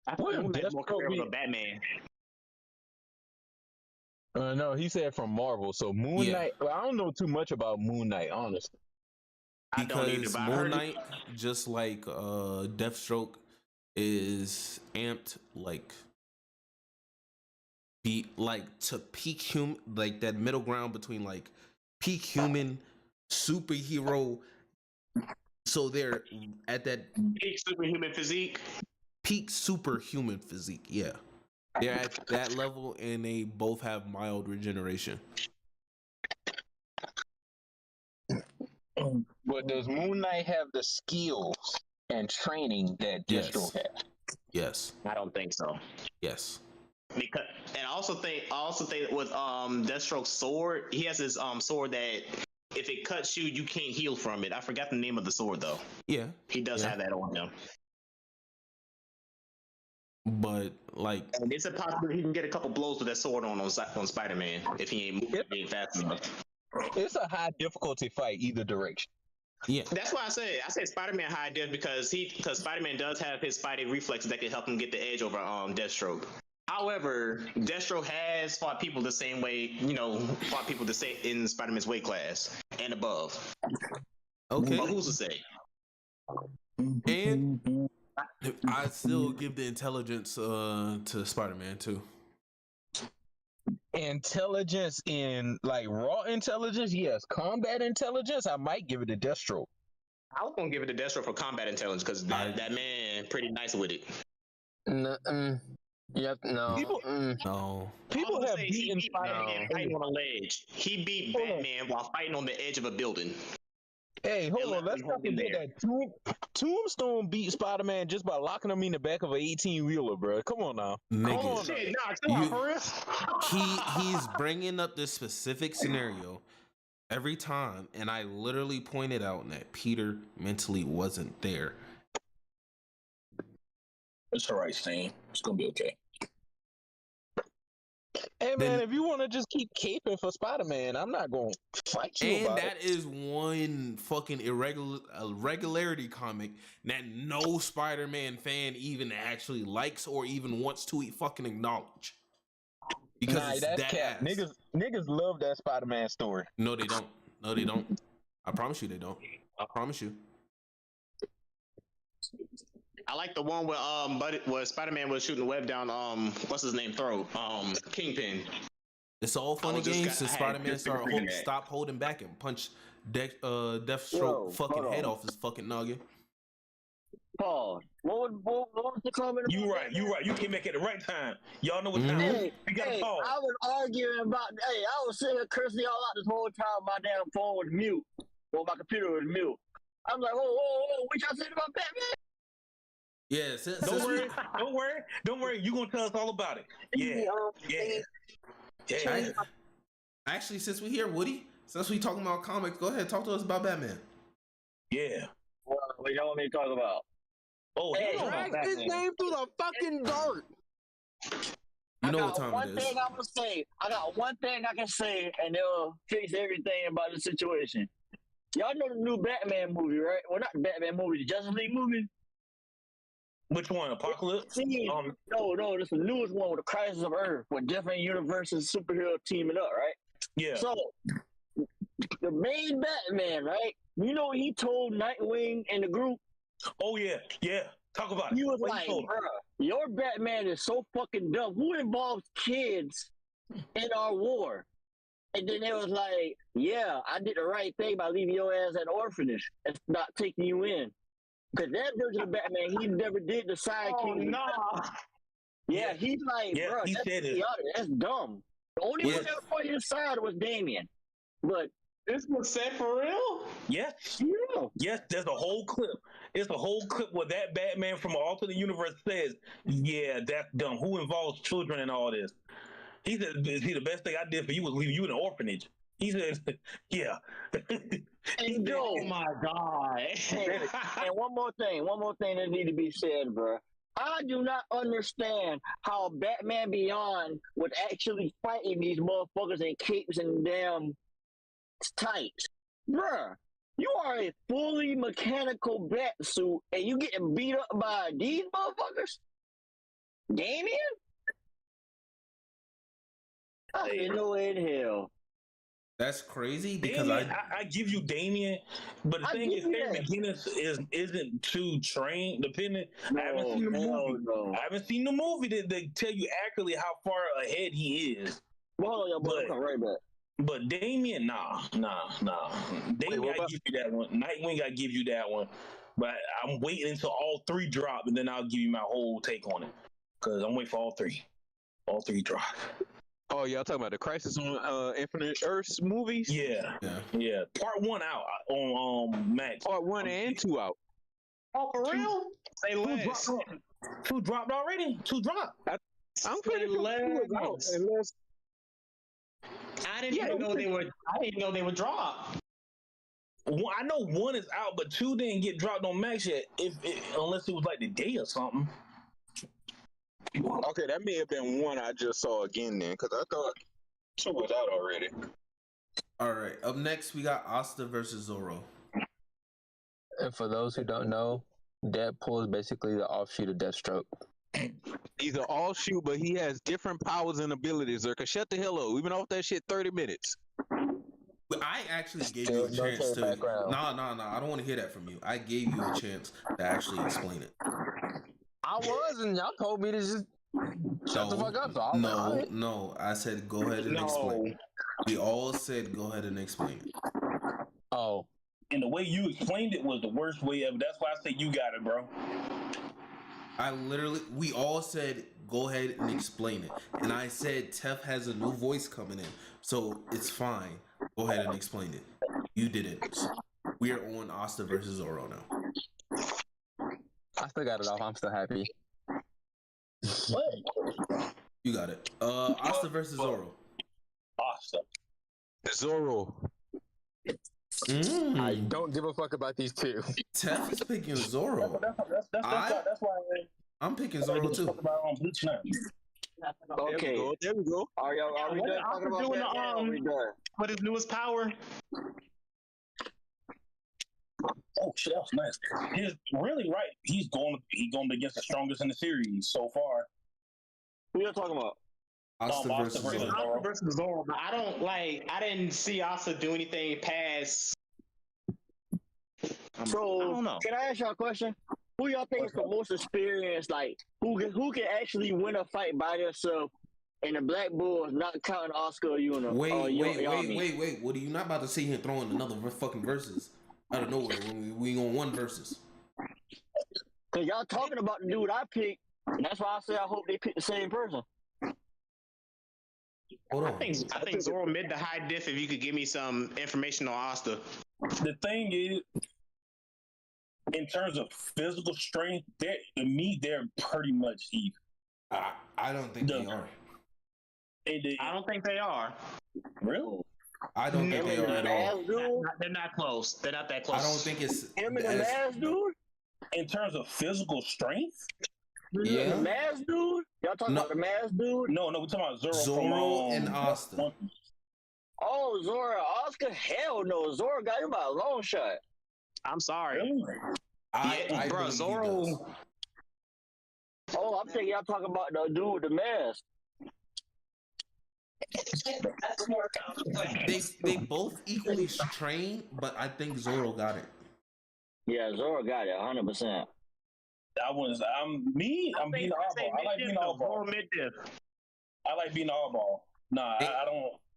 I thought Moon Knight more comparable to Batman. No, he said from Marvel. So Moon Knight. Well, I don't know too much about Moon Knight, honestly. Because Moon Knight, just like Deathstroke, is amped like to peak human, like that middle ground between like peak human, superhero. So they're at that peak superhuman physique. Peak superhuman physique, yeah. They're at that level, and they both have mild regeneration. But does Moon Knight have the skills and training that Deathstroke has? Yes. I don't think so. Yes. Because, and I also think with Deathstroke's sword, he has his sword that if it cuts you, you can't heal from it. I forgot the name of the sword though. Yeah. He does have that on him. But like, and it's a possibility he can get a couple blows with that sword on Spider-Man if he ain't fast enough. It's a high difficulty fight either direction. Yeah, that's why I say Spider-Man high diff because Spider-Man does have his fighting reflexes that can help him get the edge over Deathstroke. However, Deathstroke has fought people the same way, fought people the same in Spider-Man's weight class and above. Okay, but who's to say? And I still give the intelligence to Spider-Man too. Intelligence in like raw intelligence, yes. Combat intelligence, I might give it to Deathstroke. I was gonna give it to Deathstroke for combat intelligence because that man pretty nice with it. Yep, no. People have beaten Spider-Man fighting on a ledge. He beat Batman while fighting on the edge of a building. Hey, hold on. Let's not forget that Tombstone beat Spider-Man just by locking him in the back of an 18-wheeler, bro. Come on now. Nigga, he's bringing up this specific scenario every time, and I literally pointed out that Peter mentally wasn't there. It's all right, Stain. It's gonna be okay. Hey man, if you want to just keep caping for Spider-Man, I'm not gonna fight you and about that it. is one fucking irregularity comic that no Spider-Man fan even actually likes or even wants to fucking acknowledge. Because it's that's that cap. ass. Niggas love that Spider-Man story. No, they don't. No, they don't. I promise you, they don't. I promise you. I like the one where Spider-Man was shooting the web down what's his name throat Kingpin. It's all fun and games since Spider-Man stop holding back and punch Deathstroke fucking head off his fucking noggin. Pause. What was the comment? You right. You came back at the right time. Y'all know what time. We got to pause. I was arguing about. Hey, I was sitting here cursing y'all out this whole time. My damn phone was mute. Well, my computer was mute. I'm like, whoa! What y'all saying about Batman? Yeah, don't worry. You gonna tell us all about it. Yeah. Actually, since we here, Woody, since we talking about comics, go ahead, talk to us about Batman. Yeah. What y'all want me to talk about? Oh, hey, drag his name through the fucking dirt. You know what time it is. Thing I'm gonna say. I got one thing I can say, and it'll fix everything about the situation. Y'all know the new Batman movie, right? Well, not the Batman movie, the Justice League movie. Which one? Apocalypse? No, this is the newest one with the Crisis of Earth, with different universes, superhero teaming up, right? Yeah. So, the main Batman, right? You know, he told Nightwing in the group. Oh yeah. Talk about it. He was What like, told him? bruh, your Batman is so fucking dumb. Who involves kids in our war? And then it was like, yeah, I did the right thing by leaving your ass at the orphanage and not taking you in. Because that version of Batman, he never did the sidekick. Oh, no. Yeah, he's like, Yeah, bro, he that's said it. idiotic. That's dumb. The only one that was on his side was Damian. But this was set for real? Yes. Yeah. Yes, there's a whole clip. It's a whole clip where that Batman from an alternate universe says, yeah, that's dumb. Who involves children in all this? He said, see, the best thing I did for you was leave you in an orphanage. He said, yeah. And yo, oh my God. and one more thing that need to be said, bro. I do not understand how Batman Beyond was actually fighting these motherfuckers in capes and damn tights. Bruh, you are a fully mechanical bat suit and you getting beat up by these motherfuckers? Damien? I said no way in hell. That's crazy because Damien, I give you Damien, but the thing is, Terry McGinnis isn't too trained. Depending, I haven't seen the movie. I haven't seen the movie that tell you accurately how far ahead he is. Well, but, right back. But Damien, nah. Damien, I give you that one. Nightwing, I give you that one. But I'm waiting until all three drop, and then I'll give you my whole take on it. Because I'm waiting for all three. All three drop. Oh, y'all talking about the Crisis on Infinite Earths movies? Yeah. Part 1 out on Max. Part 1 and 2 out. Oh, for real? Say less. Two dropped already? Two dropped. I'm pretty sure less. I didn't know they were dropped. Well, I know 1 is out, but 2 didn't get dropped on Max yet. Unless it was like the day or something. Okay, that may have been 1 I just saw again then, because I thought 2 was out already. All right, up next we got Asta versus Zorro. And for those who don't know, Deadpool is basically the offshoot of Deathstroke. He's an offshoot, but he has different powers and abilities. Zerka, shut the hell up. We've been off that shit 30 minutes. I actually gave you a chance to. No, I don't want to hear that from you. I gave you a chance to actually explain it. I was, and y'all told me to just shut the fuck up. So no. I said go ahead and explain. We all said go ahead and explain it. Oh. And the way you explained it was the worst way ever. That's why I said you got it, bro. We all said go ahead and explain it. And I said Tef has a new voice coming in, so it's fine. Go ahead and explain it. You didn't. We are on Asta versus Zorro now. I still got it off. I'm still happy. What? You got it. Asta versus Zorro. Asta. Zorro. I don't give a fuck about these two. Tef is picking Zorro. That's why I'm picking Zorro too. Okay. There we go. Are we done talking about that? We done. What his newest power? Oh shit, that was nice. He's really right. He's going against the strongest in the series so far. Who you talking about? Asta versus Zorro. Asta versus Zorro. But I didn't see Asta do anything past. So I don't know. Can I ask y'all a question? Who y'all think is the most experienced? Like who can actually win a fight by themselves? And the Black Bulls, not counting Oscar or Una. Wait. What are you not about to sit here throwing another fucking versus out of nowhere when we on one versus? Cause y'all talking about the dude I picked. That's why I say I hope they pick the same person. Hold on. I think Zorro mid to high diff. If you could give me some information on Asta. The thing is, in terms of physical strength, they're pretty much even. I don't think they are. I don't think they are. Really? I don't think they are at all. They're not close. They're not that close. I don't think it's him and the mask dude. In terms of physical strength, yeah. The mask dude. Y'all talking about the mask dude? No, we're talking about Zorro and Asta. Oh, Zorro, Oscar? Hell no, Zorro got him by a long shot. I'm sorry. Bro, Zorro. Oh, I'm thinking y'all talking about the dude with the mask. They both equally train, but I think Zoro got it. Yeah, Zoro got it 100%. I'm being the oddball. I like being the oddball. I like being the oddball. Nah, I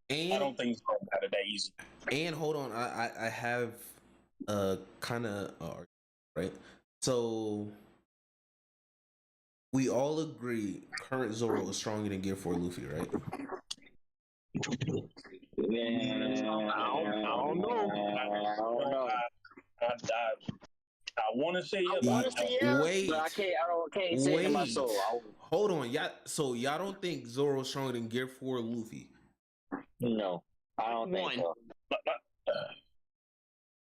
don't think Zoro got it that easy. And hold on, I have kind of right. So we all agree current Zoro is stronger than Gear 4 Luffy, right? Yeah, I don't know. I want to say Wait, but I can't say it in my soul. Hold on, y'all. So y'all don't think Zoro's stronger than Gear 4 Luffy? No, I don't think so.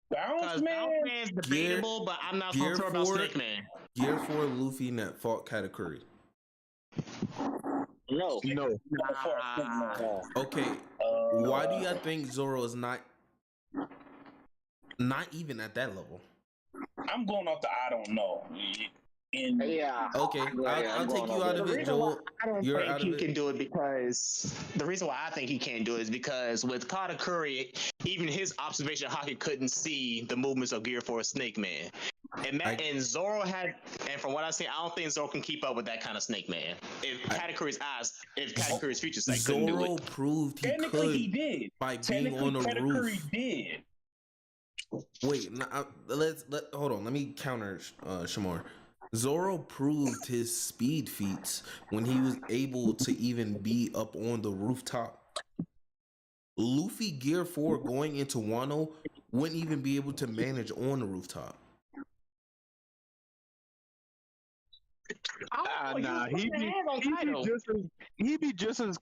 Bounce Man is debatable, but I'm not so sure about Snake Man. Gear 4 Luffy that fought Katakuri. No. Okay. Why do y'all think Zoro is not even at that level? I'm going off the I don't know. Yeah. Okay, I'll take you out of it, Joel. I don't You're think out he of it. can do it because the reason why I think he can't do it is because with Katakuri, even his observation Haki couldn't see the movements of Gear 4 Snake Man. And Zoro had, and from what I see, I don't think Zoro can keep up with that kind of Snake Man. If Katakuri's future sight couldn't do Zoro it. proved he Technically, could he did. by being on a roof. Katakuri did. Wait, hold on. Let me counter Shamar. Zoro proved his speed feats when he was able to even be up on the rooftop. Luffy Gear 4 going into Wano wouldn't even be able to manage on the rooftop. Nah, he be just as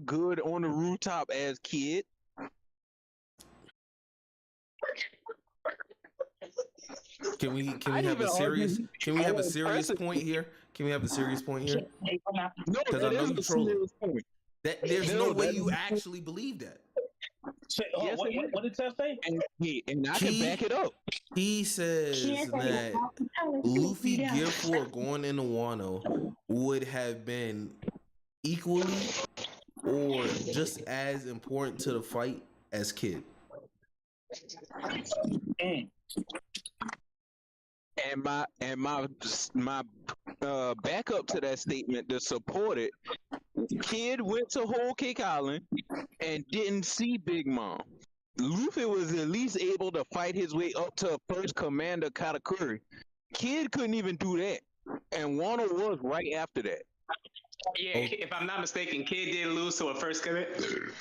good on the rooftop as Kid. Can we have a serious point here? Can we have a serious point here? No, because I know you trolling. There's no way you actually believe that. Yes, what did Tess say? And I can back it up. He says that Luffy Gear 4 going into Wano would have been equally or just as important to the fight as Kid. And my backup to that statement to support it, Kid went to Whole Cake Island and didn't see Big Mom. Luffy was at least able to fight his way up to First Commander Katakuri. Kid couldn't even do that, and Wano was right after that. Yeah, if I'm not mistaken, Kid did lose to a first commander.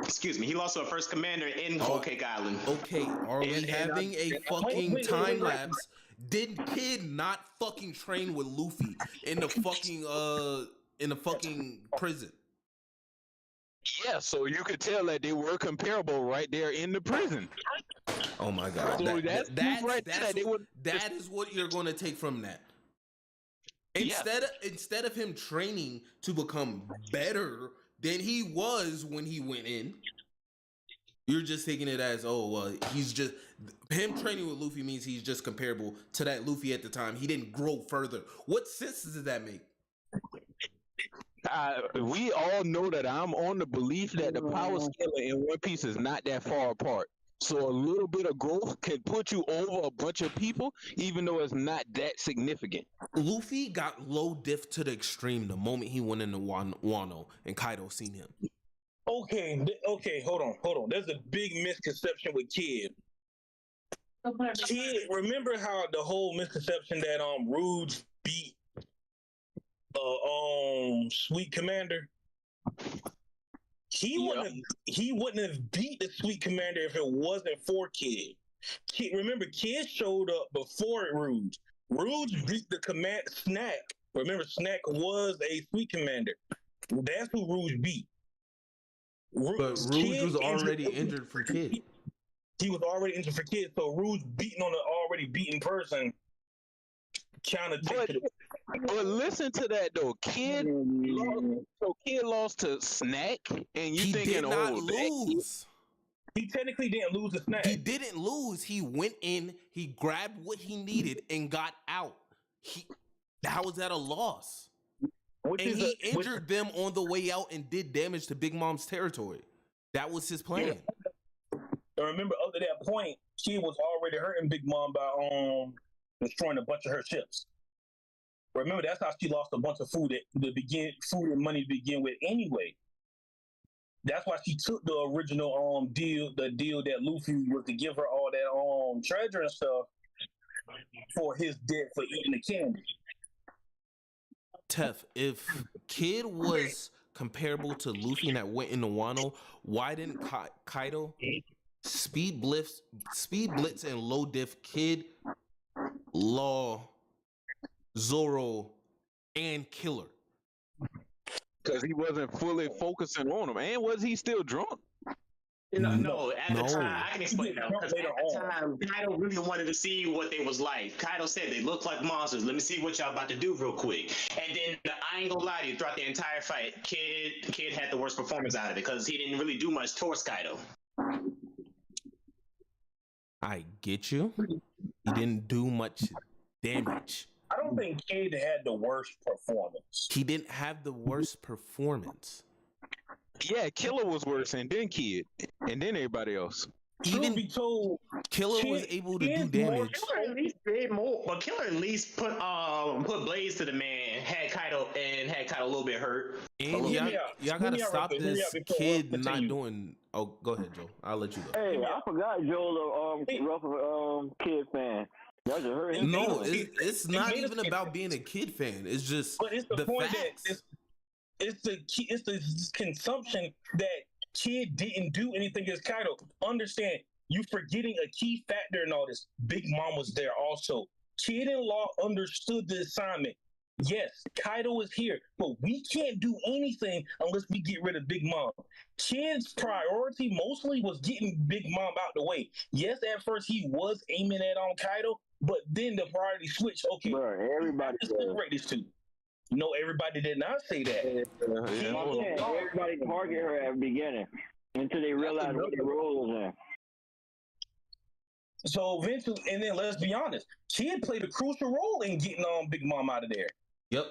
Excuse me, he lost to a first commander in Whole Cake Island. Okay, are we having a fucking time lapse? Did Kid not fucking train with Luffy in the fucking prison? Yeah, so you could tell that they were comparable right there in the prison. Oh my god. So that is what you're going to take from that. Instead of him training to become better than he was when he went in, you're just taking it as, oh, well, he's just, him training with Luffy means he's just comparable to that Luffy at the time. He didn't grow further. What sense does that make? We all know that I'm on the belief that the power scale in One Piece is not that far apart. So a little bit of growth can put you over a bunch of people, even though it's not that significant. Luffy got low diff to the extreme the moment he went into Wano and Kaido seen him. Okay, hold on. There's a big misconception with Kid. Kid, remember how the whole misconception that Rouge beat Sweet Commander? He wouldn't have beat the Sweet Commander if it wasn't for Kid. Remember, Kid showed up before Rouge. Rouge beat the command Snack. Remember, Snack was a Sweet Commander. That's who Rouge beat. But Rouge was already injured for Kid. He was already injured for Kid, so Rouge beating on an already beaten person kind of takes it. But listen to that though, Kid lost to Snack, and you thinking, did not lose. He technically didn't lose to Snack. He didn't lose. He went in, he grabbed what he needed, and got out. How was that a loss? Which and is he injured them on the way out and did damage to Big Mom's territory. That was his plan. And remember, up to that point, she was already hurting Big Mom by destroying a bunch of her ships. Remember, that's how she lost a bunch of food and money to begin with anyway. That's why she took the original deal that Luffy was to give her all that treasure and stuff for his debt for eating the candy. Tef, if Kid was comparable to Luffy and that went into Wano, why didn't Kaido Speed Blitz and Low Diff Kid, Law, Zoro, and Killer? Because he wasn't fully focusing on him. And was he still drunk? No, at the time, I can explain that. Because at the time, Kaido really wanted to see what they was like. Kaido said, they look like monsters. Let me see what y'all about to do real quick. And then, I ain't gonna lie to you, throughout the entire fight, Kid had the worst performance out of it because he didn't really do much towards Kaido. I get you. He didn't do much damage. I don't think Kid had the worst performance. He didn't have the worst performance. Yeah, Killer was worse, and then Kid, and then everybody else. Even Killer was able to do damage. Killer at least did more, but Killer at least put blades to the man. Had Kaido a little bit hurt. And y'all gotta stop this Kid not doing. Oh, go ahead, Joe. I'll let you go. Hey, I forgot Joe, rough Kid fan. Y'all just heard him. No, it's not even about being a Kid fan. It's just but it's the point facts. That it's the consumption that Kid didn't do anything against Kaido. Understand, you forgetting a key factor in all this. Big Mom was there also. Kid and Law understood the assignment. Yes, Kaido is here, but we can't do anything unless we get rid of Big Mom. Kid's priority mostly was getting Big Mom out the way. Yes, at first he was aiming at Kaido, but then the priority switched. Okay, everybody separate these two. No, everybody did not say that. Everybody target her at the beginning until they realized what the role was in. So eventually, and then let's be honest, Kid played a crucial role in getting Big Mom out of there. Yep.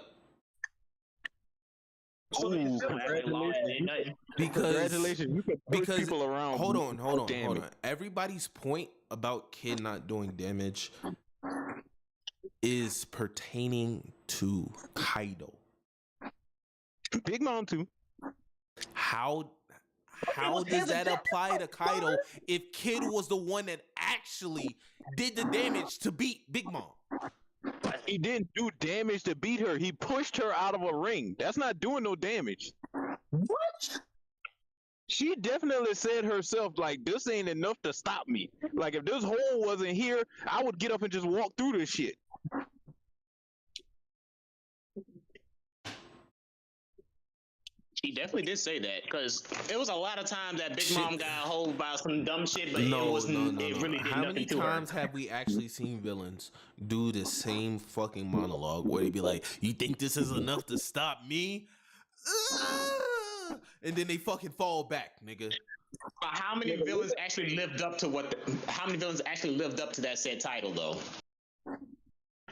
So congratulations. Because you could push people around. Hold on. Everybody's point about Kid not doing damage is pertaining to Kaido. Big Mom too. How does that apply to Kaido if Kid was the one that actually did the damage to beat Big Mom? He didn't do damage to beat her. He pushed her out of a ring. That's not doing no damage. What? She definitely said herself, like, this ain't enough to stop me. Like, if this hole wasn't here, I would get up and just walk through this shit. He definitely did say that because it was a lot of times that Big Mom got hold by some dumb shit, but it really did How nothing many to times her. have we actually seen villains do the same fucking monologue where they be like, "You think this is enough to stop me?" And then they fucking fall back, nigga. How many villains actually lived up to how many villains actually lived up to that said title though?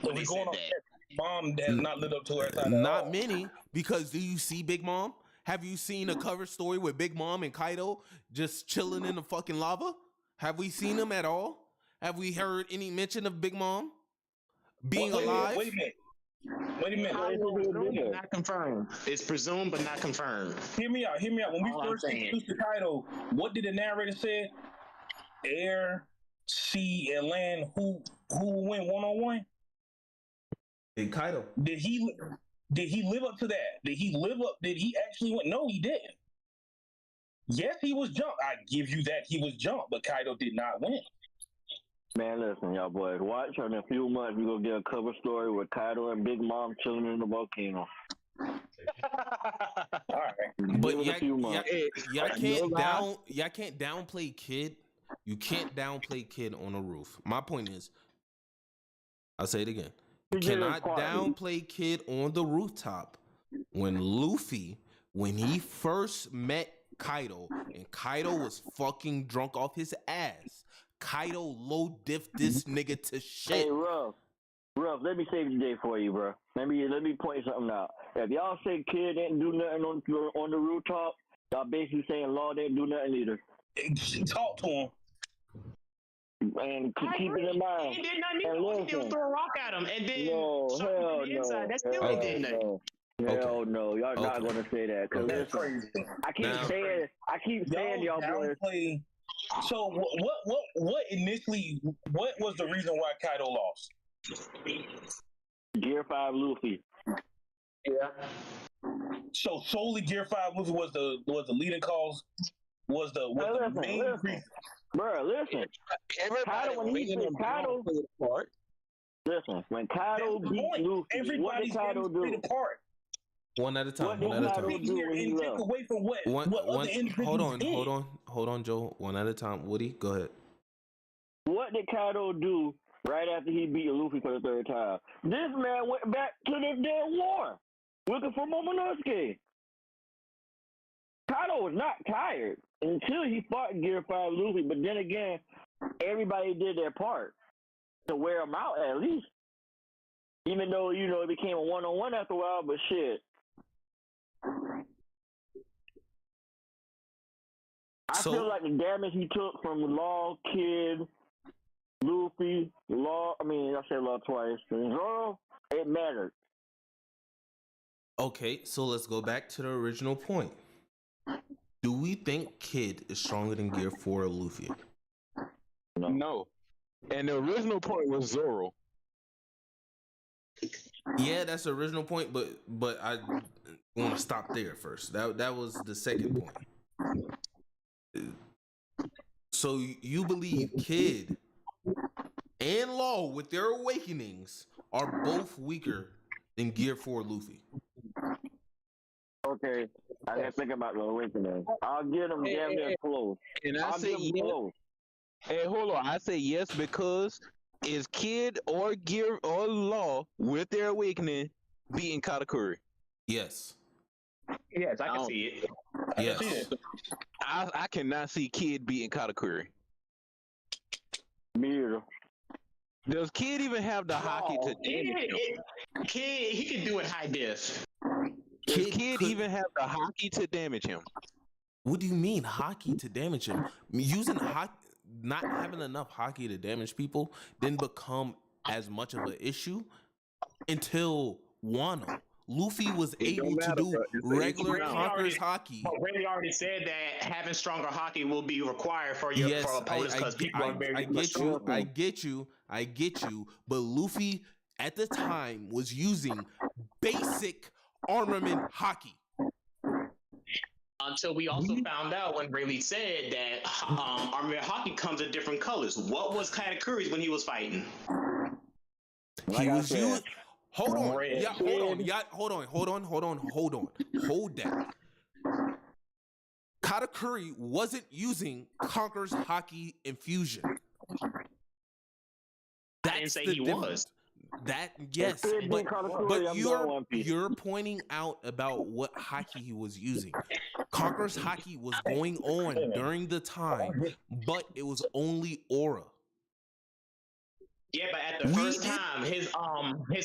When they going on that Mom has not lived up to her title. Not many, because do you see Big Mom? Have you seen a cover story with Big Mom and Kaido just chilling in the fucking lava? Have we seen them at all? Have we heard any mention of Big Mom being alive? Wait a minute. Not confirmed. It's presumed but not confirmed. Hear me out. When we first introduced to Kaido, what did the narrator say? Air, sea, and land. Who went 1-on-1? Big Kaido. Did he live up to that? Did he actually win? No, he didn't. Yes, he was jumped. I give you that he was jumped, but Kaido did not win. Man, listen, y'all boys. Watch in a few months. We're going to get a cover story with Kaido and Big Mom chilling in the volcano. All right. But y'all can't downplay Kid. You can't downplay Kid on a roof. My point is, I'll say it again. You cannot downplay Kid on the rooftop. When Luffy, when he first met Kaido, and Kaido was fucking drunk off his ass, Kaido low-diffed this nigga to shit. Hey, Ruff. Ruff, let me save the day for you, bro. Let me point something out. If y'all say Kid didn't do nothing on the rooftop, y'all basically saying Law didn't do nothing either. Talk to him. And keep it in mind. He did nothing either. He still threw a rock at him, and then No, shot him hell from the inside. no. That's still Hell did nothing. no. Hell no. Y'all not gonna say that. Cause That's listen, crazy. I keep saying y'all boys. So what was the reason why Kaido lost? Gear 5 Luffy. Yeah. So solely Gear 5 Luffy was the leading cause. Was the main reason. Bro, listen. Kaido, when he said Kaido, listen, when Kaido beat Luffy, what did Kaido do? One at a time. What One did at a Kaido time. do when he left? Away from what? Hold on, Joe. One at a time. Woody, go ahead. What did Kaido do right after he beat Luffy for the third time? This man went back to the damn war, looking for Momonosuke. Kaido was not tired until he fought Gear 5 Luffy, but then again, everybody did their part to wear him out at least. Even though, it became a one-on-one after a while, but shit. I feel like the damage he took from Law, Kid, Luffy, I said Law twice, Zoro, it mattered. Okay, so let's go back to the original point. Do we think Kid is stronger than Gear 4 or Luffy? No. And the original point was Zoro. Yeah, that's the original point, but I want to stop there first. That was the second point. So you believe Kid and Law, with their awakenings, are both weaker than Gear 4 Luffy? Okay, I didn't think about the awakening. I'll get them damn near close. And I say yes. Hey, hold on. I say yes because is Kid or Gear or Law with their awakening beating Katakuri? Yes. Yes, I can see it. Yes. I cannot see Kid beating Katakuri. Me either. Does Kid even have the hockey to damage him? Kid, he can do it high diff. Does Kid even have the hockey to damage him? What do you mean hockey to damage him? Using hockey, not having enough hockey to damage people didn't become as much of an issue until Wano. Luffy was able to do regular Conqueror's hockey. Ray already said that having stronger hockey will be required for your for opponents because people are very I get you. But Luffy at the time was using basic armament hockey. Until we also found out when Rayleigh said that armament hockey comes in different colors. What was Katakuri's when he was fighting? He was using. Hold on. Yeah, hold on. Yeah, hold on. Hold that. Katakuri wasn't using Conqueror's Hockey Infusion. I didn't say he was. That yes, but you're pointing out about what hockey he was using. Conqueror's Hockey was going on during the time, but it was only aura. Yeah, but at the first time, his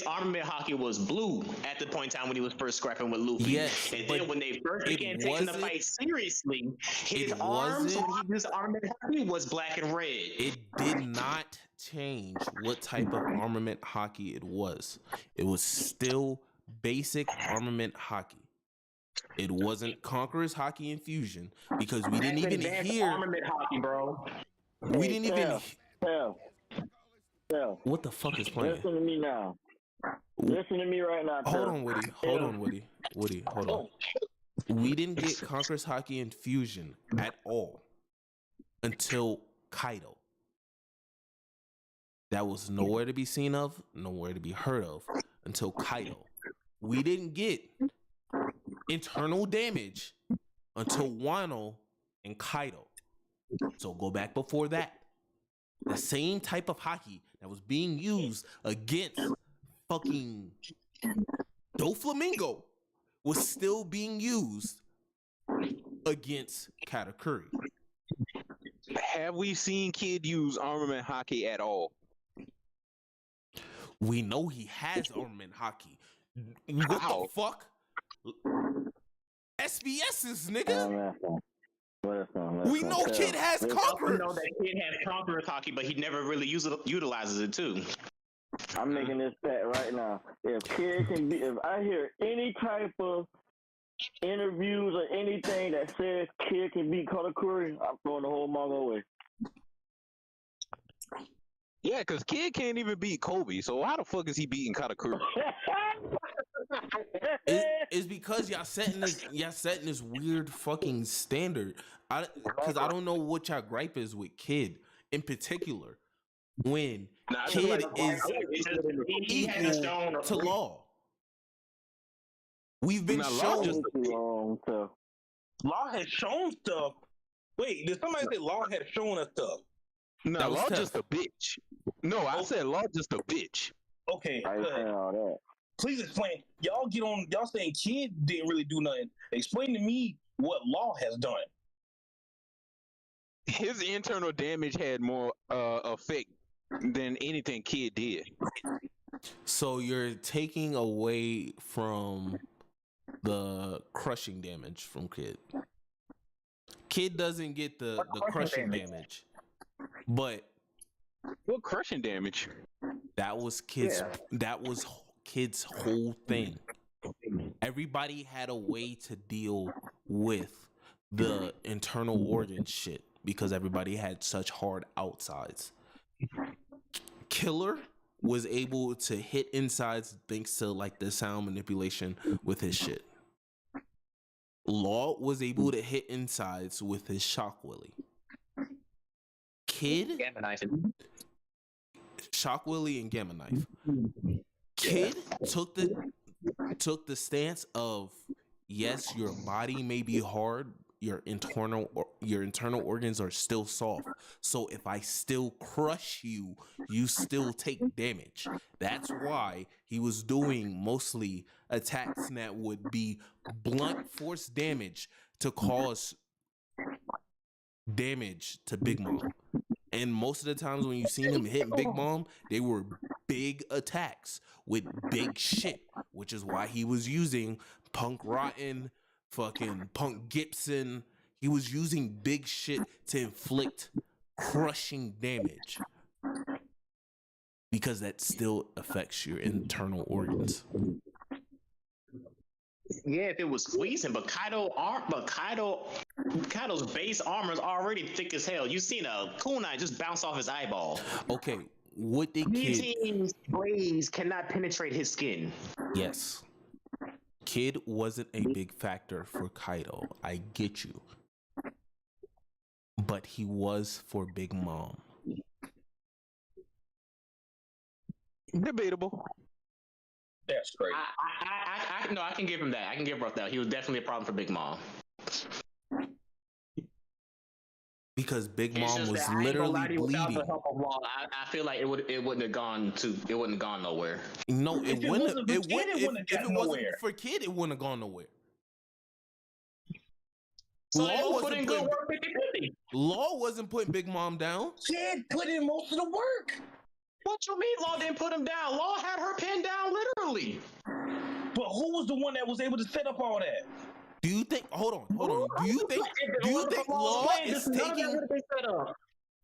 armament hockey was blue at the point in time when he was first scrapping with Luffy. Yes, and then when they first began taking the fight seriously, his arms and his armament hockey was black and red. It did not change what type of armament hockey it was. It was still basic armament hockey. It wasn't Conqueror's Hockey Infusion because we didn't even hear armament hockey, bro. We didn't even. Hell. What the fuck is playing? Listen to me now. Listen to me right now. Hold on, Woody. Woody, hold on. We didn't get Conqueror's Hockey Infusion at all until Kaido. That was nowhere to be seen of, nowhere to be heard of until Kaido. We didn't get internal damage until Wano and Kaido. So go back before that. The same type of hockey that was being used against fucking Doflamingo was still being used against Katakuri. Have we seen Kid use armament hockey at all? We know he has armament hockey. What the fuck? SBS's, nigga. We know Kid has Conquerors. We know that Kid has Conquerors hockey, but he never really utilizes it too. I'm making this bet right now. If Kid can be, if I hear any type of interviews or anything that says Kid can beat Katakuri, I'm throwing the whole manga away. Yeah, because Kid can't even beat Kobe, so how the fuck is he beating Katakuri? It's because y'all setting this weird fucking standard. Because I don't know what y'all gripe is with Kid in particular. When Kid is equal to Law. We've been shown. Law has shown stuff. Wait, did somebody say Law had shown us stuff? No, Law just a bitch. No, I said Law just a bitch. Okay, please explain. Y'all get on. Y'all saying Kid didn't really do nothing. Explain to me what Law has done. His internal damage had more effect than anything Kid did. So you're taking away from the crushing damage from Kid. Kid doesn't get the crushing damage. But what crushing damage? That was Kid's Kid's whole thing. Everybody had a way to deal with the internal organ shit because everybody had such hard outsides. Killer was able to hit insides thanks to like the sound manipulation with his shit. Law was able to hit insides with his shock willy. Kid, Shock Willy and Gamma Knife. Kid took the stance of, yes, your body may be hard, your internal organs are still soft. So if I still crush you, you still take damage. That's why he was doing mostly attacks that would be blunt force damage to cause damage to Big Mom. And most of the times when you've seen him hitting Big Mom, they were big attacks with big shit, which is why he was using Punk Rotten, fucking Punk Gibson. He was using big shit to inflict crushing damage because that still affects your internal organs. Yeah, if it was squeezing, but Kaido's base armor is already thick as hell. You seen a kunai just bounce off his eyeball. Okay, what they Kid's blades cannot penetrate his skin. Yes. Kid wasn't a big factor for Kaido. I get you. But he was for Big Mom. Debatable. That's great. I can give him that. I can give him that. He was definitely a problem for Big Mom. Because Big Mom was literally bleeding. The help of Law, I feel like it wouldn't have gone nowhere. No, it wouldn't. If it wasn't for Kid, it wouldn't have gone nowhere. So Law wasn't putting Big Mom down. Kid put in most of the work. What you mean Law didn't put him down? Law had her pinned down literally. But who was the one that was able to set up all that? Do you think? Hold on. Do you think Law is taking?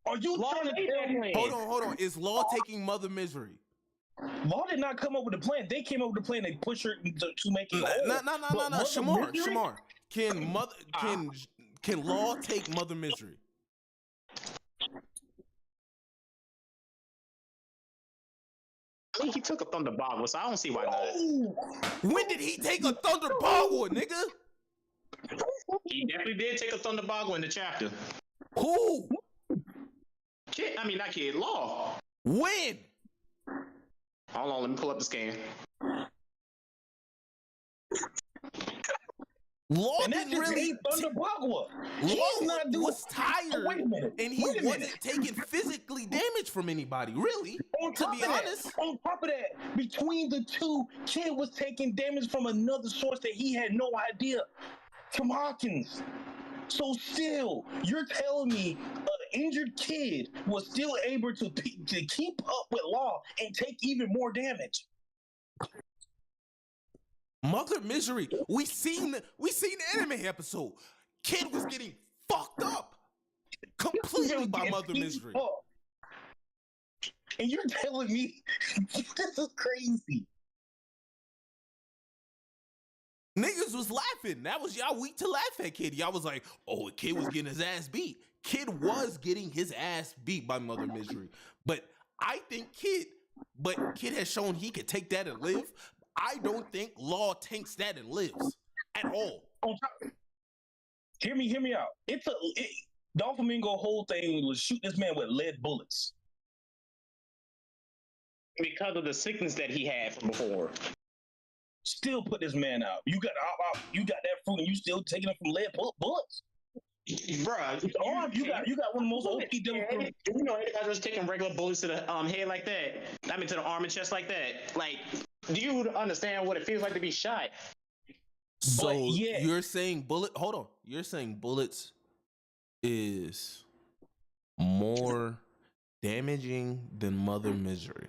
Are you trying to tell me? Hold on. Is Law taking Mother Misery? Law did not come up with the plan. They came up with the plan. They pushed her to make it. No. Shamar. Can Law take Mother Misery? I think he took a Thunder Bagua, so I don't see why not. When did he take a Thunder Bagua, nigga? He definitely did take a Thunder Bagua in the chapter. Who? Kid, I mean not Kid, Law. When? Hold on, let me pull up the scan. Law didn't really. Law was tired, and he wasn't taking physically damage from anybody. Really, to be honest. On top of that, between the two, Kid was taking damage from another source that he had no idea, from Hawkins. So still, you're telling me injured Kid was still able to keep up with Law and take even more damage. Mother Misery. We seen the anime episode. Kid was getting fucked up completely by Mother Misery. And you're telling me this is crazy. Niggas was laughing. That was y'all weak to laugh at Kid. Y'all was like, oh, Kid was getting his ass beat. Kid was getting his ass beat by Mother Misery. But I think Kid has shown he could take that and live. I don't think Law tanks that and lives at all. Hear me out. Doflamingo whole thing was shoot this man with lead bullets. Because of the sickness that he had from before. Still put this man out. You got that fruit and you still taking it from lead bullets. Bruh, you got one of the most OP devil fruit. You know, anybody just taking regular bullets to the head like that. I mean, to the arm and chest like that. Like, do you understand what it feels like to be shot? So you're saying hold on. You're saying bullets is more damaging than Mother Misery.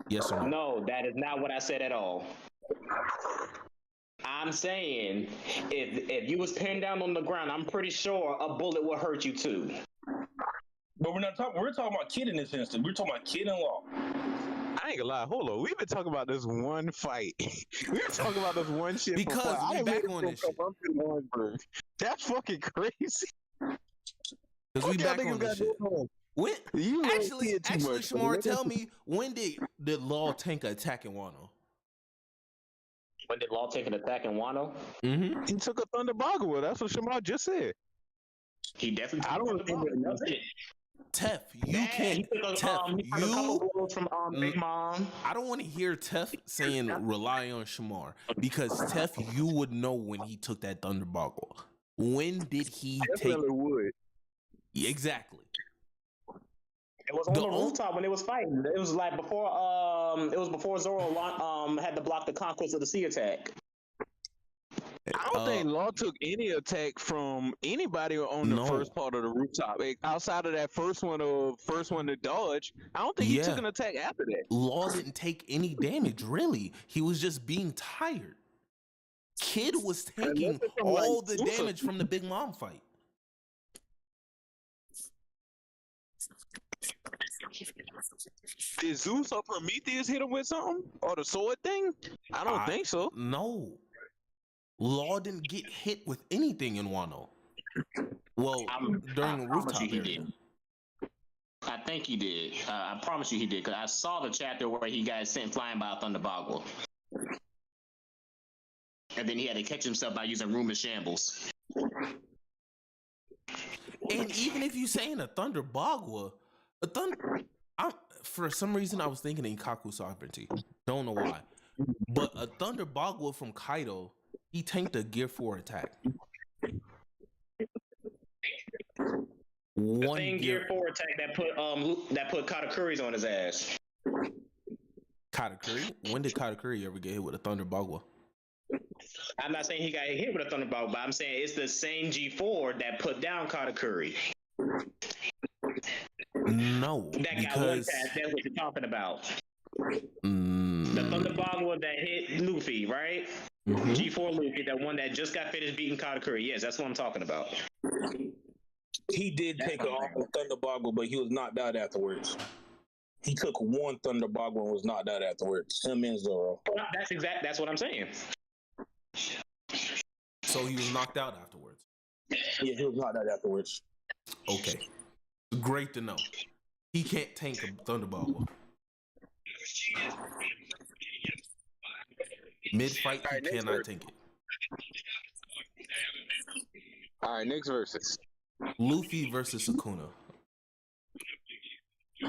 Yes or no? No, that is not what I said at all. I'm saying if you was pinned down on the ground, I'm pretty sure a bullet will hurt you too. But we're talking about Kid in this instance. We're talking about Kid and Law. I ain't gonna lie. Hold on. We've been talking about this one fight. We've been talking about this one shit because we back on this shit. That's fucking crazy. Because we back on this shit. When actually, Shamar, tell me, when did Law tank an attack in Wano? When did Law take an attack in Wano? Mm-hmm. He took a Thunder Bagua. That's what Shamar just said. He definitely. I don't remember nothing. Tef, you can't. From Big Mom. I don't want to hear Tef saying rely on Shamar because Tef, you would know when he took that Thunder Bagua. When did he take? Would. Exactly. It was on the rooftop when they was fighting. It was like before. It was before Zoro had to block the Conquest of the Sea attack. I don't think Law took any attack from anybody on the first part of the rooftop. Outside of that first one to dodge, I don't think he took an attack after that. Law didn't take any damage, really. He was just being tired. Kid was taking all the damage from the Big Mom fight. Did Zeus or Prometheus hit him with something? Or the sword thing? I don't think so. No. Law didn't get hit with anything in Wano. Well, during the rooftop he did. I think he did. I promise you he did, because I saw the chapter where he got sent flying by a Thunder Bagua. And then he had to catch himself by using Room of Shambles. And even if you saying a Thunder Bagua, for some reason I was thinking in Kaku Sovereignty. Don't know why. But a Thunder Bagua from Kaido, he tanked a Gear 4 attack. The same Gear 4 attack that put Katakuri's on his ass. Katakuri? When did Katakuri ever get hit with a Thunder Bagua? I'm not saying he got hit with a Thunder Bagua, but I'm saying it's the same G4 that put down Katakuri. No, because that's what you're talking about. The Thunder Bagua that hit Luffy, right? Mm-hmm. G4 Luffy, that one that just got finished beating Katakuri. Yes, that's what I'm talking about. He did take off the Thunder Bagua, but he was knocked out afterwards. He took one Thunder Bagua and was knocked out afterwards. Him and Zoro. That's what I'm saying. So he was knocked out afterwards. Yeah, he was knocked out afterwards. Okay. Great to know. He can't tank a Thunder Bagua. Mid-fight, he cannot tank it. All right, next versus. Luffy versus Sukuna.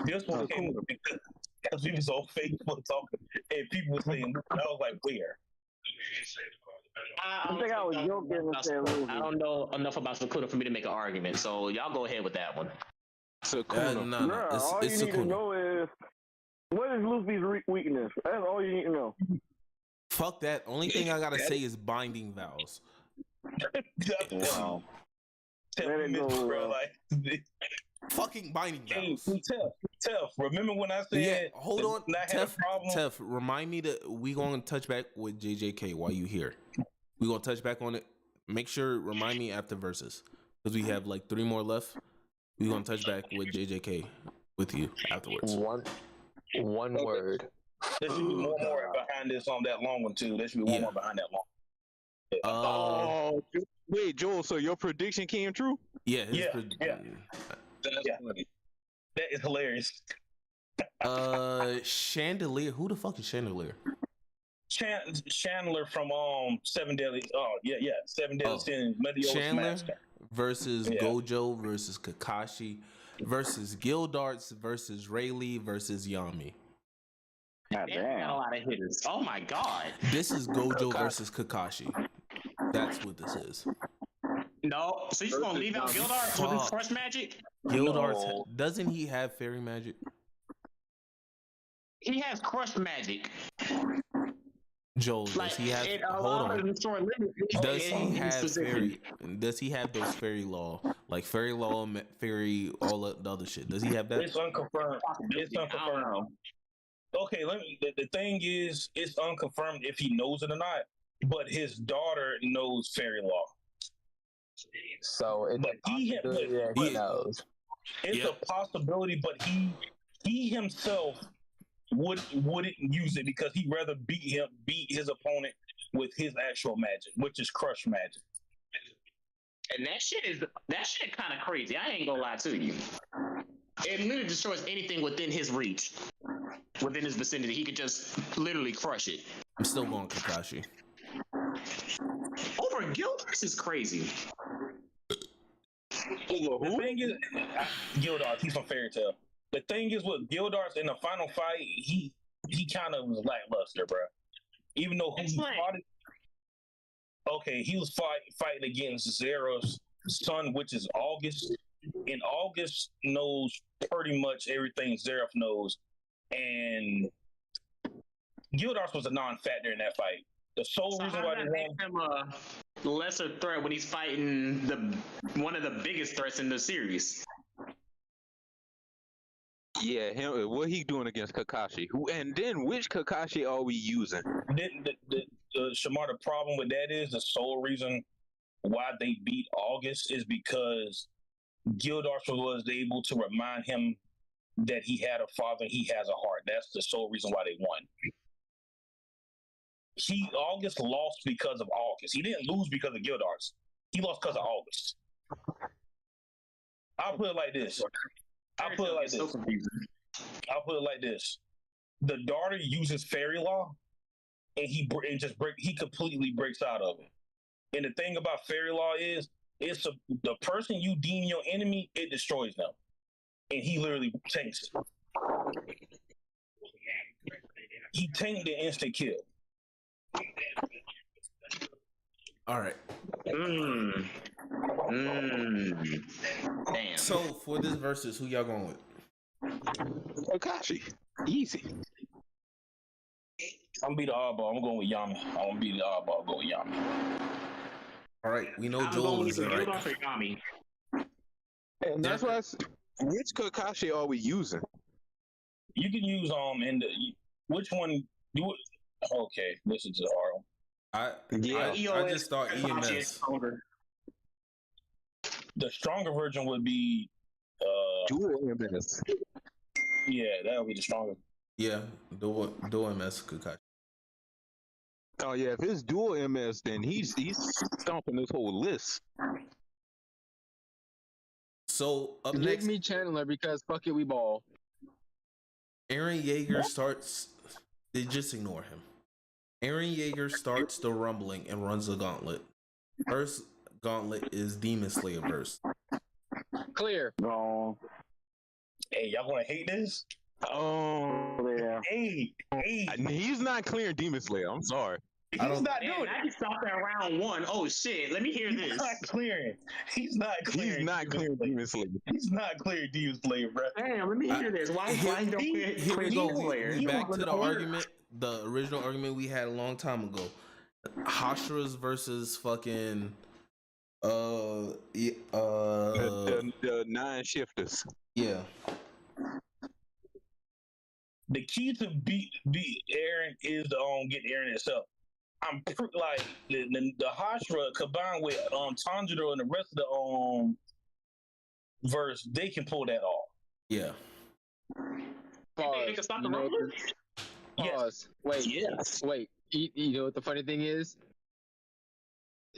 This one came because we was all faithful talking, and people were saying, I was like, where? I think I was joking and said Luffy. I don't know enough about Sukuna for me to make an argument, so y'all go ahead with that one. Sukuna. No, all it's you need to Sukuna. know is, what is Luffy's weakness? That's all you need to know. Fuck that. Only thing I gotta say is binding vows. Wow. Let it go, bro. fucking binding Hey, battles. Tef, remember when I said Yeah, hold on, I had a problem? Tef, remind me that we gonna touch back with JJK while you here. We gonna touch back on it. Make sure remind me after verses because we have like 3 more left. We gonna touch back with JJK with you afterwards. One word. There should be one more behind this on that long one too. There should be one more behind that long. Wait, Joel. So your prediction came true? Yeah. Yeah. That's funny. That is hilarious. Chandelier. Who the fuck is Chandelier? Chandler from Seven Deadly. Oh yeah, Seven Deadly Sins. Medieval Chandler Master versus Gojo versus Kakashi versus Gildarts versus Rayleigh versus Yami. Damn, we got a lot of hitters. Oh my god. This is Gojo versus Kakashi. That's what this is. No, so you're gonna leave out Gildarts with his crush magic? Gildarts, doesn't he have fairy magic? He has crush magic. Joel, does he have? Hold on. Does he have fairy? Does he have those fairy law, like fairy law, fairy, all the other shit? Does he have that? It's unconfirmed. It's unconfirmed. Okay, the thing is, it's unconfirmed if he knows it or not. But his daughter knows fairy law. So it's but he knows. It's a possibility, but he himself wouldn't use it because he'd rather beat his opponent with his actual magic, which is crush magic. And that shit kind of crazy. I ain't gonna lie to you. It literally destroys anything within his reach, within his vicinity. He could just literally crush it. I'm still going Kakashi. Over Gildarts is crazy. The thing is, Gildarts, he's from Fairy Tail. The thing is with Gildarts in the final fight, he kind of was lackluster, bro. Even though he fought it, okay, he was fighting against Zera's son, which is August, and August knows pretty much everything Zeref knows, and Gildarts was a non-factor in that fight. The sole reason why they make him a lesser threat when he's fighting one of the biggest threats in the series. Yeah, him. What he doing against Kakashi? And then which Kakashi are we using? Shamar, the problem with that is the sole reason why they beat August is because Gildarts was able to remind him that he had a father, he has a heart. That's the sole reason why they won. August lost because of August. He didn't lose because of Gildarts. He lost because of August. I'll put it like this. I'll put it like this. The daughter uses fairy law, and he completely breaks out of it. And the thing about fairy law is, the person you deem your enemy, it destroys them, and he literally tanks it. He tanked the instant kill. All right. Damn. So for this versus, who y'all going with? Kakashi. Easy. I'm gonna be the oddball. I'm going with Yami. I'm gonna be the oddball. I'm going with Yami. All right. We know Joel is right. And that's why. Which Kakashi are we using? You can use which one? Okay, this is a hard one. I just thought EMS. The stronger version would be dual EMS. Yeah, that would be the stronger. Yeah, dual MS Kakashi. Oh yeah, if it's dual MS, then he's stomping this whole list. So up Give next, me Chandler because fuck it, we ball. Eren Yeager starts. They just ignore him. Eren Yeager starts the rumbling and runs the gauntlet. First gauntlet is Demon Slayer verse. Clear. Wrong. Hey, y'all want to hate this? Oh, yeah. Hey. He's not clearing Demon Slayer. I'm sorry. He's not doing it. I just stopped at round 1. Oh shit! Let me hear this. He's not clearing. He's not clearing Demon Slayer. He's not clearing Demon Slayer, bro. Damn, let me hear this. Why you don't Here we go. We back to the argument, the original argument we had a long time ago. Hashira's versus fucking Yeah, The nine shifters. yeah. The key to beat Aaron is to get Aaron itself. I'm like the Hashra combined with Tanjiro and the rest of the verse, they can pull that off. Yeah. Pause. They can stop the rumblings? Pause. Wait. Yes. Wait. You know what the funny thing is?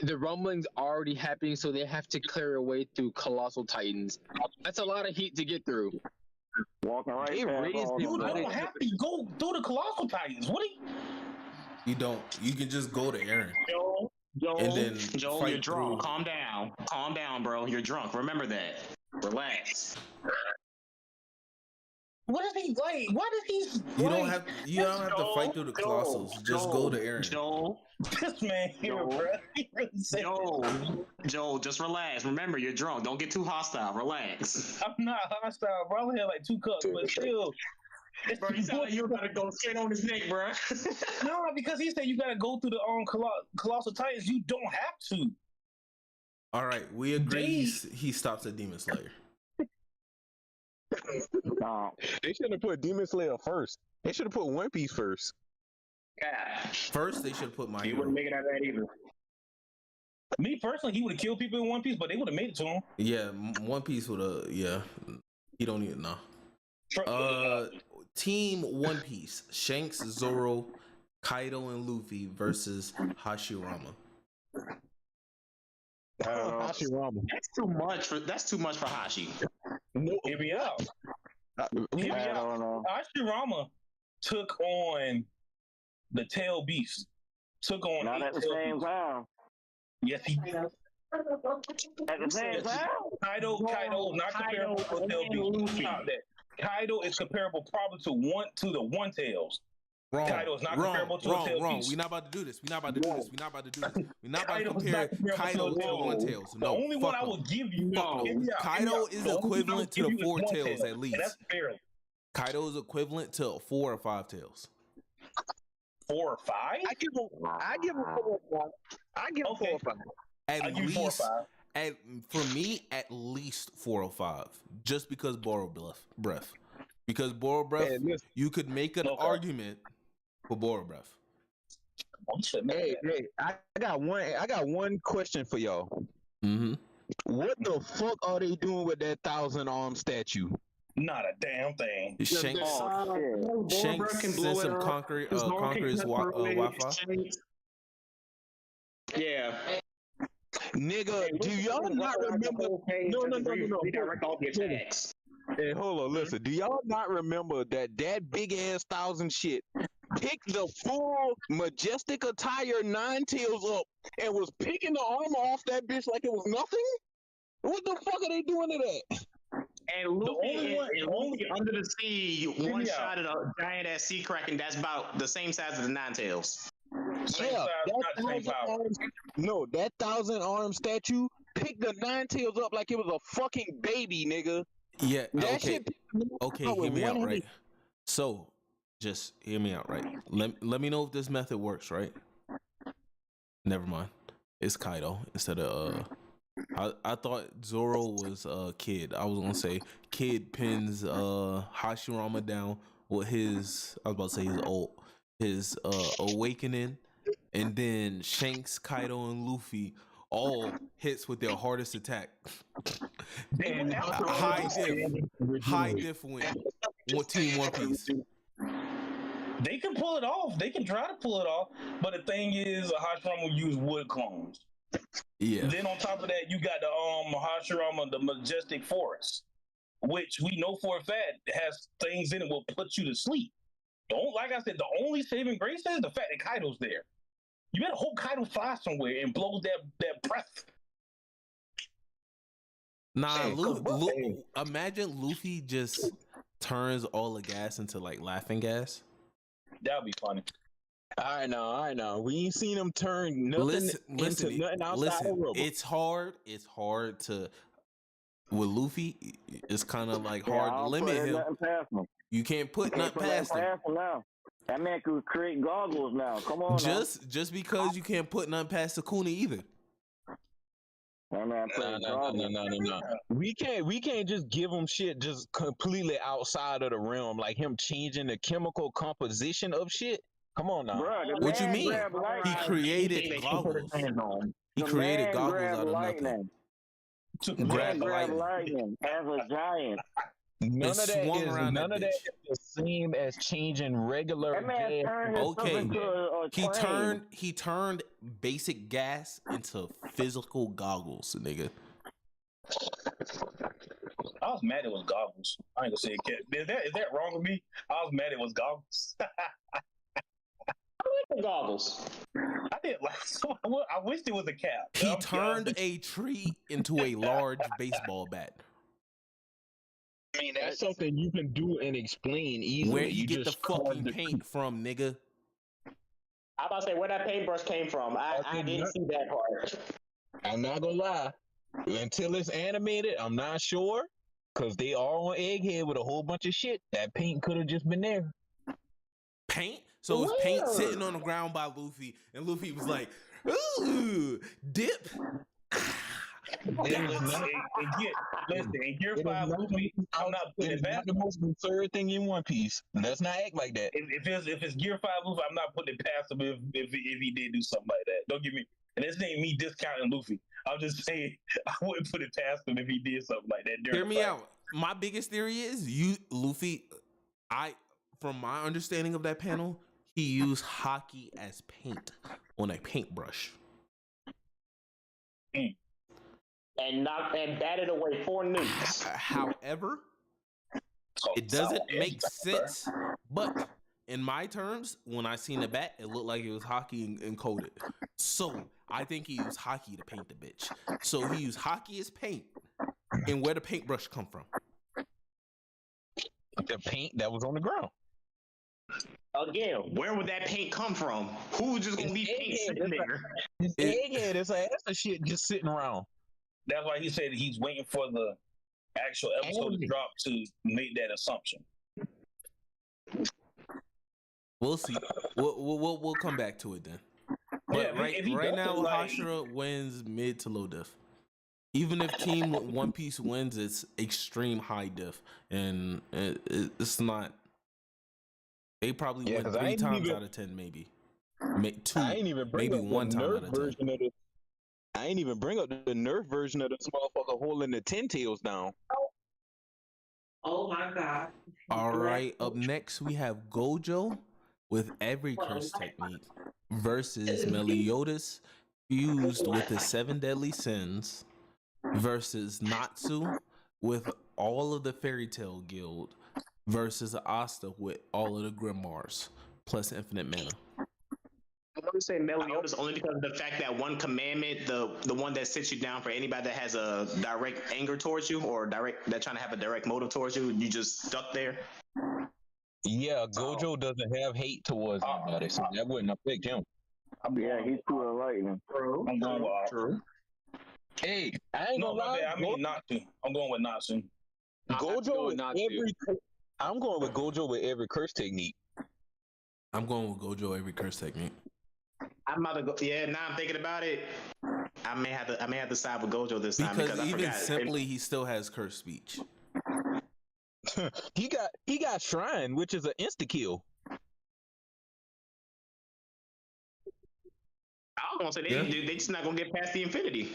The rumblings already happening, so they have to clear a way through Colossal Titans. That's a lot of heat to get through. Walking right They past raised all him. You of them. don't have to go through the Colossal Titans. What? You don't. You can just go to Aaron. Joel, And then Joel, fight you're drunk. through. Calm down, bro. You're drunk. Remember that. Relax. What is he like? Why does he? You don't have. You don't have to fight through the Joel, Colossals. Just go to Aaron. Joel, This man here, Joel. bro. He really said Joel, just relax. Remember, you're drunk. Don't get too hostile. Relax. I'm not hostile, bro. I only had like 2 cups, but still. Bro, you sound like you were about to go straight on his neck, bro. No, because he said you got to go through the Colossal Titans. You don't have to. All right, we agree. He stops at Demon Slayer. No. They should have put Demon Slayer first. They should have put One Piece first. Yeah. First, they should put My He Hero. wouldn't make it out of that either. Me personally, he would have killed people in One Piece, but they would have made it to him. Yeah, One Piece would have. Yeah, he don't even know. Team One Piece: Shanks, Zoro, Kaido, and Luffy versus Hashirama. Hashirama. That's too much for Hashi. No, Hear me out. Hear me I out. don't know. Hashirama took on the Tail Beast. Took on Not at the same time. Yes, he did. At the same time? Kaido is not comparable to the Tail Beast. Stop that. Kaido is comparable probably to the One Tails. Wrong. Kaido is not comparable to a Tail Wrong. Beast. We're not about to do this. We're not about to do this. We're not about to do this. We're not about to Kaido is compare not comparable Kaido to to a One Tail. Tails. The No, only one I will give you. Hear me out, Kaido is The only one I will equivalent to give the you is 4 One tails Tail, at least. And that's fair. Kaido is equivalent to 4 or 5 tails. 4 or 5? I give him 4 or 5. I give him 4 or 5. At I give you 4 or least, 5. for me, at least 4 or 5. Just because borrowed breath. Because borrowed breath, you could make an argument for borrowed breath. Hey, I got one question for y'all. Mm-hmm. What the fuck are they doing with that 1,000-arm statue? Not a damn thing. Shanks sent some conquerors Wi-Fi. Yeah. Nigga, do y'all not remember? No. Redirect all the attacks. Hey, hold on, listen. Do y'all not remember that big ass 1,000 shit picked the full majestic attire Nine Tails up and was picking the armor off that bitch like it was nothing? What the fuck are they doing to that? And Luffy under the sea, one shot at a giant ass sea kraken that's about the same size as the Nine Tails. Yeah, that 1,000-arm statue picked the Nine Tails up like it was a fucking baby, nigga. Yeah, that okay, hear me out, right? So, just hear me out, right? Let me know if this method works, right? Never mind. It's Kaido instead of I thought Zoro was Kid. I was gonna say Kid pins Hashirama down with his his awakening, and then Shanks, Kaido, and Luffy all hits with their hardest attack. And high diff win. Team One Piece. They can pull it off. They can try to pull it off. But the thing is, Hashirama will use wood clones. Yeah. Then on top of that, you got the Hashirama, the Majestic Forest, which we know for a fact has things in it will put you to sleep. Like I said, the only saving grace is the fact that Kaido's there. You better hope Kaido flies somewhere and blows that breath. Nah, imagine Luffy just turns all the gas into like laughing gas. That would be funny. I know. We ain't seen him turn nothing into nothing outside of rubber. It's hard to with Luffy. It's kind of like hard to limit him. You can't put nothing past him. Now. That man could create goggles now. Come on. Just because you can't put nothing past Sukuna either. No. We can't just give him shit just completely outside of the realm, like him changing the chemical composition of shit. Come on now. Bruh, What you mean? He created goggles. He created goggles out of nothing. Grab lightning as a giant. None of that is the same as changing regular gas. Okay, he turned basic gas into physical goggles, nigga. I was mad it was goggles. I ain't gonna say it. Is that wrong with me? I was mad it was goggles. I like the goggles. I did like. I wish it was a cap. He turned a tree into a large baseball bat. I mean, that's something you can do and explain easily. Where you get the fucking paint from, nigga? I'm about to say where that paintbrush came from. I didn't see that part. I'm not gonna lie. Until it's animated, I'm not sure. Because they are on Egghead with a whole bunch of shit. That paint could have just been there. Paint? So it was paint sitting on the ground by Luffy, and Luffy was like, ooh, dip. Listen, in Gear 5, I'm not putting it back. The most absurd thing in One Piece. Let's not act like that. If it's Gear 5 Luffy, I'm not putting it past him if he did do something like that. Don't get me. And this ain't me discounting Luffy. I'm just saying I wouldn't put it past him if he did something like that. Hear me out. My biggest theory is Luffy. From my understanding of that panel, he used hockey as paint on a paintbrush. And batted away 4 nukes. However, it doesn't make sense. But in my terms, when I seen the bat, it looked like it was hockey and coated. So I think he used hockey to paint the bitch. So he used hockey as paint. And where the paintbrush come from? The paint that was on the ground. Again, where would that paint come from? Who's just gonna leave paint sitting there? Egghead, it's a shit just sitting around. That's why he said he's waiting for the actual episode to drop to make that assumption. We'll see. We'll come back to it then. But right now, Hashira wins mid to low diff. Even if Team One Piece wins, it's extreme high diff, and it's not. They probably win 3 times out of 10, maybe. 2, maybe 1 time out of 10. I ain't even bring up the Nerf version of this motherfucker holding the 10 tails down. Oh my god. All right, up next we have Gojo with every curse technique versus Meliodas fused with the 7 deadly sins versus Natsu with all of the Fairy Tail Guild versus Asta with all of the Grimoires plus infinite mana. I want to say Meliodas only because of the fact that one commandment, the one that sits you down for anybody that has a direct anger towards you or they're trying to have a direct motive towards you, you just stuck there. Yeah, Gojo doesn't have hate towards anybody, so that wouldn't affect him. Yeah, he's too enlightening. I'm going with True. Hey, I ain't gonna lie. I mean Natsu. I'm going with Natsu. Gojo with I'm going with Gojo with every curse technique. I'm going with Gojo every curse technique. I'm about to go. Yeah, now I'm thinking about it. I may have to side with Gojo this time because I forgot. Simply, he still has curse speech. He got Shrine, which is an insta kill. I was gonna say they just not gonna get past the infinity.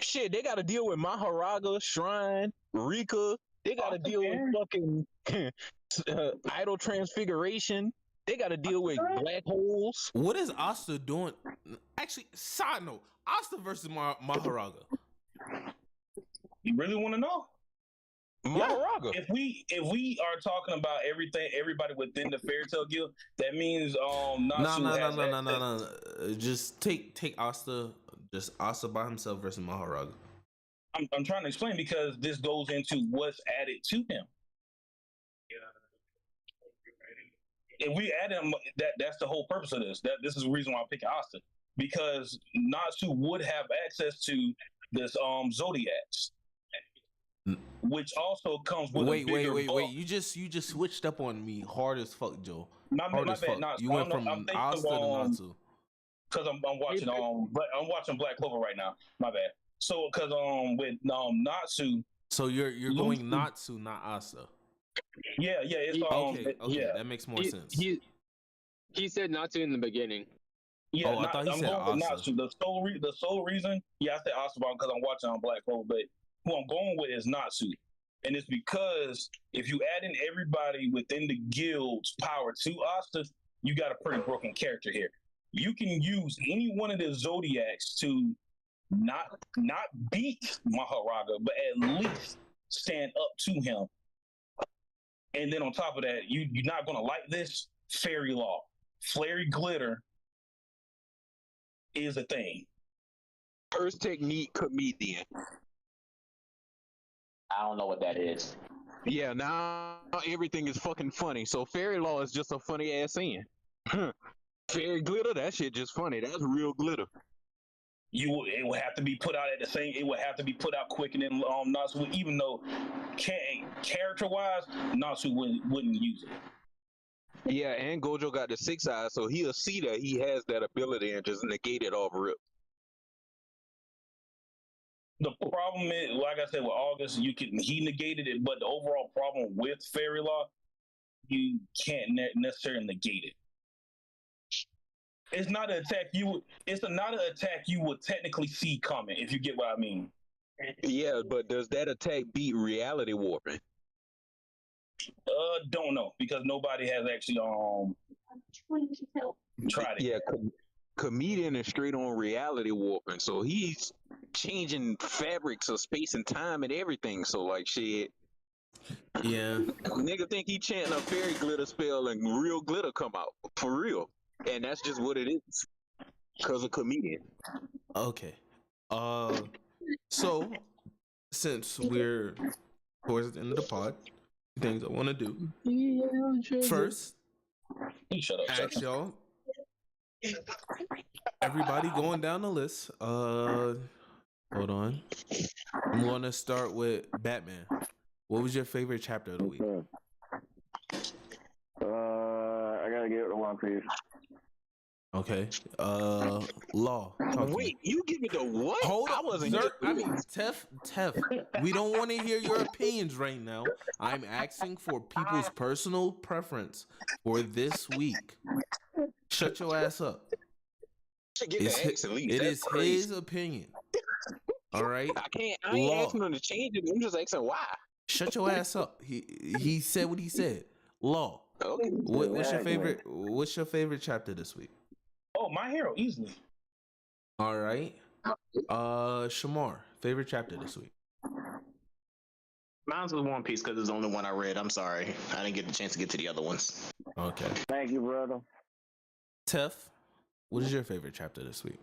Shit, they got to deal with Maharaga, Shrine, Rika. They got to deal with fucking idol transfiguration. They got to deal with black holes. What is Asta doing? Actually, side note, Asta versus Maharaga. You really want to know? Maharaga. If we are talking about everybody within the Fairy Tail Guild, that means Natsu No. Just take Asta, just Asta by himself versus Maharaga. I'm trying to explain because this goes into what's added to him. If we add him, that's the whole purpose of this. This is the reason why I'm picking Asta, because Natsu would have access to this Zodiacs, which also comes with wait. You just switched up on me hard as fuck, Joe. My bad, fuck. Natsu. You went from Asta to Natsu. because I'm watching I'm watching Black Clover right now. My bad. So because with Natsu. So you're going Natsu, not Asa. Yeah, it's okay, yeah. That makes more sense. He said Natsu in the beginning. Yeah, I thought he said going Asa. Natsu. The sole reason, I said Asa because I'm watching on Black Clover, but who I'm going with is Natsu. And it's because if you add in everybody within the guild's power to Asta, you got a pretty broken character here. You can use any one of the Zodiacs to not beat Maharaga, but at least stand up to him. And then on top of that, you're not going to like this. Fairy Law, Flary Glitter is a thing. First technique comedian. I don't know what that is. Yeah, now everything is fucking funny. So Fairy Law is just a funny ass saying. Fairy Glitter, that shit just funny. That's real glitter. It would have to be put out at the same. It would have to be put out quicker than Natsu. Even though character wise, Natsu wouldn't use it. Yeah, and Gojo got the 6 eyes, so he'll see that he has that ability and just negate it off rip. The problem is, like I said, with August, he negated it, but the overall problem with Fairy Law, you can't necessarily negate it. It's not an attack it's not an attack you would technically see coming, if you get what I mean. Yeah, but does that attack beat reality warping? Don't know, because nobody has actually tried it. Yeah, comedian is straight on reality warping, so he's changing fabrics of space and time and everything. So like shit. Yeah. Nigga think he chanting a fairy glitter spell and real glitter come out. For real. And that's just what it is. Cause of comedian. Okay. So since we're towards the end of the pod, things I want to do. First, ask y'all. Everybody going down the list. Hold on. I'm going to start with Batman. What was your favorite chapter of the week? I gotta get it to One Piece. Okay. Law. Wait, you give it to what? Hold I on. wasn't. Tef. We don't want to hear your opinions right now. I'm asking for people's personal preference for this week. Shut your ass up. It is his opinion. All right. I ain't asking him to change it. I'm just asking why. Shut your ass up. He said what he said. Law. Okay. What's your favorite chapter this week? Oh, My Hero, easily. All right. Shamar, favorite chapter this week? Mine's was One Piece because it's the only one I read. I'm sorry, I didn't get the chance to get to the other ones. Okay. Thank you, brother. Tef, what is your favorite chapter this week?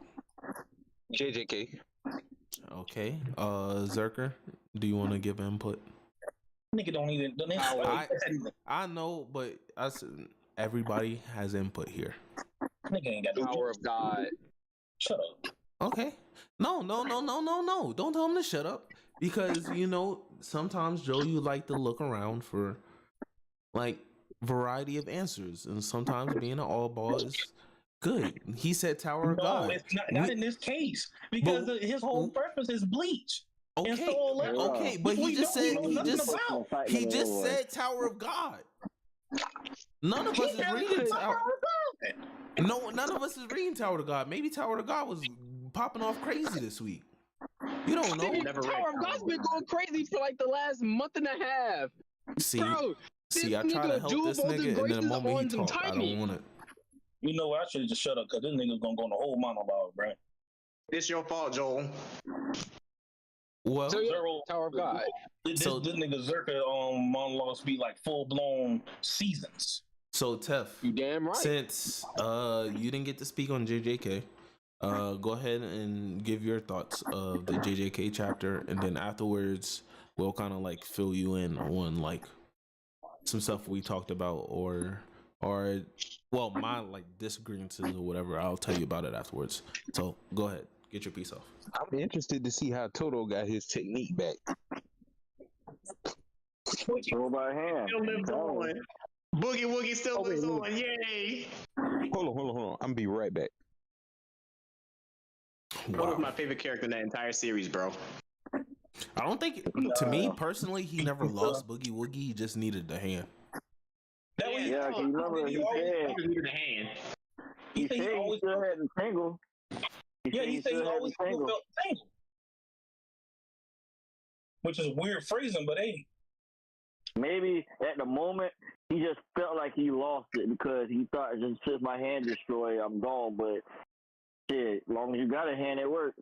JJK. Okay. Zerker, do you want to give input? Nigga don't even. I know, but everybody has input here. Nigga ain't got Power of God. Shut up. Okay. No. Don't tell him to shut up. Because, sometimes, Joe, you like to look around for, variety of answers. And sometimes being an all ball is good. He said Tower of God. No, it's not in this case. Because his whole purpose is Bleach. Okay, but he just said Tower of God. None of us is reading Tower. No, none of us is reading Tower of God. Maybe Tower of God was popping off crazy this week. You don't know. Tower of God's been going crazy for the last month and a half. See, I try to help this nigga, and then the moment he talk, I don't want it. You know what? I should have just shut up because this nigga's gonna go on the whole monologue, bro. It's your fault, Joel. Well, Tower of God. This nigga Zerka monologues be full blown seasons. So Tef, you damn right. Since you didn't get to speak on JJK, go ahead and give your thoughts of the JJK chapter, and then afterwards we'll kind of fill you in on some stuff we talked about, or my disagreements or whatever. I'll tell you about it afterwards. So go ahead, get your piece off. I'm interested to see how Toto got his technique back. Throw by hand. Still lives on. Boogie Woogie still lives on. Yay! Hold on. I'm gonna be right back. Toto's my favorite character in that entire series, bro. I don't think, to me personally, he never lost Boogie Woogie. He just needed the hand. Yeah, can you remember he said needed a hand. he said he still had the tingle. He said he always felt the tingle. Which is weird phrasing, but hey. Maybe at the moment he just felt like he lost it because he thought just since my hand destroyed, I'm gone. But shit, as long as you got a hand, it works.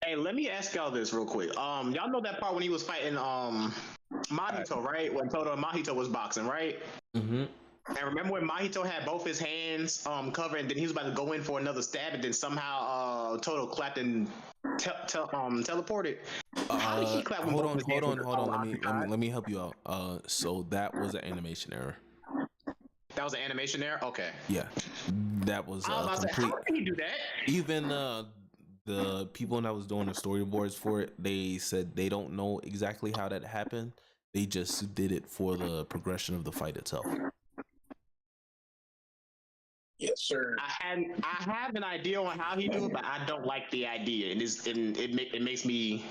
Hey, let me ask y'all this real quick. Y'all know that part when he was fighting Mahito, right? When Toto and Mahito was boxing, right? Mm-hmm. And remember when Mahito had both his hands covered, and then he was about to go in for another stab, and then somehow Toto clapped and teleported. How did he clap? Hold on. Let me help you out. So that was an animation error. That was an animation error. Okay. Yeah, that was complete. How did he do that? Even the people that was doing the storyboards for it, they said they don't know exactly how that happened. They just did it for the progression of the fight itself. Yes, sir. I have an idea on how he do it, but I don't like the idea. It makes me.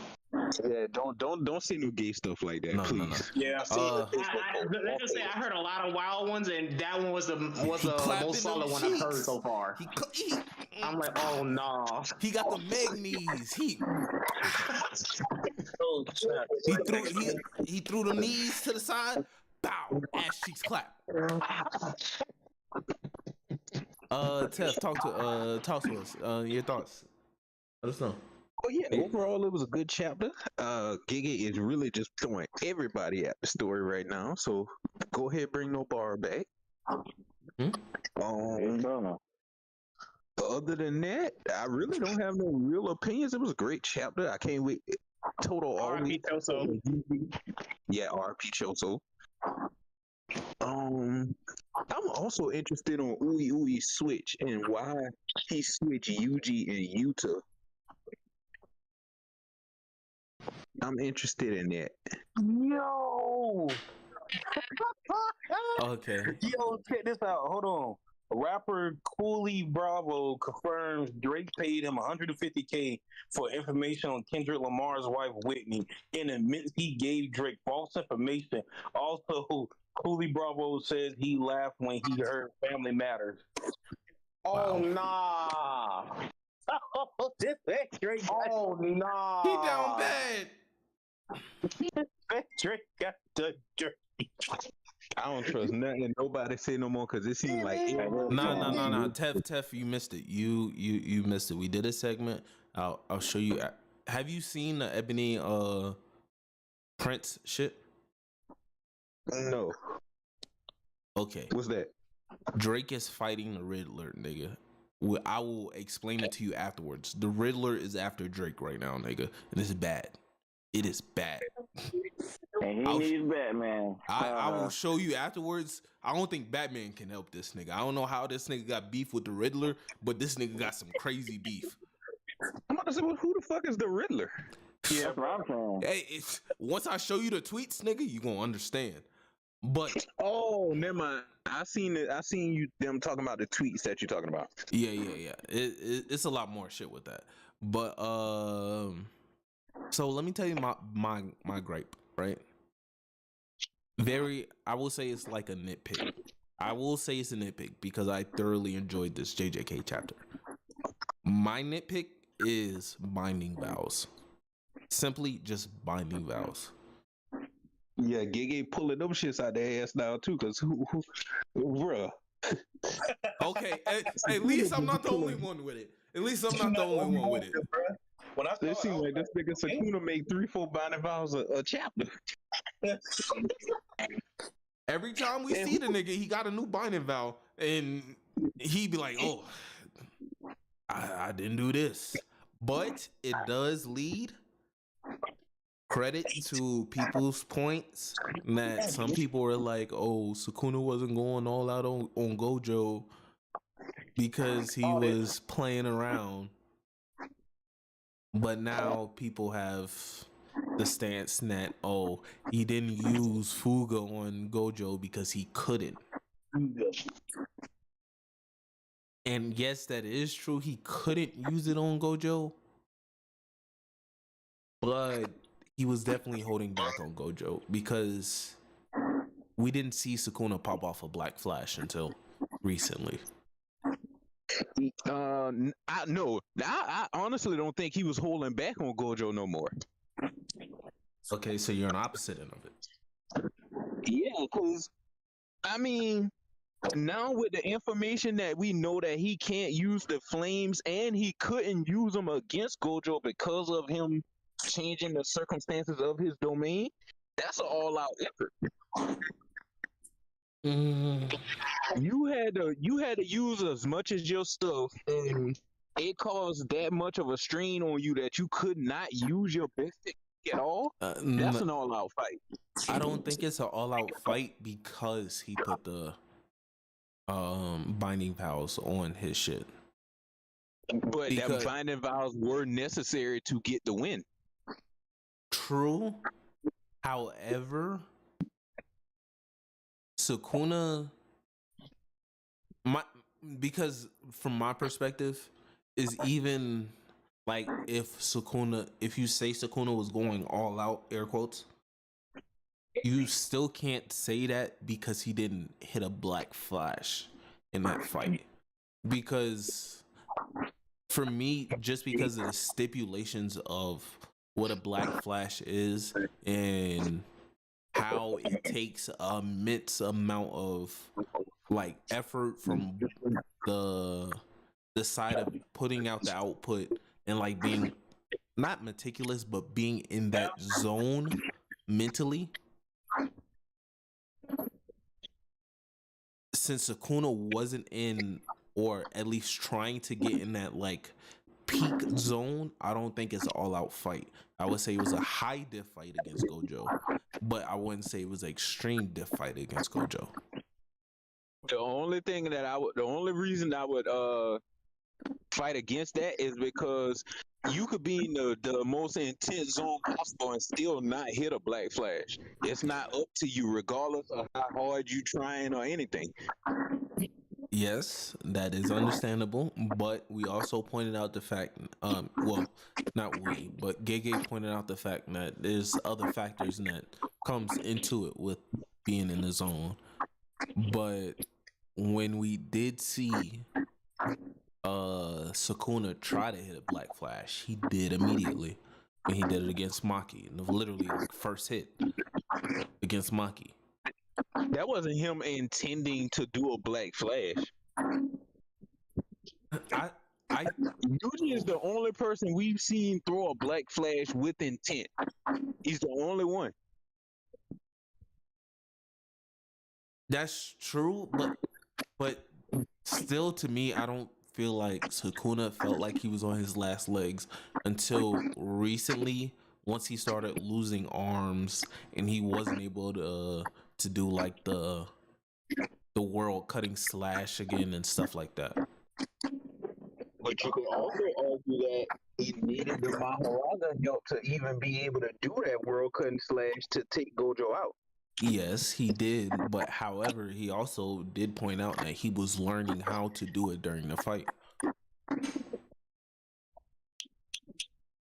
Yeah, don't say no gay stuff like that, please. No. Yeah, let's just say I heard a lot of wild ones, and that one was the most solid one I've heard so far. I'm like, oh no. He got the Meg knees. He threw the knees to the side. Bow, ass cheeks clap. Tef, talk to us. Your thoughts. Let us know. Oh yeah, overall it was a good chapter. Giga is really just throwing everybody at the story right now. So go ahead, bring no bar back. Other than that, I really don't have no real opinions. It was a great chapter. I can't wait. Total RP Choso. Yeah, RP Choso. I'm also interested on Ui's switch and why he switched Yuji and Yuta. I'm interested in that. Yo. Okay. Yo, check this out. Hold on. Rapper Cooley Bravo confirms Drake paid him $150K for information on Kendrick Lamar's wife Whitney and admits he gave Drake false information. Also, Cooley Bravo says he laughed when he heard Family Matters. Oh nah. Oh, this Drake. Oh nah. He down bad. Drake got the Drake. I don't trust nothing nobody say no more because it seemed like No. Tef, you missed it. You missed it. We did a segment. I'll show you. Have you seen the Ebony Prince shit? No. Okay. What's that? Drake is fighting the Riddler, nigga. I will explain it to you afterwards. The Riddler is after Drake right now, nigga, and it's bad. It is bad. And he needs Batman. I will show you afterwards. I don't think Batman can help this nigga. I don't know how this nigga got beef with the Riddler, but this nigga got some crazy beef. I'm about to say, well, who the fuck is the Riddler? Yeah, that's what I'm saying. Hey, once I show you the tweets, nigga, you gonna understand. But oh, never mind. I seen you them talking about the tweets that you're talking about. Yeah. It's a lot more shit with that. But so let me tell you my gripe, right? I will say it's like a nitpick. I will say it's a nitpick because I thoroughly enjoyed this JJK chapter. My nitpick is binding vows. Simply just binding vows. Yeah, Gigi pulling them shits out their ass now too, cause who bruh. Okay, at least I'm not the only one with it. At least I'm not the only one with it. It seems like this nigga Sakuna made 3-4 binding vows a chapter. Every time we see the nigga, he got a new binding vow, and he be like, "Oh, I didn't do this," but it does lead credit to people's points that some people are like, "Oh, Sukuna wasn't going all out on Gojo because he was playing around." But now people have the stance that, oh, he didn't use Fuga on Gojo because he couldn't. And yes, that is true. He couldn't use it on Gojo, but he was definitely holding back on Gojo because we didn't see Sukuna pop off a Black Flash until recently. I honestly don't think he was holding back on Gojo no more. Okay, so you're an opposite end of it. Yeah, because I mean, now with the information that we know that he can't use the flames and he couldn't use them against Gojo because of him changing the circumstances of his domain, that's an all-out effort. You had to use as much as your stuff, and it caused that much of a strain on you that you could not use your best at all. That's an all-out fight. I don't think it's an all-out fight because he put the binding vows on his shit. But that binding vows were necessary to get the win. True. However, Sukuna, because from my perspective, is even like if you say Sukuna was going all out, air quotes, you still can't say that because he didn't hit a Black Flash in that fight. Because for me, just because of the stipulations of what a Black Flash is and how it takes an immense amount of like effort from the side of putting out the output and like being not meticulous but being in that zone mentally, since Sukuna wasn't in, or at least trying to get in that like peak zone, I don't think it's an all-out fight. I would say it was a high diff fight against Gojo, but I wouldn't say it was an extreme diff fight against Gojo. The only reason I would fight against that is because you could be in the most intense zone possible and still not hit a Black Flash. It's not up to you, regardless of how hard you trying or anything. Yes, that is understandable, but we also pointed out the fact, well, not we, but Gege pointed out the fact that there's other factors that comes into it with being in the zone. But when we did see Sukuna try to hit a Black Flash, he did immediately, and he did it against Maki, literally like first hit against Maki. That wasn't him intending to do a Black Flash. Yuji is the only person we've seen throw a Black Flash with intent. He's the only one. That's true, but still, to me, I don't feel like Sukuna felt like he was on his last legs until recently, once he started losing arms and he wasn't able to do like the world cutting slash again and stuff like that. But you could also argue that he needed the Maharaja help to even be able to do that world cutting slash to take Gojo out. Yes, he did, but however, he also did point out that he was learning how to do it during the fight.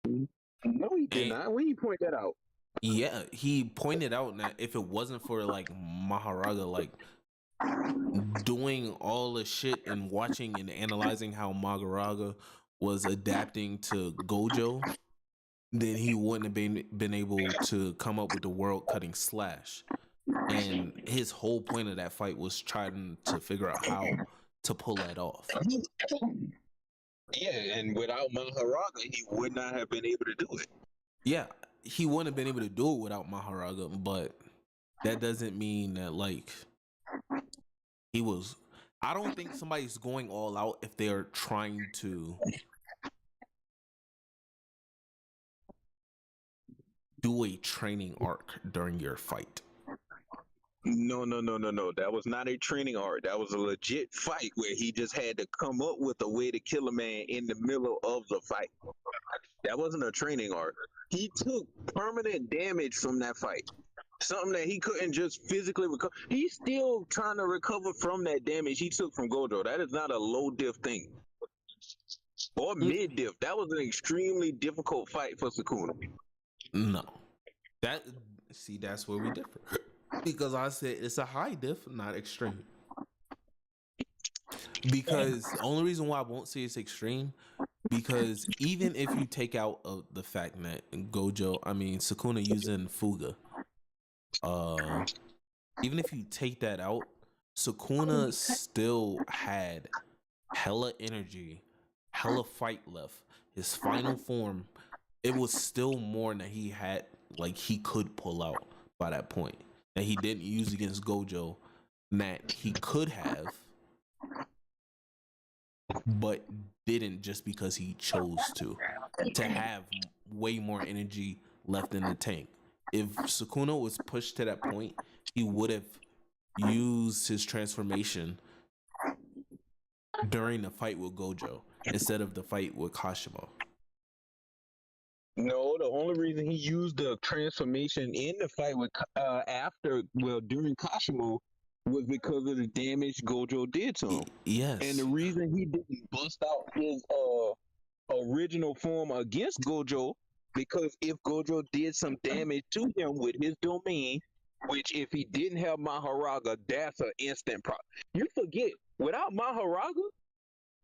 No, he did not. When you point that out? Yeah, he pointed out that if it wasn't for like Maharaja like doing all the shit and watching and analyzing how Maharaja was adapting to Gojo, then he wouldn't have been able to come up with the world cutting slash. And his whole point of that fight was trying to figure out how to pull that off. Yeah, and without Maharaja, he would not have been able to do it. Yeah, he wouldn't have been able to do it without Maharaja, but that doesn't mean that like he was. I don't think somebody's going all out if they're trying to do a training arc during your fight. No. That was not a training arc. That was a legit fight where he just had to come up with a way to kill a man in the middle of the fight. That wasn't a training arc. He took permanent damage from that fight. something that he couldn't just physically recover. He's still trying to recover from that damage he took from Gojo. That is not a low diff thing. Or mid diff. That was an extremely difficult fight for Sukuna. No. That's where we differ. Because I said it's a high diff, not extreme. Because the only reason why I won't say it's extreme, because even if you take out the fact that Sukuna using Fuga, even if you take that out, Sukuna still had hella energy, hella fight left. His final form, it was still more than he had, like he could pull out by that point. That he didn't use against Gojo, that he could have, but didn't just because he chose to have way more energy left in the tank. If Sukuna was pushed to that point, he would have used his transformation during the fight with Gojo instead of the fight with Kashimo. No, the only reason he used the transformation in the fight with during Kashimo was because of the damage Gojo did to him. Yes. And the reason he didn't bust out his original form against Gojo, because if Gojo did some damage to him with his domain, which if he didn't have Maharaga, that's an instant problem. You forget, without Maharaga,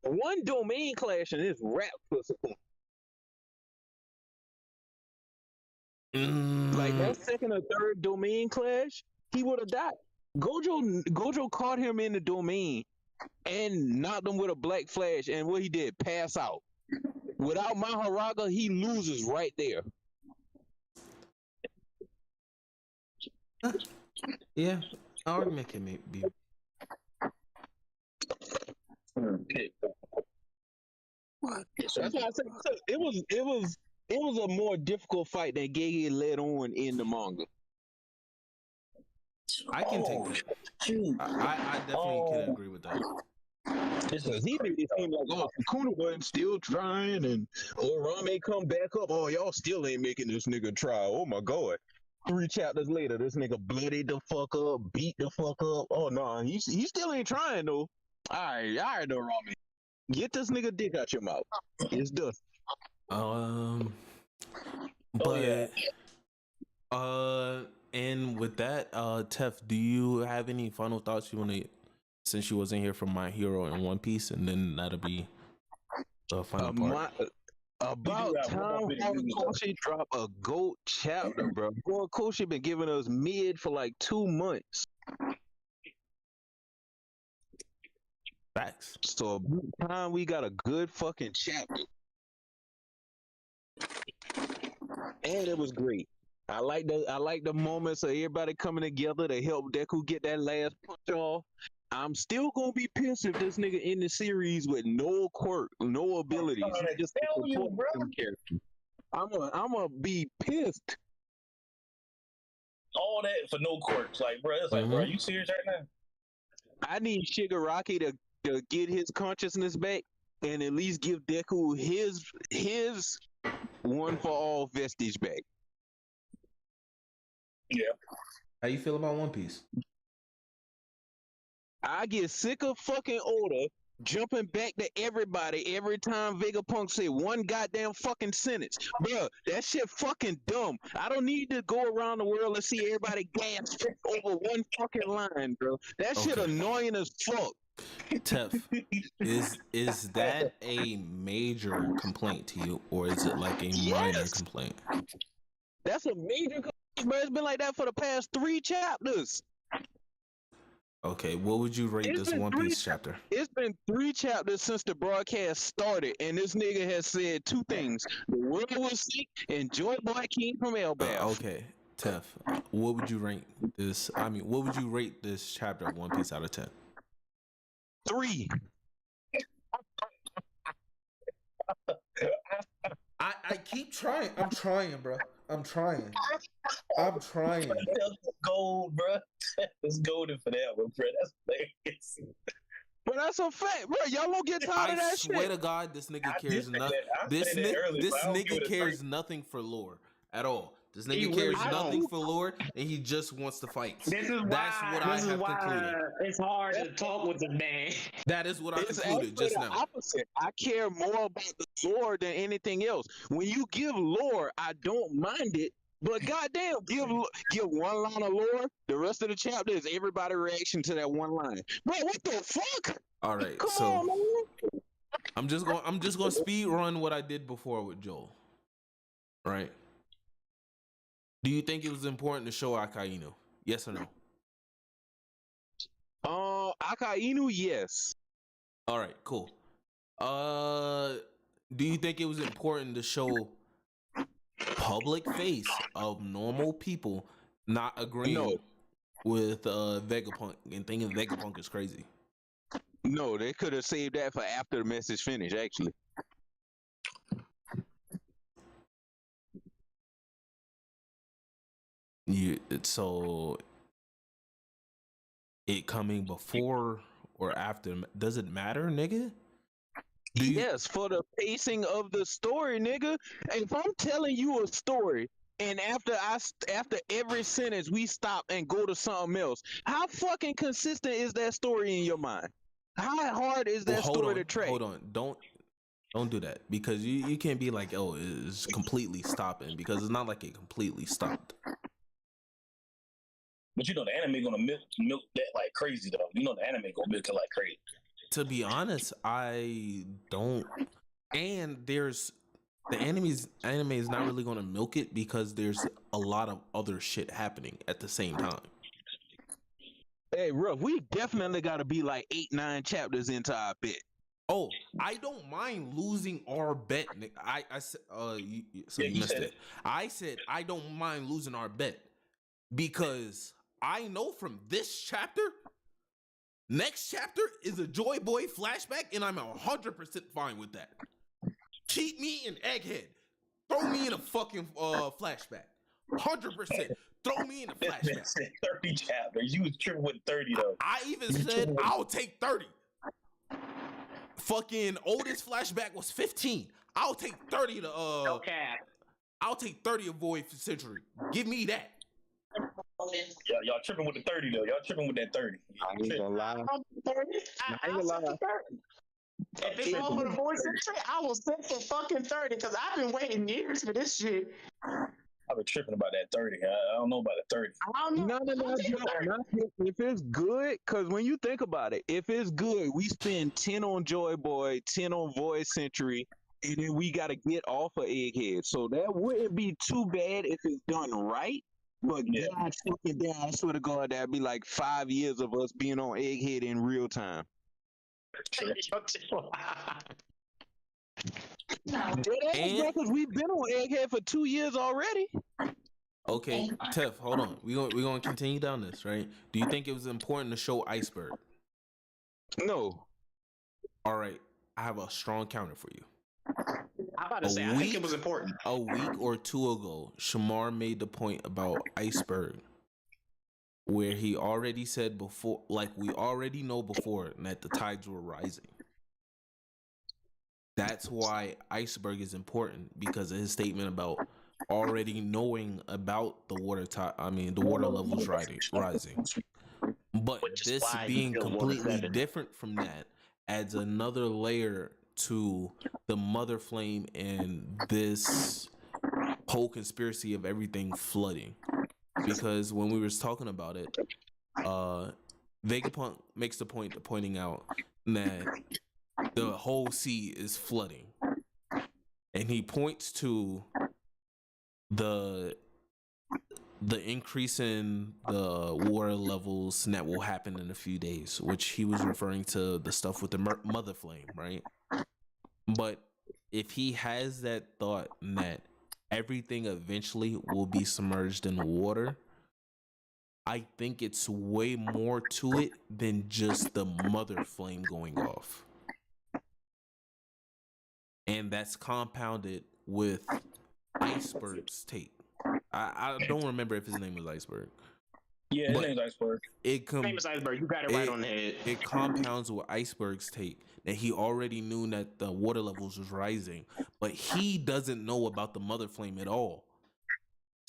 one domain clash and it's wrapped for Sukuna. Like that second or third domain clash, he would have died. Gojo caught him in the domain and knocked him with a black flash, and what he did, pass out. Without Maharaga, he loses right there. Yeah, argument can be. That's why I said it was a more difficult fight than Gege led on in the manga. I can take that. I definitely can agree with that. Because he made it seem like, Sukuna wasn't still trying, and Rame come back up. Oh, y'all still ain't making this nigga try. Oh my god. 3 chapters later, this nigga bloodied the fuck up, beat the fuck up. Oh no, he still ain't trying though. Alright, though, Rame. Get this nigga dick out your mouth. It's done. And with that, Tef, do you have any final thoughts you want to, since you wasn't here from My Hero and One Piece, and then that'll be the final part. About time Horikoshi drop a GOAT chapter, bro. Horikoshi been giving us mid for like 2 months. Facts. So about time we got a good fucking chapter. And it was great. I like the moments of everybody coming together to help Deku get that last punch off. I'm still gonna be pissed if this nigga in the series with no quirk, no abilities. Just character. I'm gonna be pissed. All that for no quirks, like, bro. It's like, bro, are you serious right now? I need Shigaraki to get his consciousness back and at least give Deku his one for all vestige back. Yeah. How you feel about One Piece? I get sick of fucking Oda jumping back to everybody every time Vegapunk say one goddamn fucking sentence. Bruh, that shit fucking dumb. I don't need to go around the world and see everybody gasp over one fucking line, bro. That shit annoying as fuck. Tef, is that a major complaint to you, or is it like a minor complaint? That's a major complaint, bro. It's been like that for the past 3 chapters. Okay, what would you rate this One Piece chapter? It's been 3 chapters since the broadcast started, and this nigga has said 2 things. The world was sick, and Joy Boy came from Elbaf. Okay, Tef, what would you rate this? I mean, what would you rate this chapter of One Piece out of 10? 3. I keep trying. I'm trying, bro. I'm trying. Gold, bro. It's golden for that one, bro. That's hilarious. But that's a fact, bro. Y'all won't get tired of that shit. I swear to God, this nigga cares nothing. This nigga cares nothing for lore at all. This nigga cares nothing for lore, and he just wants to fight. This is That's why. what I This is have why concluded. it's hard to talk with the man. That is what I It's concluded actually just the now. opposite. I care more about the lore than anything else. When you give lore, I don't mind it. But goddamn, give one line of lore. The rest of the chapter is everybody reaction to that one line. Bro, what the fuck? All right, Come so on, man. I'm just going to speed run what I did before with Joel. Right? Do you think it was important to show Akainu? Yes or no? Akainu, yes. All right, cool. Do you think it was important to show public face of normal people not agreeing with Vegapunk and thinking Vegapunk is crazy? No, they could have saved that for after the message finished, actually. So it coming before or after, does it matter, nigga? Yes, for the pacing of the story, nigga. If I'm telling you a story and after every sentence we stop and go to something else, how fucking consistent is that story in your mind? How hard is that story to track? Hold on, don't do that, because you can't be like, oh, it's completely stopping, because it's not like it completely stopped. But you know the anime gonna milk that like crazy though. You know the anime gonna milk it like crazy. To be honest, I don't. And there's the anime is not really gonna milk it because there's a lot of other shit happening at the same time. Hey, Ruff, we definitely got to be like 8-9 chapters into our bet. Oh, I don't mind losing our bet. I said, you missed it. I said I don't mind losing our bet because I know from this chapter, next chapter is a Joy Boy flashback, and I'm 100% fine with that. Cheat me in Egghead, throw me in a fucking flashback. 100%. Throw me in a flashback. 30 chapters. You was tripping with 30 though. I even said I'll take 30. Fucking oldest flashback was 15. I'll take 30 to No cap. I'll take 30 of Void Century. Give me that. Yeah, y'all tripping with the 30 though. Y'all tripping with that 30. I ain't gonna lie. If it's over the voice century, I will set for fucking 30 because I've been waiting years for this shit. I've been tripping about that 30. I don't know about the 30. I don't know. No. If it's good, because when you think about it, if it's good, we spend 10 on Joy Boy, 10 on Void Century, and then we got to get off of Egghead. So that wouldn't be too bad if it's done right. But God fucking damn, I swear to God, that'd be like 5 years of us being on Egghead in real time. Because we've been on Egghead for 2 years already. Okay, Tef, hold on. We're gonna continue down this, right? Do you think it was important to show Iceberg? No. All right, I have a strong counter for you. I'm about to say, I think it was important. A week or two ago, Shamar made the point about Iceberg, where he already said before, like we already know before, that the tides were rising. That's why Iceberg is important, because of his statement about already knowing about the water the water levels rising. But this being completely different from that adds another layer to the Mother Flame and this whole conspiracy of everything flooding. Because when we was talking about it, Vegapunk makes the point of pointing out that the whole sea is flooding, and he points to the increase in the water levels that will happen in a few days, which he was referring to the stuff with the Mother Flame, right? But if he has that thought that everything eventually will be submerged in water, I think it's way more to it than just the Mother Flame going off. And that's compounded with Iceberg's take. I don't remember if his name was Iceberg. Yeah, his name's Iceberg. His name is Iceberg. You got it right on the head. It compounds with Iceberg's take that he already knew that the water levels was rising, but he doesn't know about the Mother Flame at all.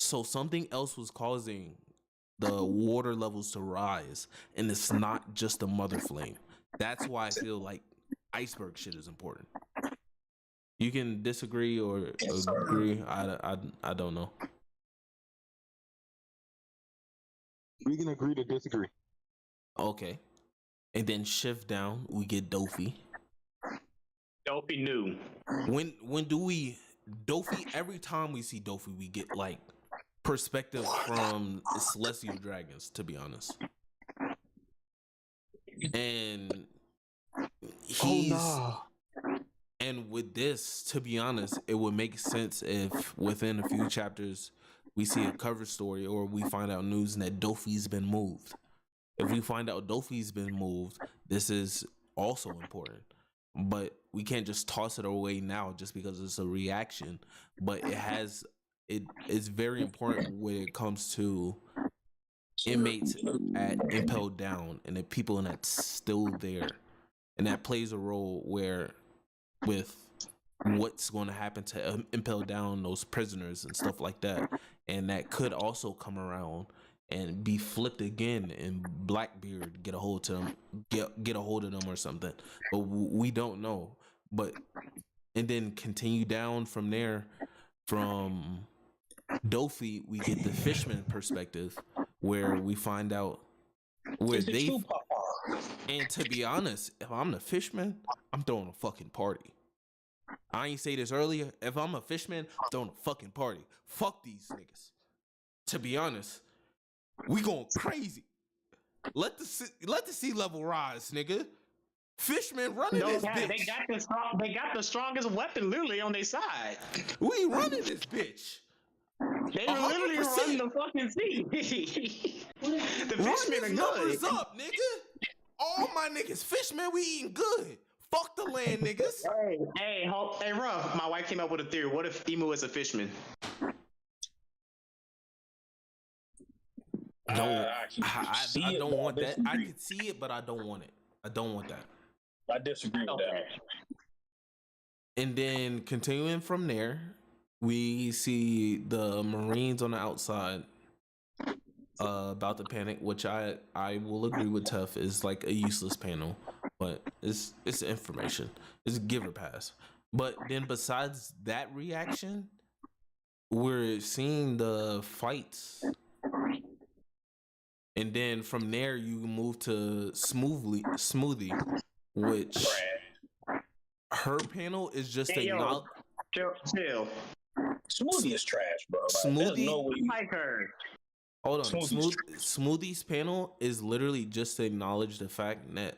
So something else was causing the water levels to rise, and it's not just the mother flame. That's why I feel like iceberg shit is important. You can disagree or agree. I don't know. We can agree to disagree. Okay. And then shift down, we get Dofi. Dofi new. When do we Dofi? Every time we see Dofi, we get like perspective from celestial dragons. To be honest, and he's and with this, to be honest, it would make sense if within a few chapters we see a cover story or we find out news that Dofi's been moved. If we find out Dofi's been moved, this is also important. But we can't just toss it away now just because it's a reaction. But it's very important when it comes to inmates at Impel Down and the people that's still there. And that plays a role where with what's going to happen to Impel Down, those prisoners and stuff like that. And that could also come around and be flipped again, and Blackbeard get a hold of them, get a hold of them or something. But we don't know. But and then continue down from there. From Dofi, we get the Fishman perspective, where we find out where they. And to be honest, if I'm the Fishman, I'm throwing a fucking party. I ain't say this earlier. If I'm a Fishman, I'm throwing a fucking party. Fuck these niggas. To be honest. We going crazy. Let the sea level rise, nigga. Fishmen running this bitch. They got the strongest weapon literally on their side. We running this bitch. They literally run the fucking sea. The fishmen are good. Numbers up, nigga. All my niggas fishmen, we eating good. Fuck the land, niggas. Hey, Ruff, my wife came up with a theory. What if Emu is a fishman? I don't want that. I can see it, but I don't want it. I don't want that. I disagree with that. And then continuing from there, we see the Marines on the outside about to panic, which I will agree with Tuff is like a useless panel, but it's information. It's give or pass. But then besides that reaction, we're seeing the fights. And then from there, you move to Smoothie, which her panel is just chill. Smoothie is trash, bro. Smoothie, no way. Like her. Hold on. Smoothie's panel is literally just to acknowledge the fact that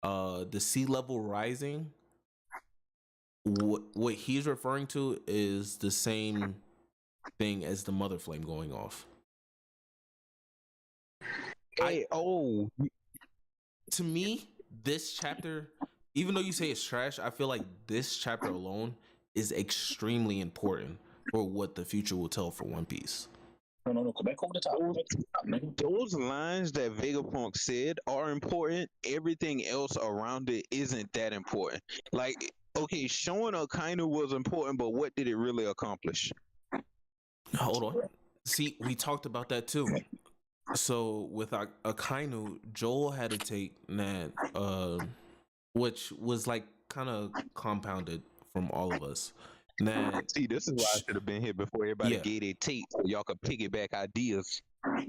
the sea level rising. What he's referring to is the same thing as the mother flame going off. To me, this chapter, even though you say it's trash, I feel like this chapter alone is extremely important for what the future will tell for One Piece. No, go back over the top. Those lines that Vegapunk said are important. Everything else around it isn't that important. Like, okay, showing Akainu was important, but what did it really accomplish? Hold on. See, we talked about that too. So with Akainu, Joel had to take that, which was like kind of compounded from all of us. See, this is why I should have been here before everybody gave their tape, so y'all could piggyback ideas.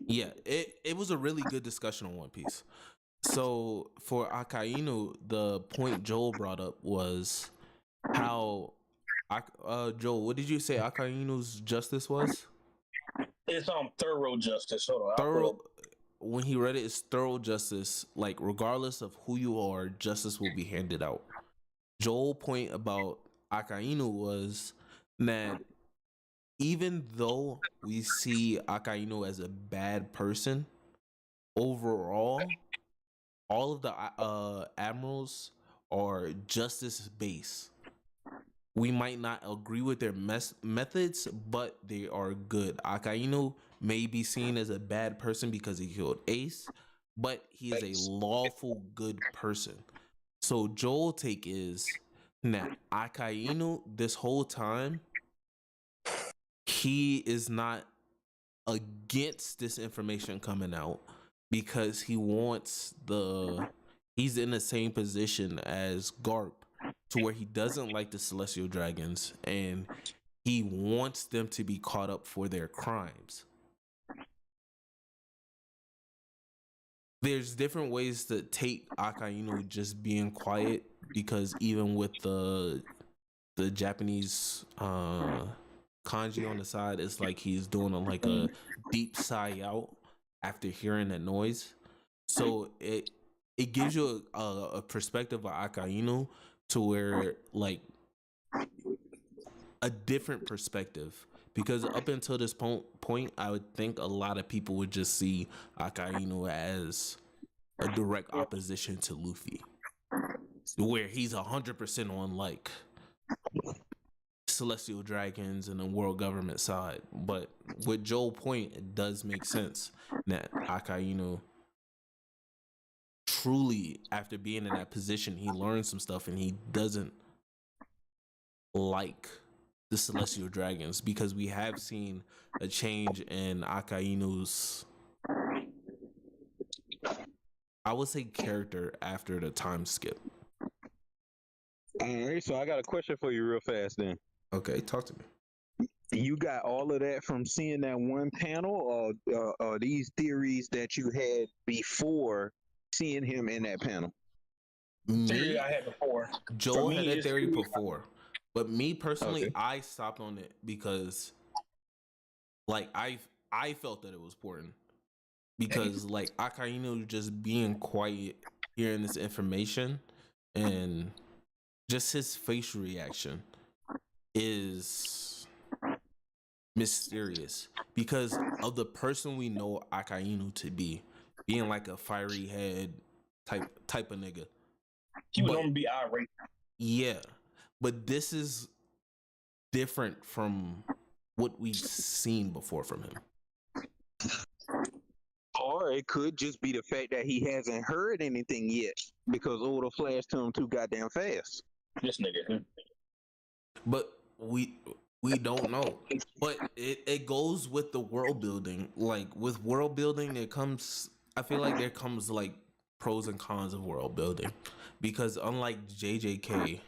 Yeah, it was a really good discussion on One Piece. So for Akainu, the point Joel brought up was how Joel, what did you say Akainu's justice was? It's thorough justice. Hold on. Thorough. When he read it, it's thorough justice. Like regardless of who you are, justice will be handed out. Joel's point about Akainu was that even though we see Akainu as a bad person, overall, all of the admirals are justice based. We might not agree with their methods, but they are good. Akainu may be seen as a bad person because he killed Ace, but he is a lawful good person. So Joel's take is that Akainu, this whole time, he is not against this information coming out because he wants he's in the same position as Garp, to where he doesn't like the Celestial Dragons and he wants them to be caught up for their crimes. There's different ways to take Akainu just being quiet, because even with the Japanese kanji on the side, it's like he's doing a deep sigh out after hearing that noise. So it gives you a perspective of Akainu to where like a different perspective, because up until this point, I would think a lot of people would just see Akainu as a direct opposition to Luffy, where he's 100% on like Celestial Dragons and the world government side. But with Joel point, it does make sense that Akainu truly, after being in that position, he learned some stuff and he doesn't like the Celestial Dragons, because we have seen a change in Akainu's, I would say, character after the time skip. All right, so I got a question for you real fast then. Okay, talk to me. You got all of that from seeing that one panel, or these theories that you had before seeing him in that panel? Theory I had before. Joel had that theory before. But me personally, okay, I stopped on it because like I felt that it was important, because like Akainu just being quiet, hearing this information, and just his facial reaction is mysterious because of the person we know Akainu to be, being like a fiery head type of nigga. He was gonna be irate. Yeah. But this is different from what we've seen before from him. Or it could just be the fact that he hasn't heard anything yet, because Oda flashed to him too goddamn fast. This nigga. But we don't know. But it goes with the world building. Like with world building, I feel like there comes like pros and cons of world building. Because unlike JJK,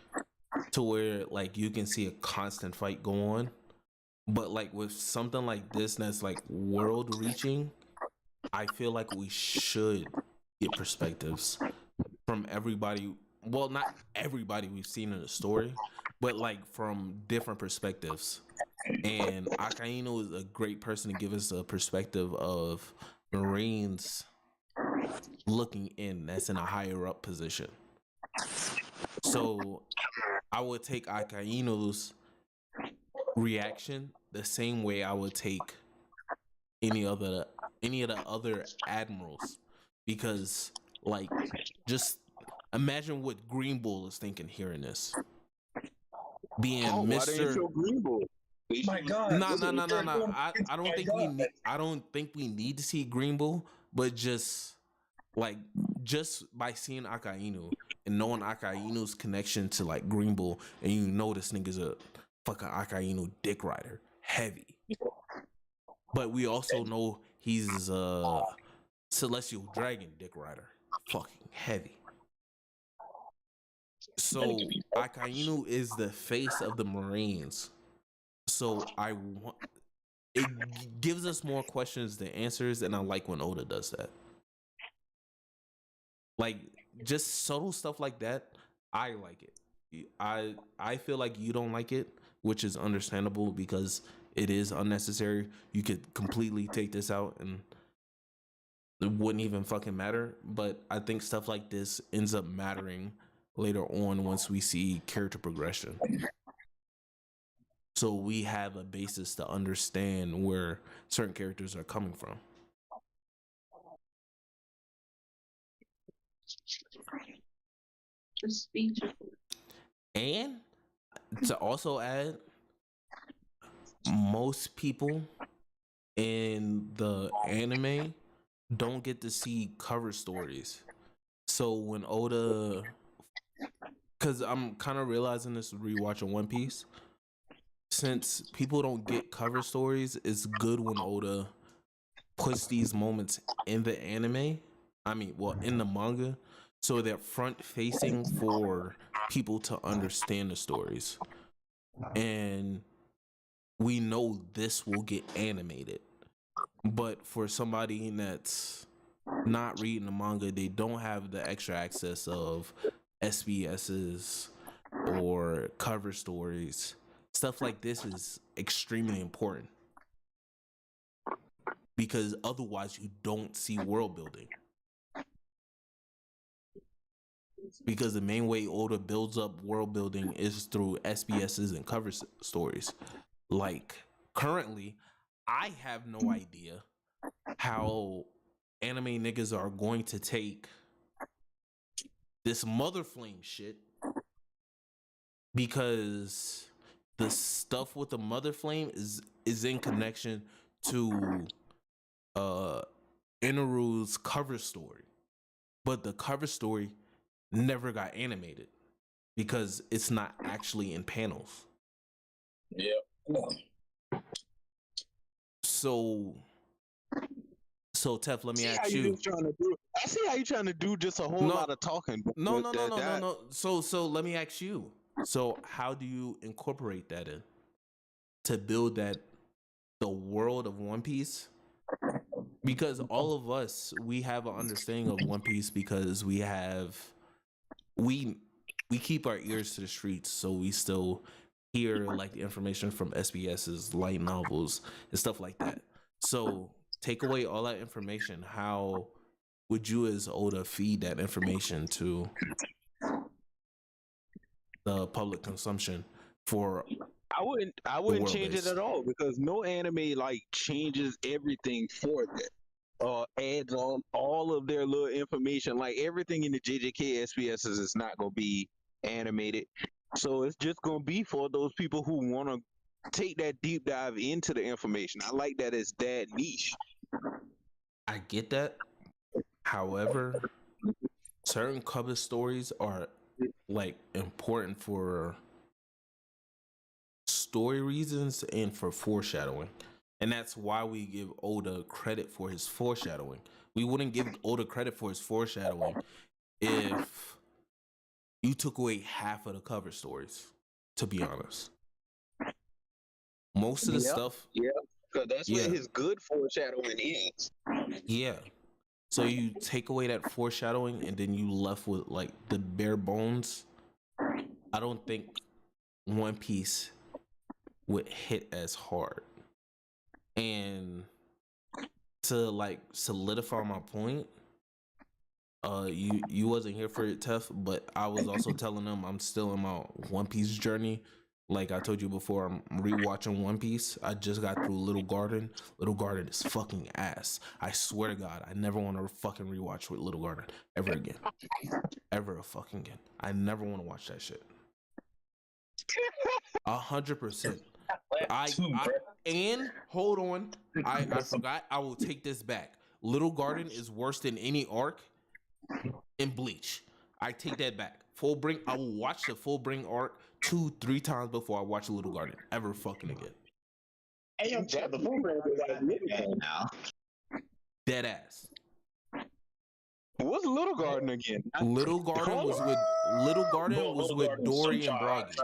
to where like you can see a constant fight go on, but like with something like this that's like world reaching, I feel like we should get perspectives from everybody. Well, not everybody we've seen in the story, but like from different perspectives. And Akainu is a great person to give us a perspective of Marines looking in that's in a higher up position. So I would take Akainu's reaction the same way I would take any of the other admirals, because like just imagine what Green Bull is thinking hearing this. Being Mr. Green Bull? My God! No. I don't think we need to see Green Bull, but just by seeing Akainu and knowing Akainu's connection to like Green Bull, and you know this nigga's a fucking Akainu dick rider, heavy. But we also know he's a Celestial Dragon dick rider, fucking heavy. So Akainu is the face of the Marines. So it gives us more questions than answers, and I like when Oda does that. Like just subtle stuff like that, I like it. I feel like you don't like it, which is understandable because it is unnecessary. You could completely take this out and it wouldn't even fucking matter. But I think stuff like this ends up mattering later on once we see character progression. So we have a basis to understand where certain characters are coming from. And to also add, most people in the anime don't get to see cover stories. So when Oda, because I'm kind of realizing this rewatching One Piece, since people don't get cover stories, it's good when Oda puts these moments in the anime. I mean, well, in the manga, so they're front facing for people to understand the stories. And we know this will get animated. But for somebody that's not reading the manga, they don't have the extra access of SBSs or cover stories. Stuff like this is extremely important because otherwise you don't see world building. Because the main way Oda builds up world building is through SBSs and cover stories. Like currently, I have no idea how anime niggas are going to take this Mother Flame shit, because the stuff with the Mother Flame is in connection to Inaru's cover story, but the cover story never got animated because it's not actually in panels. Yep. So Tef, let me ask you. you. I see how you trying to do just a whole lot of talking. No. So let me ask you. So how do you incorporate that in to build the world of One Piece? Because all of us, we have an understanding of One Piece because we keep our ears to the streets, so we still hear like the information from SBS's light novels and stuff like that. So take away all that information. How would you as Oda feed that information to the public consumption for? I wouldn't change it at all because no anime like changes everything for them. Adds on all of their little information. Like everything in the JJK SBSs is not gonna be animated. So it's just gonna be for those people who wanna take that deep dive into the information. I like that it's that niche. I get that. However, certain cover stories are like important for story reasons and for foreshadowing. And that's why we give Oda credit for his foreshadowing. We wouldn't give Oda credit for his foreshadowing if you took away half of the cover stories, to be honest. Most of the stuff. Yeah, because that's where his good foreshadowing is. Yeah. So you take away that foreshadowing and then you left with like the bare bones. I don't think One Piece would hit as hard. And to like solidify my point, you wasn't here for it, Tef, but I was also telling them I'm still in my One Piece journey. Like I told you before, I'm rewatching One Piece. I just got through Little Garden. Little Garden is fucking ass. I swear to God, I never want to fucking rewatch with Little Garden ever again. Ever fucking again. I never want to watch that shit. 100%. And hold on, I forgot. I will take this back. Little Garden is worse than any arc in Bleach. I take that back. Fullbring. I will watch the Fullbring arc 2-3 times before I watch Little Garden ever fucking again. Hey, yo, the Fullbring now. Dead ass. What's Little Garden again? Little Garden was with Dory and Broggy.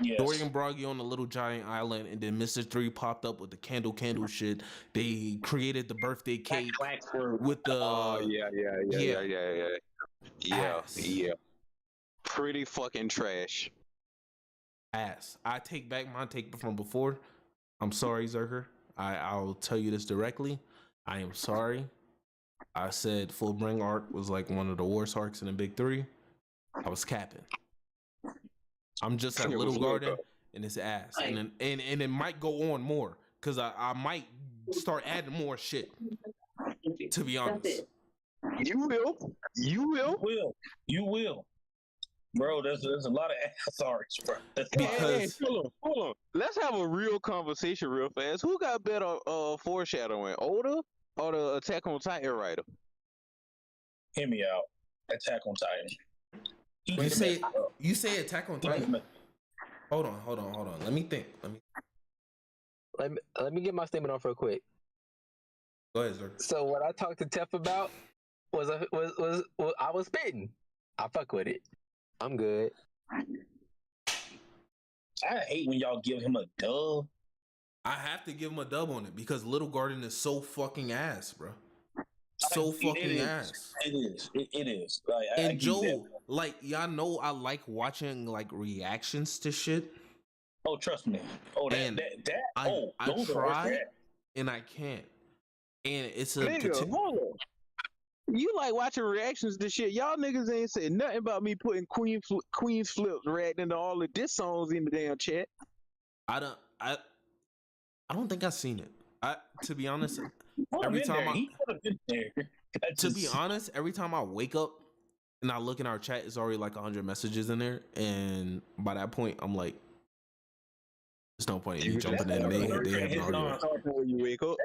Yes. Dory and Broggy on the little giant island, and then Mr. 3 popped up with the candle shit. They created the birthday cake with the yeah. Pretty fucking trash. Ass. I take back my take from before. I'm sorry, Zerker. I'll tell you this directly. I am sorry. I said Fullbring arc was like one of the worst arcs in the big three. I was capping. I'm just at Little Garden and it's ass. And it might go on more because I might start adding more shit. To be honest. You will. Bro, there's a lot of ass arcs, bro. Because hold on. Let's have a real conversation real fast. Who got better foreshadowing, Oda or the Attack on Titan writer? Hear me out. Attack on Titan. You say Attack on Titan? Hold on. Let me think. Let me get my statement off real quick. Go ahead, sir. So what I talked to Tef about was I was spitting. I fuck with it. I'm good. I hate when y'all give him a dub. I have to give him a dub on it because Little Garden is so fucking ass, bro. So fucking ass. It is. It is. Like, and Joe, like, y'all know I like watching like reactions to shit. Oh, trust me. Oh, that. I try and I can't. And it's a nigga, hold on. You like watching reactions to shit. Y'all niggas ain't said nothing about me putting Queen's Flips reacting to all the diss songs in the damn chat. I don't think I've seen it. To be honest, every time I wake up and I look in our chat, it's already like 100 messages in there, and by that point, I'm like, there's no point in you jumping in. They have an argument. You wake up.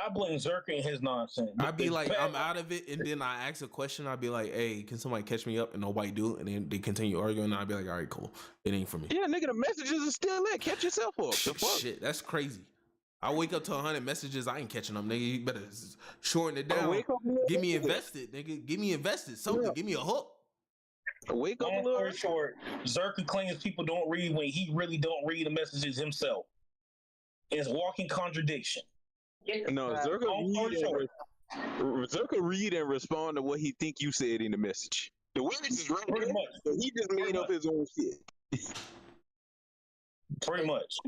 I blame Zerka and his nonsense. I'd be like, I'm out of it, and then I ask a question. I'd be like, hey, can somebody catch me up? And nobody do, and then they continue arguing. And I'd be like, all right, cool. It ain't for me. Yeah, nigga, the messages are still there. Catch yourself up. Shit, that's crazy. I wake up to 100 messages. I ain't catching them, nigga. You better shorten it down. Get me invested, nigga. Get me invested. Something. Give me a hook. Wake up a little short. Zerka claims people don't read when he really don't read the messages himself. It's walking contradiction. No, Zerka read and respond to what he think you said in the message. The words is right there, but he just made up his own shit. Pretty much.